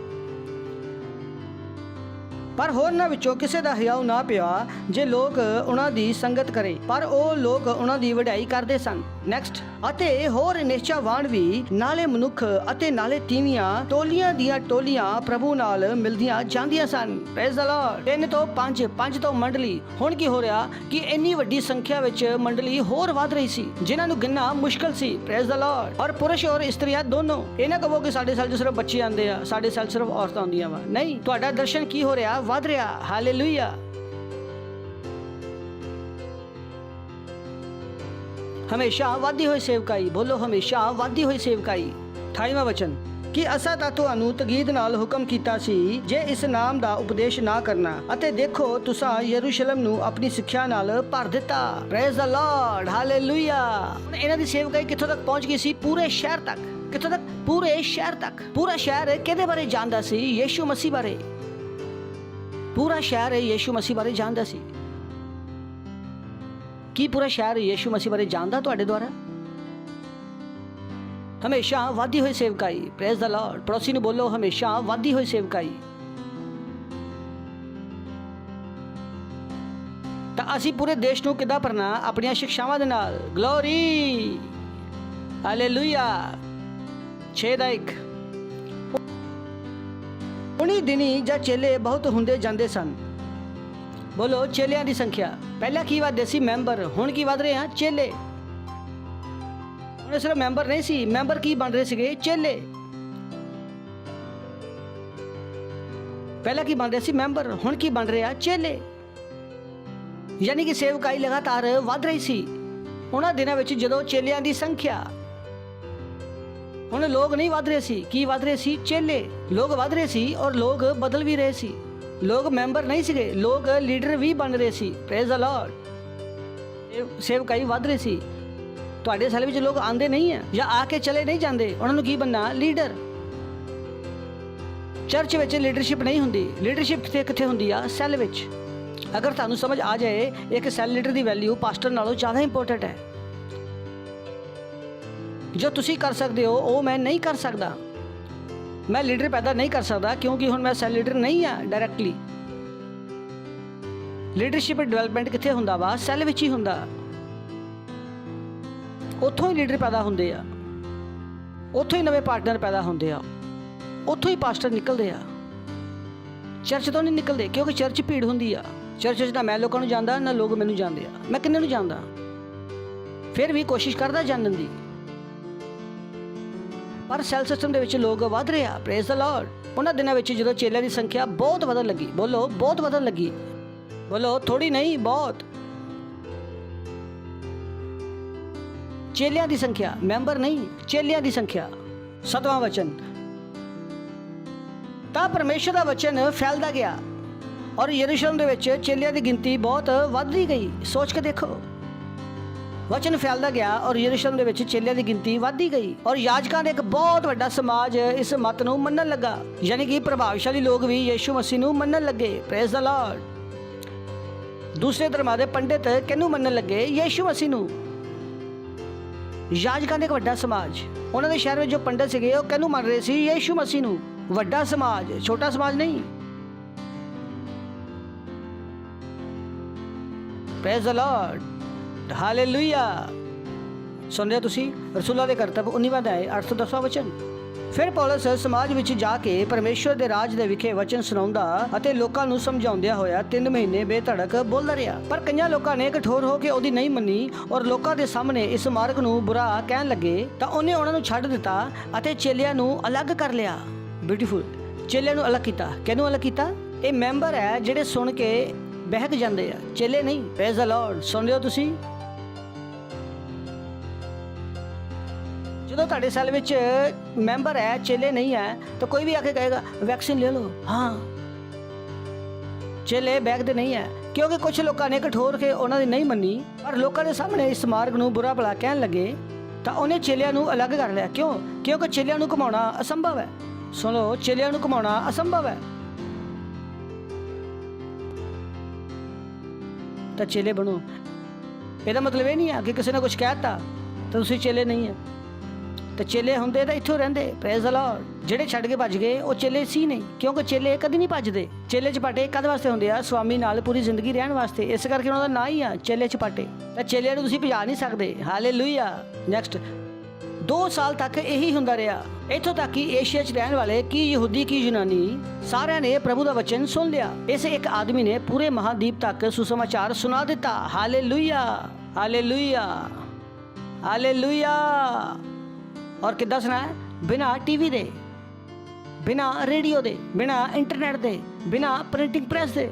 ਪਰ ਹੋਰਨਾਂ ਵਿੱਚੋਂ ਕਿਸੇ ਦਾ ਹਿਆਉ ਨਾ ਪਿਆ ਜੇ ਲੋਕ ਉਹਨਾਂ ਦੀ ਸੰਗਤ ਕਰੇ, ਪਰ ਉਹ ਲੋਕ ਉਹਨਾਂ ਦੀ ਵਡਿਆਈ ਕਰਦੇ ਸਨ। ਨੈਕਸਟ, ਅਤੇ ਹੋਰ ਨਿਸ਼ਚਾਵਾਨ ਵੀ ਨਾਲੇ ਮਨੁੱਖ ਅਤੇ ਨਾਲੇ ਤੀਵੀਆਂ ਟੋਲੀਆਂ ਦੀਆਂ ਟੋਲੀਆਂ ਪ੍ਰਭੂ ਨਾਲ ਮਿਲਦੀਆਂ ਜਾਂਦੀਆਂ ਸਨ। Praise the Lord. 3 ਤੋਂ 5, 5 ਤੋਂ ਮੰਡਲੀ। ਹੁਣ ਕੀ ਹੋ ਰਿਹਾ ਕਿ ਇੰਨੀ ਵੱਡੀ ਸੰਖਿਆ ਵਿੱਚ ਮੰਡਲੀ ਹੋਰ ਵੱਧ ਰਹੀ ਸੀ, ਜਿਨ੍ਹਾਂ ਨੂੰ ਗਿਣਨਾ ਮੁਸ਼ਕਲ ਸੀ। Praise the Lord. ਔਰ ਪੁਰਸ਼ ਔਰ ਇਸਤਰੀਆਂ ਦੋਨੋਂ। ਇਹ ਨਾ ਕਹੋ ਕਿ ਸਾਡੇ ਸੈਲ 'ਚ ਸਿਰਫ ਬੱਚੇ ਆਉਂਦੇ ਆ, ਸਾਡੇ ਸੈਲ ਸਿਰਫ ਔਰਤਾਂ ਆਉਂਦੀਆਂ ਵਾ। ਨਹੀਂ, ਤੁਹਾਡਾ ਦਰਸ਼ਨ ਕੀ ਹੋ ਰਿਹਾ? ਵੱਧ ਰਿਹਾ। ਹਾਲੇਲੂਇਆ। ਹਮੇਸ਼ਾ ਵਾਧੀ ਹੋਈ ਸੇਵਕਾਈ। ਬੋਲੋ, ਹਮੇਸ਼ਾ ਵਾਧੀ ਹੋਈ ਸੇਵਕਾਈ। 28ਵਾਂ ਵਚਨ, ਕਿ ਅਸਾਂ ਤਾਂ ਤੁਹਾਨੂੰ ਤਕੀਦ ਨਾਲ ਹੁਕਮ ਕੀਤਾ ਸੀ ਜੇ ਇਸ ਨਾਮ ਦਾ ਉਪਦੇਸ਼ ਨਾ ਕਰਨਾ, ਅਤੇ ਦੇਖੋ ਤੁਸਾਂ ਯਰੂਸ਼ਲਮ ਨੂੰ ਆਪਣੀ ਸਿੱਖਿਆ ਨਾਲ ਭਰ ਦਿੱਤਾ। Praise the Lord. ਹਾਲੇਲੂਇਆ। ਇਹਨਾਂ ਦੀ ਸੇਵਕਾਈ ਕਿੱਥੋਂ ਤੱਕ ਪਹੁੰਚ ਗਈ ਸੀ? ਪੂਰੇ ਸ਼ਹਿਰ ਤੱਕ। ਕਿੱਥੋਂ ਤੱਕ? ਪੂਰੇ ਸ਼ਹਿਰ ਤੱਕ। ਪੂਰਾ ਸ਼ਹਿਰ ਕਿਹਦੇ ਬਾਰੇ ਜਾਣਦਾ ਸੀ? ਯੀਸ਼ੂ ਮਸੀਹ ਬਾਰੇ। ਪੂਰਾ ਸ਼ਹਿਰ ਯੀਸ਼ੂ ਮਸੀਹ ਬਾਰੇ ਜਾਣਦਾ ਸੀ। ਕੀ ਪੂਰਾ ਸ਼ਹਿਰ ਯੀਸ਼ੂ ਮਸੀਹ ਬਾਰੇ ਜਾਣਦਾ ਤੁਹਾਡੇ ਦੁਆਰਾ? ਹਮੇਸ਼ਾ ਵਾਧੀ ਹੋਈ ਸੇਵਕਾਈ। Praise the Lord. ਪੜੋਸੀ ਨੂੰ ਬੋਲੋ, ਹਮੇਸ਼ਾ ਵਾਧੀ ਹੋਈ ਸੇਵਕਾਈ। ਤਾਂ ਅਸੀਂ ਪੂਰੇ ਦੇਸ਼ ਨੂੰ ਕਿੱਦਾਂ ਭਰਨਾ? ਆਪਣੀਆਂ ਸਿੱਖਿਆਵਾਂ ਦੇ ਨਾਲ। ਗਲੋਰੀ। ਹਾਲੇਲੂਇਆ। 6:1 ਉਨੀ ਦਿਨੀ ਜਦ ਚੇਲੇ ਬਹੁਤ ਹੁੰਦੇ ਜਾਂਦੇ ਸਨ। ਬੋਲੋ, ਚੇਲਿਆਂ ਦੀ ਸੰਖਿਆ। ਪਹਿਲਾਂ ਕੀ ਵਧਦੇ ਸੀ? ਮੈਂਬਰ। ਹੁਣ ਕੀ ਵਧ ਰਹੇ ਆ? ਚੇਲੇ। ਹੁਣ ਸਿਰਫ ਮੈਂਬਰ ਨਹੀਂ ਸੀ, ਮੈਂਬਰ ਕੀ ਬਣ ਰਹੇ ਸੀਗੇ? ਚੇਲੇ। ਪਹਿਲਾਂ ਕੀ ਬਣ ਰਹੇ ਸੀ? ਮੈਂਬਰ। ਹੁਣ ਕੀ ਬਣ ਰਹੇ ਆ? ਚੇਲੇ। ਯਾਨੀ ਕਿ ਸੇਵਕਾਈ ਲਗਾਤਾਰ ਵਧ ਰਹੀ ਸੀ ਉਹਨਾਂ ਦਿਨਾਂ ਵਿੱਚ ਜਦੋਂ ਚੇਲਿਆਂ ਦੀ ਸੰਖਿਆ। ਹੁਣ ਲੋਕ ਨਹੀਂ ਵਧ ਰਹੇ ਸੀ। ਕੀ ਵਧ ਰਹੇ ਸੀ? ਚੇਲੇ। ਲੋਕ ਵਧ ਰਹੇ ਸੀ ਔਰ ਲੋਕ ਬਦਲ ਵੀ ਰਹੇ ਸੀ। ਲੋਕ ਮੈਂਬਰ ਨਹੀਂ ਸੀਗੇ, ਲੋਕ ਲੀਡਰ ਵੀ ਬਣ ਰਹੇ ਸੀ। Praise the Lord. ਸੇਵਕਾਈ ਵਧ ਰਹੀ ਸੀ। ਤੁਹਾਡੇ ਸੈਲ ਵਿੱਚ ਲੋਕ ਆਉਂਦੇ ਨਹੀਂ ਆ ਜਾਂ ਆ ਕੇ ਚਲੇ ਨਹੀਂ ਜਾਂਦੇ, ਉਹਨਾਂ ਨੂੰ ਕੀ ਬਣਨਾ? ਲੀਡਰ। ਚਰਚ ਵਿੱਚ ਲੀਡਰਸ਼ਿਪ ਨਹੀਂ ਹੁੰਦੀ। ਲੀਡਰਸ਼ਿਪ ਕਿੱਥੇ ਹੁੰਦੀ ਆ? ਸੈਲ ਵਿੱਚ। ਅਗਰ ਤੁਹਾਨੂੰ ਸਮਝ ਆ ਜਾਏ ਇੱਕ ਸੈਲ ਲੀਡਰ ਦੀ ਵੈਲਿਊ ਪਾਸਟਰ ਨਾਲੋਂ ਜ਼ਿਆਦਾ ਇੰਪੋਰਟੈਂਟ ਹੈ। ਜੋ ਤੁਸੀਂ ਕਰ ਸਕਦੇ ਹੋ ਉਹ ਮੈਂ ਨਹੀਂ ਕਰ ਸਕਦਾ। ਮੈਂ ਲੀਡਰ ਪੈਦਾ ਨਹੀਂ ਕਰ ਸਕਦਾ ਕਿਉਂਕਿ ਹੁਣ ਮੈਂ ਸੈਲ ਲੀਡਰ ਨਹੀਂ ਆ ਡਾਇਰੈਕਟਲੀ। ਲੀਡਰਸ਼ਿਪ ਡਿਵੈਲਪਮੈਂਟ ਕਿੱਥੇ ਹੁੰਦਾ ਵਾ? ਸੈਲ ਵਿੱਚ ਹੀ ਹੁੰਦਾ। ਉੱਥੋਂ ਹੀ ਲੀਡਰ ਪੈਦਾ ਹੁੰਦੇ ਆ, ਉੱਥੋਂ ਹੀ ਨਵੇਂ ਪਾਰਟਨਰ ਪੈਦਾ ਹੁੰਦੇ ਆ, ਉੱਥੋਂ ਹੀ ਪਾਸਟਰ ਨਿਕਲਦੇ ਆ। ਚਰਚ ਤੋਂ ਨਹੀਂ ਨਿਕਲਦੇ ਕਿਉਂਕਿ ਚਰਚ ਭੀੜ ਹੁੰਦੀ ਆ। ਚਰਚ 'ਚ ਨਾ ਮੈਂ ਲੋਕਾਂ ਨੂੰ ਜਾਣਦਾ ਨਾ ਲੋਕ ਮੈਨੂੰ ਜਾਣਦੇ ਆ। ਮੈਂ ਕਿੰਨੇ ਨੂੰ ਜਾਣਦਾ, ਫਿਰ ਵੀ ਕੋਸ਼ਿਸ਼ ਕਰਦਾ ਜਾਣਨ ਦੀ। ਪਰ ਸੈਲ ਸਿਸਟਮ ਦੇ ਵਿੱਚ ਲੋਕ ਵੱਧ ਰਹੇ ਆ। Praise the Lord. ਉਹਨਾਂ ਦਿਨਾਂ ਵਿੱਚ ਜਦੋਂ ਚੇਲਿਆਂ ਦੀ ਸੰਖਿਆ ਬਹੁਤ ਵਧਣ ਲੱਗੀ। ਬੋਲੋ, ਬਹੁਤ ਵਧਣ ਲੱਗੀ। ਬੋਲੋ, ਥੋੜੀ ਨਹੀਂ, ਬਹੁਤ। ਚੇਲਿਆਂ ਦੀ ਸੰਖਿਆ, ਮੈਂਬਰ ਨਹੀਂ, ਚੇਲਿਆਂ ਦੀ ਸੰਖਿਆ। 7ਵਾਂ ਵਚਨ, ਤਾਂ ਪਰਮੇਸ਼ਰ ਦਾ ਵਚਨ ਫੈਲਦਾ ਗਿਆ ਔਰ ਯਰੂਸ਼ਲਮ ਦੇ ਵਿੱਚ ਚੇਲਿਆਂ ਦੀ ਗਿਣਤੀ ਬਹੁਤ ਵੱਧਦੀ ਗਈ। ਸੋਚ ਕੇ ਦੇਖੋ, ਵਚਨ ਫੈਲਦਾ ਗਿਆ ਔਰ ਯਰੂਸ਼ਲਮ ਦੇ ਵਿੱਚ ਚੇਲਿਆਂ ਦੀ ਗਿਣਤੀ ਵੱਧਦੀ ਗਈ ਔਰ ਯਾਜਕਾਂ ਦੇ ਇੱਕ ਬਹੁਤ ਵੱਡਾ ਸਮਾਜ ਇਸ ਮਤ ਨੂੰ ਮੰਨਣ ਲੱਗਾ। ਯਾਨੀ ਕਿ ਪ੍ਰਭਾਵਸ਼ਾਲੀ ਲੋਕ ਵੀ ਯੀਸ਼ੂ ਮਸੀਹ ਨੂੰ ਮੰਨਣ ਲੱਗੇ। Praise the Lord. ਦੂਸਰੇ ਧਰਮਾਂ ਦੇ ਪੰਡਿਤ ਕਿਹਨੂੰ ਮੰਨਣ ਲੱਗੇ? ਯੀਸ਼ੂ ਮਸੀਹ ਨੂੰ। ਯਾਜਕਾਂ ਦੇ ਇੱਕ ਵੱਡਾ ਸਮਾਜ, ਉਹਨਾਂ ਦੇ ਸ਼ਹਿਰ ਵਿੱਚ ਜੋ ਪੰਡਿਤ ਸੀਗੇ ਉਹ ਕਿਹਨੂੰ ਮੰਨ ਰਹੇ ਸੀ? ਯੀਸ਼ੂ ਮਸੀਹ ਨੂੰ। ਵੱਡਾ ਸਮਾਜ, ਛੋਟਾ ਸਮਾਜ ਨਹੀਂ। Praise the Lord. ਹਾਲੇਲੂਇਆ। ਸੁਣ ਰਹੇ ਤੁਸੀਂ? ਰਸੂਲਾਂ ਦੇ ਕਰਤੱਵ 19ਵਾਂ ਅਧਿਆਇ 8 ਤੋਂ 10ਵਾਂ ਵਚਨ। ਫਿਰ ਪੌਲਸ ਸਮਾਜ ਵਿੱਚ ਜਾ ਕੇ ਪਰਮੇਸ਼ਵਰ ਦੇ ਰਾਜ ਦੇ ਵਿਖੇ ਵਚਨ ਸੁਣਾਉਂਦਾ ਅਤੇ ਲੋਕਾਂ ਨੂੰ ਸਮਝਾਉਂਦਿਆਂ ਹੋਇਆ 3 ਮਹੀਨੇ ਬੇਧੜਕ ਬੋਲਦਾ ਰਿਹਾ। ਪਰ ਕਈਆਂ ਲੋਕਾਂ ਨੇ ਕਠੋਰ ਹੋ ਕੇ ਉਹਦੀ ਨਹੀਂ ਮੰਨੀ ਔਰ ਲੋਕਾਂ ਦੇ ਸਾਹਮਣੇ ਇਸ ਮਾਰਗ ਨੂੰ ਬੁਰਾ ਕਹਿਣ ਲੱਗੇ ਤਾਂ ਉਹਨੇ ਉਹਨਾਂ ਨੂੰ ਛੱਡ ਦਿੱਤਾ ਅਤੇ ਚੇਲਿਆਂ ਨੂੰ ਅਲੱਗ ਕਰ ਲਿਆ। ਬਿਊਟੀਫੁਲ। ਚੇਲਿਆਂ ਨੂੰ ਅਲੱਗ ਕੀਤਾ। ਕਿਹਨੂੰ ਅਲੱਗ ਕੀਤਾ? ਇਹ ਮੈਂਬਰ ਹੈ ਜਿਹੜੇ ਸੁਣ ਕੇ ਬਹਿਕ ਜਾਂਦੇ ਆ, ਚੇਲੇ ਨਹੀਂ। Praise the Lord. ਸੁਣਦੇ ਹੋ ਤੁਸੀਂ? ਜਦੋਂ ਤੁਹਾਡੇ ਸੈੱਲ ਵਿੱਚ ਮੈਂਬਰ ਹੈ, ਚੇਲੇ ਨਹੀਂ ਹੈ, ਤਾਂ ਕੋਈ ਵੀ ਆ ਕੇ ਕਹੇਗਾ ਵੈਕਸੀਨ ਲੈ ਲਓ। ਹਾਂ, ਚੇਲੇ ਬੈਠਦੇ ਨਹੀਂ ਹੈ ਕਿਉਂਕਿ ਕੁਝ ਲੋਕਾਂ ਨੇ ਕਠੋਰ ਕੇ ਉਹਨਾਂ ਦੀ ਨਹੀਂ ਮੰਨੀ ਪਰ ਲੋਕਾਂ ਦੇ ਸਾਹਮਣੇ ਇਸ ਮਾਰਗ ਨੂੰ ਬੁਰਾ ਭਲਾ ਕਹਿਣ ਲੱਗੇ ਤਾਂ ਉਹਨੇ ਚੇਲਿਆਂ ਨੂੰ ਅਲੱਗ ਕਰ ਲਿਆ। ਕਿਉਂ? ਕਿਉਂਕਿ ਚੇਲਿਆਂ ਨੂੰ ਘੁਮਾਉਣਾ ਅਸੰਭਵ ਹੈ। ਸੁਣੋ, ਚੇਲਿਆਂ ਨੂੰ ਘੁਮਾਉਣਾ ਅਸੰਭਵ ਹੈ। ਤਾਂ ਚੇਲੇ ਬਣੋ। ਇਹਦਾ ਮਤਲਬ ਇਹ ਨਹੀਂ ਹੈ ਕਿ ਕਿਸੇ ਨੇ ਕੁਝ ਕਹਿਤਾ ਤਾਂ ਤੁਸੀਂ ਚੇਲੇ ਨਹੀਂ ਹੈ। ਤਾਂ ਚੇਲੇ ਹੁੰਦੇ ਤਾਂ ਇੱਥੋਂ ਰਹਿੰਦੇ। Praise the Lord. ਜਿਹੜੇ ਛੱਡ ਕੇ ਭੱਜ ਗਏ ਉਹ ਚੇਲੇ ਸੀ ਨਹੀਂ, ਕਿਉਂਕਿ ਚੇਲੇ ਕਦੀ ਨਹੀਂ ਭੱਜਦੇ। ਚੇਲੇ ਚਪਾਟੇ ਕਦ ਵਾਸਤੇ ਹੁੰਦੇ ਆ? ਸਵਾਮੀ ਨਾਲ ਪੂਰੀ ਜ਼ਿੰਦਗੀ ਰਹਿਣ ਵਾਸਤੇ। ਇਸ ਕਰਕੇ ਉਹਨਾਂ ਦਾ ਨਾਂ ਹੀ ਆ ਚੇਲੇ ਚਪਾਟੇ। ਤਾਂ ਚੇਲਿਆਂ ਨੂੰ ਤੁਸੀਂ ਭਜਾ ਨਹੀਂ ਸਕਦੇ। ਹਾਲੇਲੂਇਆ। ਨੈਕਸਟ 2 ਸਾਲ ਤੱਕ ਇਹੀ ਹੁੰਦਾ ਰਿਹਾ। ਇੱਥੋਂ ਤੱਕ ਕਿ ਏਸ਼ੀਆ 'ਚ ਰਹਿਣ ਵਾਲੇ ਕੀ ਯਹੂਦੀ ਕੀ ਯੂਨਾਨੀ ਸਾਰਿਆਂ ਨੇ ਪ੍ਰਭੂ ਦਾ ਵਚਨ ਸੁਣ ਲਿਆ। ਇਸ ਇੱਕ ਆਦਮੀ ਨੇ ਪੂਰੇ ਮਹਾਦੀਪ ਤੱਕ ਸੁਸਮਾਚਾਰ ਸੁਣਾ ਦਿੱਤਾ। Hallelujah, hallelujah, hallelujah. ਔਰ ਕਿੱਦਾਂ ਸੁਣਾਇਆ? ਬਿਨਾਂ ਟੀਵੀ ਦੇ, ਬਿਨਾਂ ਰੇਡੀਓ ਦੇ, ਬਿਨਾਂ ਇੰਟਰਨੈਟ ਦੇ, ਬਿਨਾਂ ਪ੍ਰਿੰਟਿੰਗ ਪ੍ਰੈਸ ਦੇ।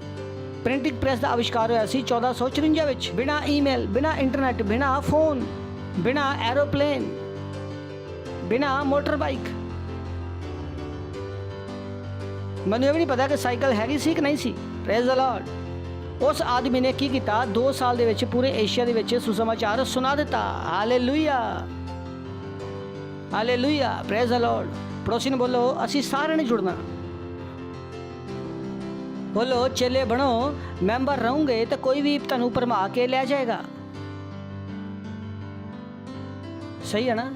ਪ੍ਰਿੰਟਿੰਗ ਪ੍ਰੈਸ ਦਾ ਆਵਿਸ਼ਕਾਰ ਹੋਇਆ ਸੀ 1454 ਵਿੱਚ। ਬਿਨਾਂ ਈਮੇਲ, ਬਿਨਾਂ ਇੰਟਰਨੈਟ, ਬਿਨਾਂ ਫੋਨ, ਬਿਨਾਂ ਐਰੋਪਲੇਨ, ਬਿਨਾਂ ਮੋਟਰ ਬਾਈਕ। ਮੈਨੂੰ ਇਹ ਵੀ ਨਹੀਂ ਪਤਾ ਕਿ ਸਾਈਕਲ ਹੈਗੀ ਸੀ ਕਿ ਨਹੀਂ ਸੀ। Praise the Lord. ਉਸ ਆਦਮੀ ਨੇ ਕੀ ਕੀਤਾ? 2 ਸਾਲ ਦੇ ਵਿੱਚ ਪੂਰੇ ਏਸ਼ੀਆ ਦੇ ਵਿੱਚ ਸੁਸਮਾਚਾਰ ਸੁਣਾ ਦਿੱਤਾ। Hallelujah, hallelujah. Praise the Lord. ਪੜੋਸੀ ਨੂੰ ਬੋਲੋ, ਅਸੀਂ ਸਾਰਿਆਂ ਨੇ ਜੁੜਨਾ। ਬੋਲੋ, ਚੇਲੇ ਬਣੋ। ਮੈਂਬਰ ਰਹੋਗੇ ਤਾਂ ਕੋਈ ਵੀ ਤੁਹਾਨੂੰ ਭਰਮਾ ਕੇ ਲੈ ਜਾਏਗਾ। ਸਹੀ ਹੈ ਨਾ?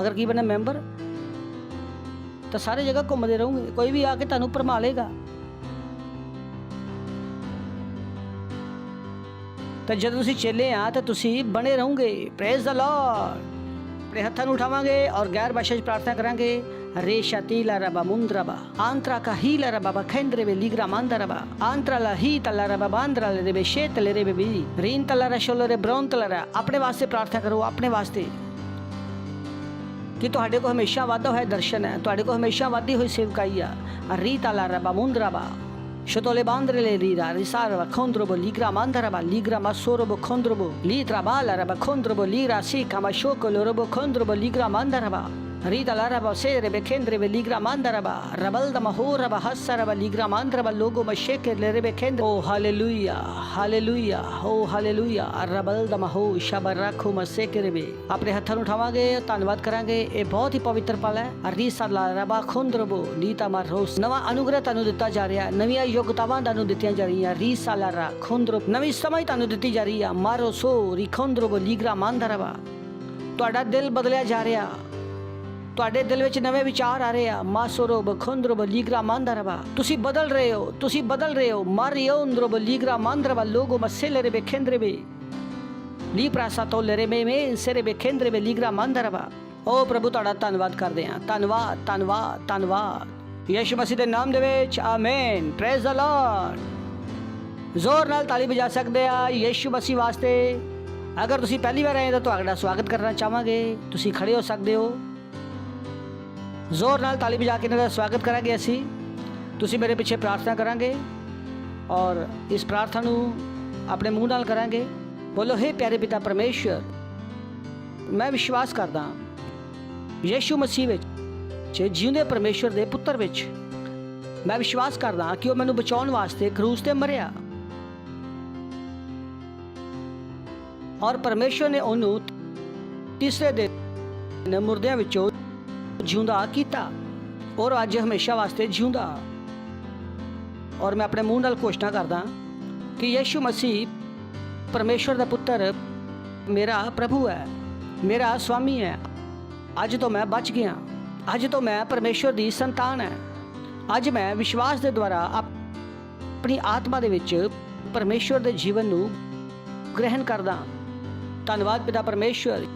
ਅਗਰ ਕੀ ਬਣਾ ਮੈਂਬਰ ਤਾਂ ਸਾਰੇ ਜਗ੍ਹਾ ਘੁੰਮਦੇ ਰਹੋਗੇ, ਕੋਈ ਵੀ ਆ ਕੇ ਤੁਹਾਨੂੰ ਭਰਮਾ ਲੇਗਾ। ਤਾਂ ਜਦੋਂ ਤੁਸੀਂ ਚੇਲੇ ਆ ਤਾਂ ਤੁਸੀਂ ਬਣੇ ਰਹੋਗੇ। Praise the Lord. ਆਪਣੇ ਹੱਥਾਂ ਨੂੰ ਉਠਾਵਾਂਗੇ ਔਰ ਗੈਰ ਭਾਸ਼ਾ 'ਚ ਪ੍ਰਾਰਥਨਾ ਕਰਾਂਗੇ। ਰੇਸ਼ਾ ਤੀਲਾ ਰਬਾ ਮੁੰਦਰਬਾ ਆਂਤਰਾ ਕਾ ਹੀਲਾ ਰਬਾ ਖੇਂਦਰੇ ਵੇ ਲੀਗਰਾ ਮੰਦਰਬਾ ਆਂਤਰਾ ਲਾ ਹੀ ਤਲਾ ਰਬਾ ਬਾਂਦਰਾ ਲੈ ਵੇ ਸ਼ੇਤ ਲੈ ਵੇ ਵੀ ਰੀਨ ਤਲਾ ਰਸ਼ੋਲ ਰੇ ਬ੍ਰੌਨ ਤਲਾ। ਆਪਣੇ ਵਾਸਤੇ ਪ੍ਰਾਰਥਨਾ ਕਰੋ, ਆਪਣੇ ਵਾਸਤੇ ਕਿ ਤੁਹਾਡੇ ਕੋਲ ਹਮੇਸ਼ਾ ਵਾਧਾ ਹੋਇਆ ਦਰਸ਼ਨ ਹੈ, ਤੁਹਾਡੇ ਕੋਲ ਹਮੇਸ਼ਾ ਵਾਧੀ ਹੋਈ ਸੇਵਕਾਈ ਆ। ਰੀ ਤਲਾ ਰਬਾ ਮੁੰਦਰਬਾ ਸ਼ਤੋਲੇ ਬਾਂਦਰੇ ਲੈ ਰੀਰਾ ਰਿਸਾਰਵਾ ਖੋਂਦਰਬੋ ਲੀਗਰਾ ਮੰਦਰਬਾ ਲੀਗਰਾ ਮਸੋਰਬੋ ਖੋਂਦਰਬੋ ਲੀਤਰਾ ਬਾਲਾ ਰਬਾ ਖੋਂਦਰਬੋ ਲੀਰਾ ਸੀਕਾ ਮਸ਼ੋਕੋ ਲੋਰਬੋ ਖੋਂਦਰਬੋ ਲੀਗਰਾ ਮੰਦਰਬਾ Rita la raba sere be kendre be ligra mandaraba rabal da mahora ba hasara ligra mandaraba logo ma sheke le rebe kendre. Oh hallelujah, hallelujah, oh hallelujah. rabal da maho shabarakho ma seke rebe. ਆਪਣੇ ਹੱਥਾਂ ਨੂੰ ਉਠਾਵਾਂਗੇ, ਧੰਨਵਾਦ ਕਰਾਂਗੇ। ਇਹ ਬਹੁਤ ਹੀ ਪਵਿੱਤਰ ਪਲ ਹੈ। ਰੀਸਾ ਲਾ ਰਬਾ ਖੁੰਦਰਬੋ ਨੀਤਾ ਮਾ ਰੋਸ। ਨਵਾਂ ਅਨੁਗ੍ਰਹ ਤੁਹਾਨੂੰ ਦਿੱਤਾ ਜਾ ਰਿਹਾ, ਨਵੀਆਂ ਯੋਗਤਾਵਾਂ ਤੁਹਾਨੂੰ ਦਿੱਤੀਆਂ ਜਾ ਰਹੀਆਂ। ਰੀਸਾ ਲਾ ਰਾ ਖੁੰਦਰਬ ਨਵੀਂ ਸਮਝ ਤੁਹਾਨੂੰ ਦਿੱਤੀ ਜਾ ਰਹੀ ਆ। ਮਾਰੋ ਸੋ ਰੀ ਖੁੰਦਰਬੋ ਲੀਗਰਾ ਮੰਦਰਬਾ। ਤੁਹਾਡਾ ਦਿਲ ਬਦਲਿਆ ਜਾ ਰਿਹਾ, ਤੁਹਾਡੇ ਦਿਲ ਵਿੱਚ ਨਵੇਂ ਵਿਚਾਰ ਆ ਰਹੇ ਆ। ਮਾਸੋਰਬ ਖੁੰਦਰਬ ਲੀਗਰਾ ਮੰਦਰਬਾ। ਤੁਸੀਂ ਬਦਲ ਰਹੇ ਹੋ, ਤੁਸੀਂ ਬਦਲ ਰਹੇ ਹੋ। ਮਾਰੀਓਂਦਰਬ ਲੀਗਰਾ ਮੰਦਰਬਾ ਲੋਗੋ ਮਸੇਲੇ ਰੇ ਖੇਂਦਰੇ ਬੇ ਲੀ ਪ੍ਰਾਸਾ ਤੋਲੇ ਰੇ ਮੇ ਸੇਰੇ ਬੇ ਖੇਂਦਰੇ ਬੇ ਲੀਗਰਾ ਮੰਦਰਬਾ। ਓ ਪ੍ਰਭੂ ਤੁਹਾਡਾ ਧੰਨਵਾਦ ਕਰਦੇ ਹਾਂ। ਧੰਨਵਾਦ, ਧੰਨਵਾਦ, ਧੰਨਵਾਦ। ਯਿਸੂ ਮਸੀਹ ਦੇ ਨਾਮ ਦੇ ਵਿੱਚ ਆਮੇਨ। Praise the Lord. ਜ਼ੋਰ ਨਾਲ ਤਾਲੀ ਵਜਾ ਸਕਦੇ ਆ ਯਿਸੂ ਮਸੀਹ ਵਾਸਤੇ। ਅਗਰ ਤੁਸੀਂ ਪਹਿਲੀ ਵਾਰ ਆਏ ਤਾਂ ਤੁਹਾਡਾ ਸਵਾਗਤ ਕਰਨਾ ਚਾਹਾਂਗੇ। ਤੁਸੀਂ ਖੜੇ ਹੋ ਸਕਦੇ ਹੋ। ਜ਼ੋਰ ਨਾਲ ਤਾਲੀ ਵਜਾ ਕੇ ਇਹਨਾਂ ਦਾ ਸਵਾਗਤ ਕਰਾਂਗੇ ਅਸੀਂ। ਤੁਸੀਂ ਮੇਰੇ ਪਿੱਛੇ ਪ੍ਰਾਰਥਨਾ ਕਰਾਂਗੇ ਔਰ ਇਸ ਪ੍ਰਾਰਥਨਾ ਨੂੰ ਆਪਣੇ ਮੂੰਹ ਨਾਲ ਕਰਾਂਗੇ। ਬੋਲੋ, ਹੇ ਪਿਆਰੇ ਪਿਤਾ ਪਰਮੇਸ਼ਰ, ਮੈਂ ਵਿਸ਼ਵਾਸ ਕਰਦਾ ਯਿਸੂ ਮਸੀਹ ਵਿੱਚ ਜਿਉਂਦੇ ਪਰਮੇਸ਼ਰ ਦੇ ਪੁੱਤਰ ਵਿੱਚ। ਮੈਂ ਵਿਸ਼ਵਾਸ ਕਰਦਾ ਕਿ ਉਹ ਮੈਨੂੰ ਬਚਾਉਣ ਵਾਸਤੇ ਕਰੂਸ ਤੇ ਮਰਿਆ ਔਰ ਪਰਮੇਸ਼ਰ ਨੇ ਉਹਨੂੰ ਤੀਸਰੇ ਦਿਨ ਮੁਰਦਿਆਂ ਵਿੱਚੋਂ ਜਿਉਂਦਾ ਕੀਤਾ ਔਰ ਅੱਜ ਹਮੇਸ਼ਾ ਵਾਸਤੇ ਜਿਉਂਦਾ। ਔਰ ਮੈਂ ਆਪਣੇ ਮੂੰਹ ਨਾਲ ਘੋਸ਼ਣਾ ਕਰਦਾ ਕਿ ਯਿਸੂ ਮਸੀਹ ਪਰਮੇਸ਼ਰ ਦਾ ਪੁੱਤਰ ਮੇਰਾ ਪ੍ਰਭੂ ਹੈ, ਮੇਰਾ ਸਵਾਮੀ ਹੈ। ਅੱਜ ਤੋਂ ਮੈਂ ਬਚ ਗਿਆ। ਅੱਜ ਤੋਂ ਮੈਂ ਪਰਮੇਸ਼ਰ ਦੀ ਸੰਤਾਨ ਹੈ। ਅੱਜ ਮੈਂ ਵਿਸ਼ਵਾਸ ਦੇ ਦੁਆਰਾ ਆਪਣੀ ਆਤਮਾ ਦੇ ਵਿੱਚ ਪਰਮੇਸ਼ਰ ਦੇ ਜੀਵਨ ਨੂੰ ਗ੍ਰਹਿਣ ਕਰਦਾ। ਧੰਨਵਾਦ ਪਿਤਾ ਪਰਮੇਸ਼ਰ,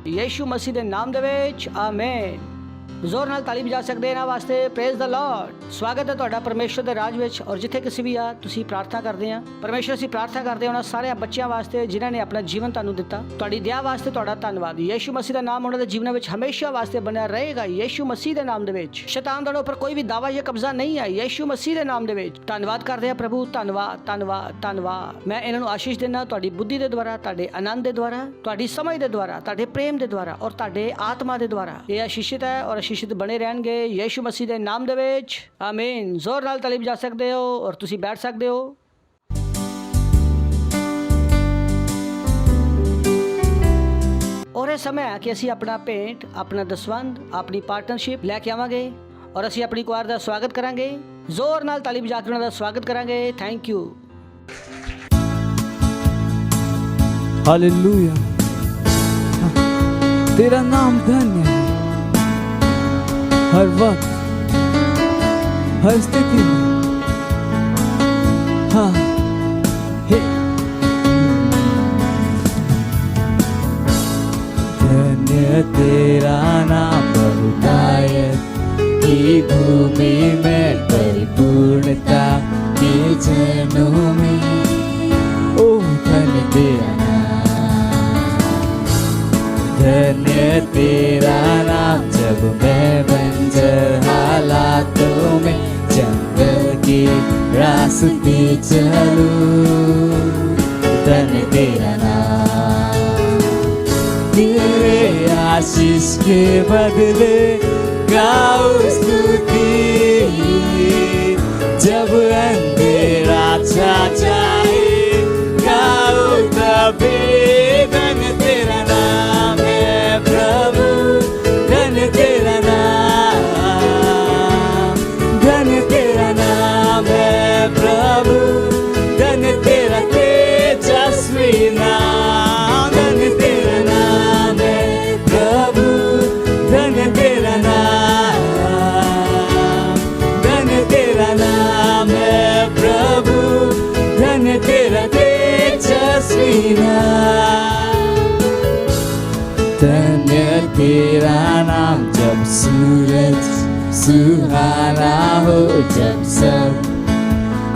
ਯਿਸੂ ਮਸੀਹ ਦੇ ਨਾਮ ਦੇ ਵਿੱਚ ਆਮੇਨ। ਜ਼ੋਰ ਨਾਲ ਤਾਲੀ ਵਜਾ ਸਕਦੇ ਇਹਨਾਂ ਵਾਸਤੇ। Praise the Lord. ਸਵਾਗਤ ਹੈ ਤੁਹਾਡਾ ਪਰਮੇਸ਼ਰ ਦੇ ਰਾਜ ਵਿੱਚ। ਔਰ ਜਿੱਥੇ ਕਿਸੇ ਵੀ ਆ ਤੁਸੀਂ ਪ੍ਰਾਰਥਨਾ ਕਰਦੇ ਆ ਪਰਮੇਸ਼ਰ, ਅਸੀਂ ਪ੍ਰਾਰਥਨਾ ਕਰਦੇ ਹਾਂ ਉਹਨਾਂ ਸਾਰੇ ਬੱਚਿਆਂ ਵਾਸਤੇ ਜਿਨ੍ਹਾਂ ਨੇ ਆਪਣਾ ਜੀਵਨ ਤੁਹਾਨੂੰ ਦਿੱਤਾ। ਤੁਹਾਡੀ ਦਇਆ ਵਾਸਤੇ ਤੁਹਾਡਾ ਧੰਨਵਾਦ। ਯੀਸ਼ੂ ਮਸੀਹ ਦਾ ਨਾਮ ਉਹਨਾਂ ਦੇ ਜੀਵਨ ਵਿੱਚ ਹਮੇਸ਼ਾ ਵਾਸਤੇ ਬਣਿਆ ਰਹੇਗਾ। ਯੀਸ਼ੂ ਮਸੀਹ ਦੇ ਨਾਮ ਦੇ ਵਿੱਚ ਸ਼ੈਤਾਨ ਦਾ ਉੱਪਰ ਕੋਈ ਵੀ ਦਾਵਾ ਜਾਂ ਕਬਜ਼ਾ ਨਹੀਂ ਹੈ। ਯੀਸ਼ੂ ਮਸੀਹ ਦੇ ਨਾਮ ਦੇ ਵਿੱਚ ਧੰਨਵਾਦ ਕਰਦੇ ਆ ਪ੍ਰਭੂ। ਧੰਨਵਾਦ ਧੰਨਵਾਦ ਧੰਨਵਾਦ। ਮੈਂ ਇਹਨਾਂ ਨੂੰ ਆਸ਼ੀਸ਼ ਦਿੰਦਾ ਤੁਹਾਡੀ ਬੁੱਧੀ ਦੇ ਦੁਆਰਾ, ਤੁਹਾਡੇ ਆਨੰਦ ਦੇ ਦੁਆਰਾ, ਤੁਹਾਡੀ ਸਮਝ ਦੇ ਦੁਆਰਾ, ਤੁਹਾਡੇ ਪ੍ਰੇਮ ਦੇ ਦੁਆਰਾ ਔਰ ਤੁਹਾਡੇ ਆਤਮਾ ਦੇ ਦੁਆਰਾ। ਇਹ ਆਸ਼ੀਸ਼ਿਤ ਹੈ ਔਰ ਆਸ਼ੀਸ਼ਿਤ ਬਣੇ ਰਹਿਣਗੇ ਯੀਸ਼ੂ ਮਸੀਹ ਦੇ ਨਾਮ ਦੇ ਵਿੱਚ। ਆਮੀਨ। ਜ਼ੋਰ ਨਾਲ ਤਾਲੀ ਵਜਾ ਸਕਦੇ ਹੋ ਔਰ ਤੁਸੀਂ ਬੈਠ ਸਕਦੇ ਹੋ। और यह समय है कि असी अपना भेंट, अपना दसवंध, अपनी पार्टनरशिप लैके आवांगे और असी अपनी कुआर दा स्वागत करांगे। जोर नाल ताली बजा के उन्हां दा स्वागत करांगे। Thank you. हालेलुया। तेरा नाम धन्य है, हर वक्त हर स्थिति में। हाँ हे धन्य तेरा नाम बहुतायत की भूमि में परिपूर्णता के जनों में। ओ धन्य तेरा नाम, धन्य तेरा नाम। जब मैं बंजर हालातों में जंगल के रास्ते चलूं, धन्य तेरा नाम। तेरे आशीष के बदले गाओ स्तुति, जब अंधेरा छा जाए गाओ तभी। धन्य तेरा नाम है प्रभु, धन्य तेरा नाम, धन्य तेरा नाम है प्रभु, धन्य तेरा तेजस्वी नाम। धन्य तेरा नाम है प्रभु, धन्य तेरा नाम, धन्य तेरा नाम है प्रभु, धन्य तेरा तेजस्वी नाम। धन्य तेरा नाम। जब सूरज सुहाना हो, जब सब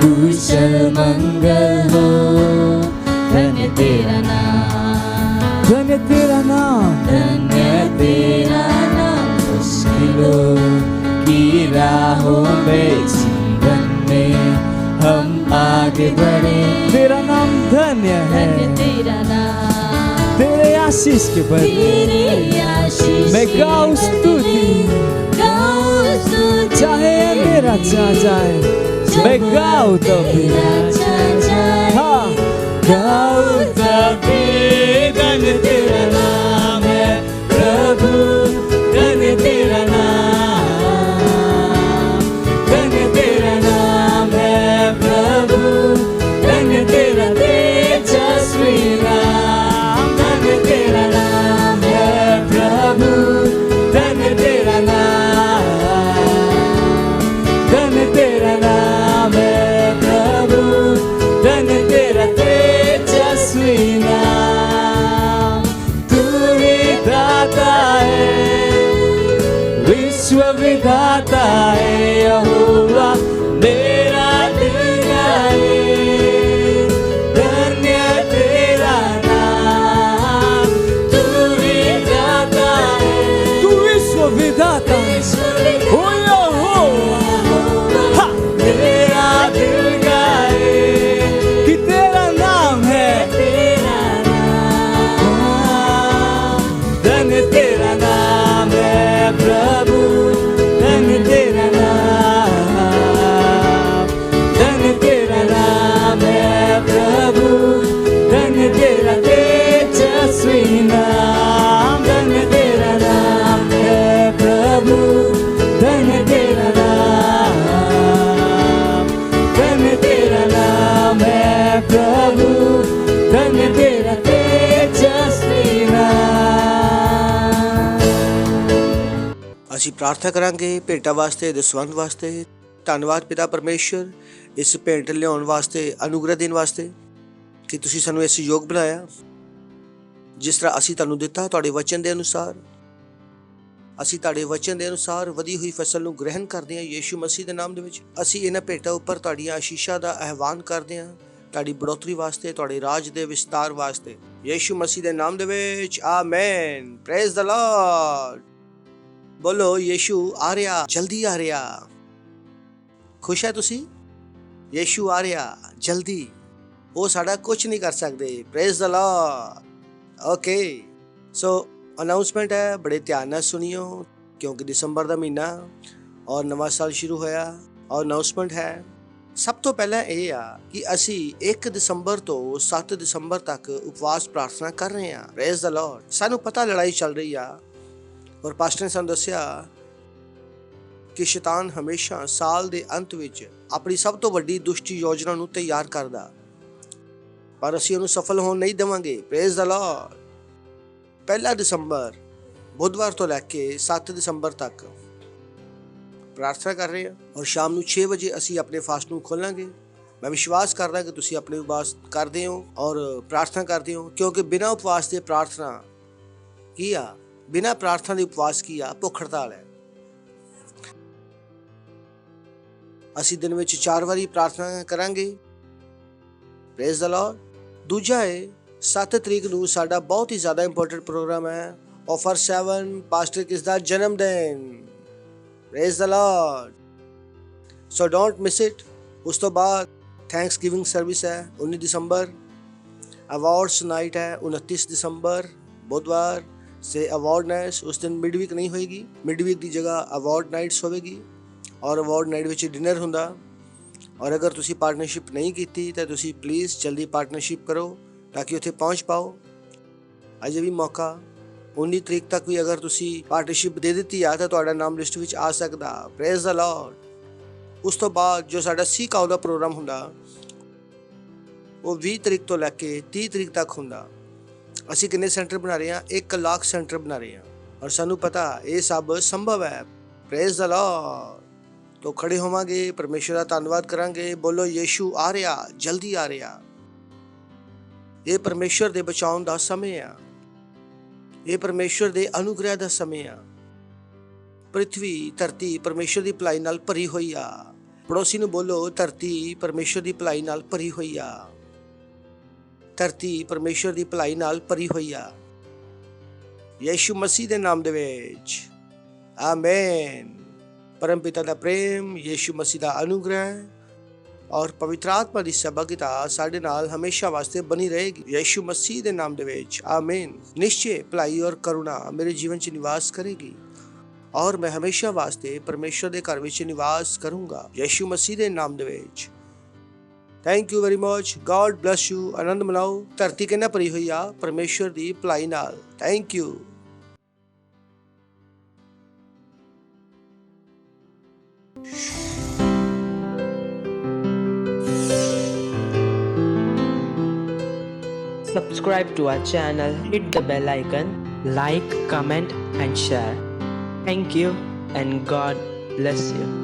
कुशल मंगल हो, धन्य तेरा नाम, धन्य तेरा नाम, धन्य तेरा नाम। मुश्किलों की राहों में जीवन में हम आगे बढ़े, तेरा नाम धन्य है। तेरा नाम, तेरे आशीष के बदले मैं गाऊं स्तुति, चाहे मेरा छा जाए मैं गाऊं तभी। हाँ गाऊं तभी। धन्य तेरा नाम है प्रभु, धन्य तेरा नाम, धन्य तेरा नाम है प्रभु, धन्य तेरा तेजस्वी नाम। धन्य तेरा नाम है प्रभु, धन्य तेरा नाम, धन्य तेरा नाम है प्रभु, धन्य तेरा तेजस्वी नाम। तू ही दाता है, विश्व विधाता है यहोवा मेरा दिल गाए। धन्य तेरा नाम। तू ही दाता है, तू विश्व विधाता है ओ यहोवा मेरा दिल गाए कि तेरा नाम है। तेरा नाम, धन्य तेरा नाम है प्रभु, धन्य तेरा नाम, धन्य तेरा नाम है प्रभु, धन्य तेरा तेजस्वी नाम। धन्य तेरा नाम है प्रभु, धन्य तेरा नाम, धन्य तेरा नाम है प्रभु, धन्य तेरा तेजस्वी नाम। ਅਸੀਂ ਪ੍ਰਾਰਥਨਾ ਕਰਾਂਗੇ ਭੇਟਾਂ ਵਾਸਤੇ, ਦਸਵੰਧ ਵਾਸਤੇ। ਧੰਨਵਾਦ ਪਿਤਾ ਪਰਮੇਸ਼ਰ ਇਸ ਭੇਂਟ ਲਿਆਉਣ ਵਾਸਤੇ, ਅਨੁਗ੍ਰਹ ਦੇਣ ਵਾਸਤੇ ਕਿ ਤੁਸੀਂ ਸਾਨੂੰ ਇਸ ਯੋਗ ਬਣਾਇਆ। ਜਿਸ ਤਰ੍ਹਾਂ ਅਸੀਂ ਤੁਹਾਨੂੰ ਦਿੱਤਾ ਤੁਹਾਡੇ ਵਚਨ ਦੇ ਅਨੁਸਾਰ ਅਸੀਂ ਤੁਹਾਡੇ ਵਚਨ ਦੇ ਅਨੁਸਾਰ ਵਧੀ ਹੋਈ ਫਸਲ ਨੂੰ ਗ੍ਰਹਿਣ ਕਰਦੇ ਹਾਂ ਯੀਸ਼ੂ ਮਸੀਹ ਦੇ ਨਾਮ ਦੇ ਵਿੱਚ। ਅਸੀਂ ਇਹਨਾਂ ਭੇਟਾਂ ਉੱਪਰ ਤੁਹਾਡੀਆਂ ਆਸ਼ੀਸ਼ਾਂ ਦਾ ਆਹਵਾਨ ਕਰਦੇ ਹਾਂ, ਤੁਹਾਡੀ ਬੜੋਤਰੀ ਵਾਸਤੇ, ਤੁਹਾਡੇ ਰਾਜ ਦੇ ਵਿਸਤਾਰ ਵਾਸਤੇ, ਯੀਸ਼ੂ ਮਸੀਹ ਦੇ ਨਾਮ ਦੇ ਵਿੱਚ। ਆਮੇਨ। Praise the Lord. ਬੋਲੋ ਯੀਸ਼ੂ ਆ ਰਿਹਾ, ਜਲਦੀ ਆ ਰਿਹਾ। ਖੁਸ਼ ਹੈ ਤੁਸੀਂ? ਯੀਸ਼ੂ ਆ ਰਿਹਾ ਜਲਦੀ, ਉਹ ਸਾਡਾ ਕੁਝ ਨਹੀਂ ਕਰ ਸਕਦੇ। Praise the Lord. Okay, so announcement ਹੈ, ਬੜੇ ਧਿਆਨ ਨਾਲ ਸੁਣਿਓ ਕਿਉਂਕਿ ਦਸੰਬਰ ਦਾ ਮਹੀਨਾ ਔਰ ਨਵਾਂ ਸਾਲ ਸ਼ੁਰੂ ਹੋਇਆ। ਔਰ ਅਨਾਉਂਸਮੈਂਟ ਹੈ, ਸਭ ਤੋਂ ਪਹਿਲਾਂ ਇਹ ਆ ਕਿ ਅਸੀਂ 1 ਦਸੰਬਰ ਤੋਂ 7 ਦਸੰਬਰ ਤੱਕ ਉਪਵਾਸ ਪ੍ਰਾਰਥਨਾ ਕਰ ਰਹੇ ਹਾਂ। Praise the Lord. ਸਾਨੂੰ ਪਤਾ ਲੜਾਈ ਚੱਲ ਰਹੀ ਆ ਔਰ ਪਾਸਟਰ ਨੇ ਸਾਨੂੰ ਦੱਸਿਆ ਕਿ ਸ਼ੈਤਾਨ ਹਮੇਸ਼ਾ ਸਾਲ ਦੇ ਅੰਤ ਵਿੱਚ ਆਪਣੀ ਸਭ ਤੋਂ ਵੱਡੀ ਦੁਸ਼ਟੀ ਯੋਜਨਾ ਨੂੰ ਤਿਆਰ ਕਰਦਾ, ਪਰ ਅਸੀਂ ਉਹਨੂੰ ਸਫਲ ਹੋਣ ਨਹੀਂ ਦੇਵਾਂਗੇ। Praise the Lord. 1 ਦਸੰਬਰ ਬੁੱਧਵਾਰ ਤੋਂ ਲੈ ਕੇ 7 ਦਸੰਬਰ ਤੱਕ ਪ੍ਰਾਰਥਨਾ ਕਰ ਰਹੇ ਹਾਂ ਔਰ ਸ਼ਾਮ ਨੂੰ 6 ਵਜੇ ਅਸੀਂ ਆਪਣੇ ਫਾਸਟ ਨੂੰ ਖੋਲਾਂਗੇ। ਮੈਂ ਵਿਸ਼ਵਾਸ ਕਰਦਾ ਕਿ ਤੁਸੀਂ ਆਪਣੇ ਉਪਵਾਸ ਕਰਦੇ ਹੋ ਔਰ ਪ੍ਰਾਰਥਨਾ ਕਰਦੇ ਹੋ, ਕਿਉਂਕਿ ਬਿਨਾਂ ਉਪਵਾਸ ਦੇ ਪ੍ਰਾਰਥਨਾ ਕੀ ਆ? ਬਿਨਾਂ ਪ੍ਰਾਰਥਨਾ ਦੇ ਉਪਵਾਸ ਕੀ ਆ? ਭੁੱਖ ਹੜਤਾਲ ਹੈ। ਅਸੀਂ ਦਿਨ ਵਿੱਚ 4 ਵਾਰੀ ਪ੍ਰਾਰਥਨਾ ਕਰਾਂਗੇ। Praise the Lord. ਦੂਜਾ ਹੈ 7 ਤਰੀਕ ਨੂੰ ਸਾਡਾ ਬਹੁਤ ਹੀ ਜ਼ਿਆਦਾ ਇੰਪੋਰਟੈਂਟ ਪ੍ਰੋਗਰਾਮ ਹੈ, ਆਫਰ 7 ਪਾਸਟਰ ਕਿਸ ਦਾ ਜਨਮ ਦਿਨ। Praise the Lord. So don't miss it. ਉਸ ਤੋਂ ਬਾਅਦ ਥੈਂਕਸ ਗਿਵਿੰਗ ਸਰਵਿਸ ਹੈ 19 ਦਸੰਬਰ। ਅਵਾਰਡਸ ਨਾਈਟ ਹੈ 29 ਦਸੰबर बुधवार से अवार्ड नाइट्स। उस दिन मिड वीक नहीं होएगी, मिड वीक की जगह अवार्ड नाइट्स होएगी और अवार्ड नाइट विच डिनर हुंदा। और अगर तुसी पार्टनरशिप नहीं की तो तुसी प्लीज़ जल्दी पार्टनरशिप करो ताकि उत्थे पहुँच पाओ। अजे भी मौका 19 तरीक तक भी अगर तुसी पार्टनरशिप दे दी है तो तुहाडा नाम लिस्ट विच आ सकदा। Praise the Lord. उस तो बाद जो साडा सी काउ दा प्रोग्राम हुंदा वो 20 तरीक तो लैके 30 तरीक तक हुंदा। ਅਸੀਂ ਕਿੰਨੇ ਸੈਂਟਰ ਬਣਾ ਰਹੇ ਹਾਂ? 1 ਲੱਖ ਸੈਂਟਰ ਬਣਾ ਰਹੇ ਹਾਂ ਔਰ ਸਾਨੂੰ ਪਤਾ ਇਹ ਸਭ ਸੰਭਵ ਹੈ। Praise the Lord. ਤੋ ਖੜੇ ਹੋਵਾਂਗੇ, ਪਰਮੇਸ਼ਰ ਦਾ ਧੰਨਵਾਦ ਕਰਾਂਗੇ। ਬੋਲੋ ਯੀਸ਼ੂ ਆ ਰਿਹਾ, ਜਲਦੀ ਆ ਰਿਹਾ। ਇਹ ਪਰਮੇਸ਼ਰ ਦੇ ਬਚਾਉਣ ਦਾ ਸਮੇਂ ਆ, ਇਹ ਪਰਮੇਸ਼ਰ ਦੇ ਅਨੁਗ੍ਰਹਿ ਦਾ ਸਮੇਂ ਆ। ਪ੍ਰਿਥਵੀ ਧਰਤੀ ਪਰਮੇਸ਼ਰ ਦੀ ਭਲਾਈ ਨਾਲ ਭਰੀ ਹੋਈ ਆ। ਪੜੋਸੀ ਨੂੰ ਬੋਲੋ ਧਰਤੀ ਪਰਮੇਸ਼ਰ ਦੀ ਭਲਾਈ ਨਾਲ ਭਰੀ ਹੋਈ ਆ। ਧਰਤੀ ਪਰਮੇਸ਼ਰ ਦੀ ਭਲਾਈ ਨਾਲ ਭਰੀ ਹੋਈ ਆ ਯੀਸ਼ੂ ਮਸੀਹ ਦੇ ਨਾਮ ਦੇ ਵਿੱਚ। ਆਮੇਨ। ਪਰਮ ਪਿਤਾ ਦਾ ਪ੍ਰੇਮ, ਯੀਸ਼ੂ ਮਸੀਹ ਦਾ ਅਨੁਗ੍ਰਹਿ ਔਰ ਪਵਿੱਤਰ ਆਤਮਾ ਦੀ ਸਹਿਭਾਗਿਤਾ ਸਾਡੇ ਨਾਲ ਹਮੇਸ਼ਾ ਵਾਸਤੇ ਬਣੀ ਰਹੇਗੀ ਯੀਸ਼ੂ ਮਸੀਹ ਦੇ ਨਾਮ ਦੇ ਵਿੱਚ। ਆਮੇਨ। ਨਿਸ਼ਚੈ ਭਲਾਈ ਔਰ ਕਰੁਣਾ ਮੇਰੇ ਜੀਵਨ 'ਚ ਨਿਵਾਸ ਕਰੇਗੀ ਔਰ ਮੈਂ ਹਮੇਸ਼ਾ ਵਾਸਤੇ ਪਰਮੇਸ਼ਰ ਦੇ ਘਰ ਵਿੱਚ ਨਿਵਾਸ ਕਰੂੰਗਾ ਯੀਸ਼ੂ ਮਸੀਹ ਦੇ ਨਾਮ ਦੇ ਵਿੱਚ। Thank you very much. God bless you. आनंद मनाओ। धरती किन्ना भरी हुई आ परमेश्वर दी भलाई नाल। Thank you. Subscribe to our channel, hit the bell icon, like, comment and share. Thank you and God bless you.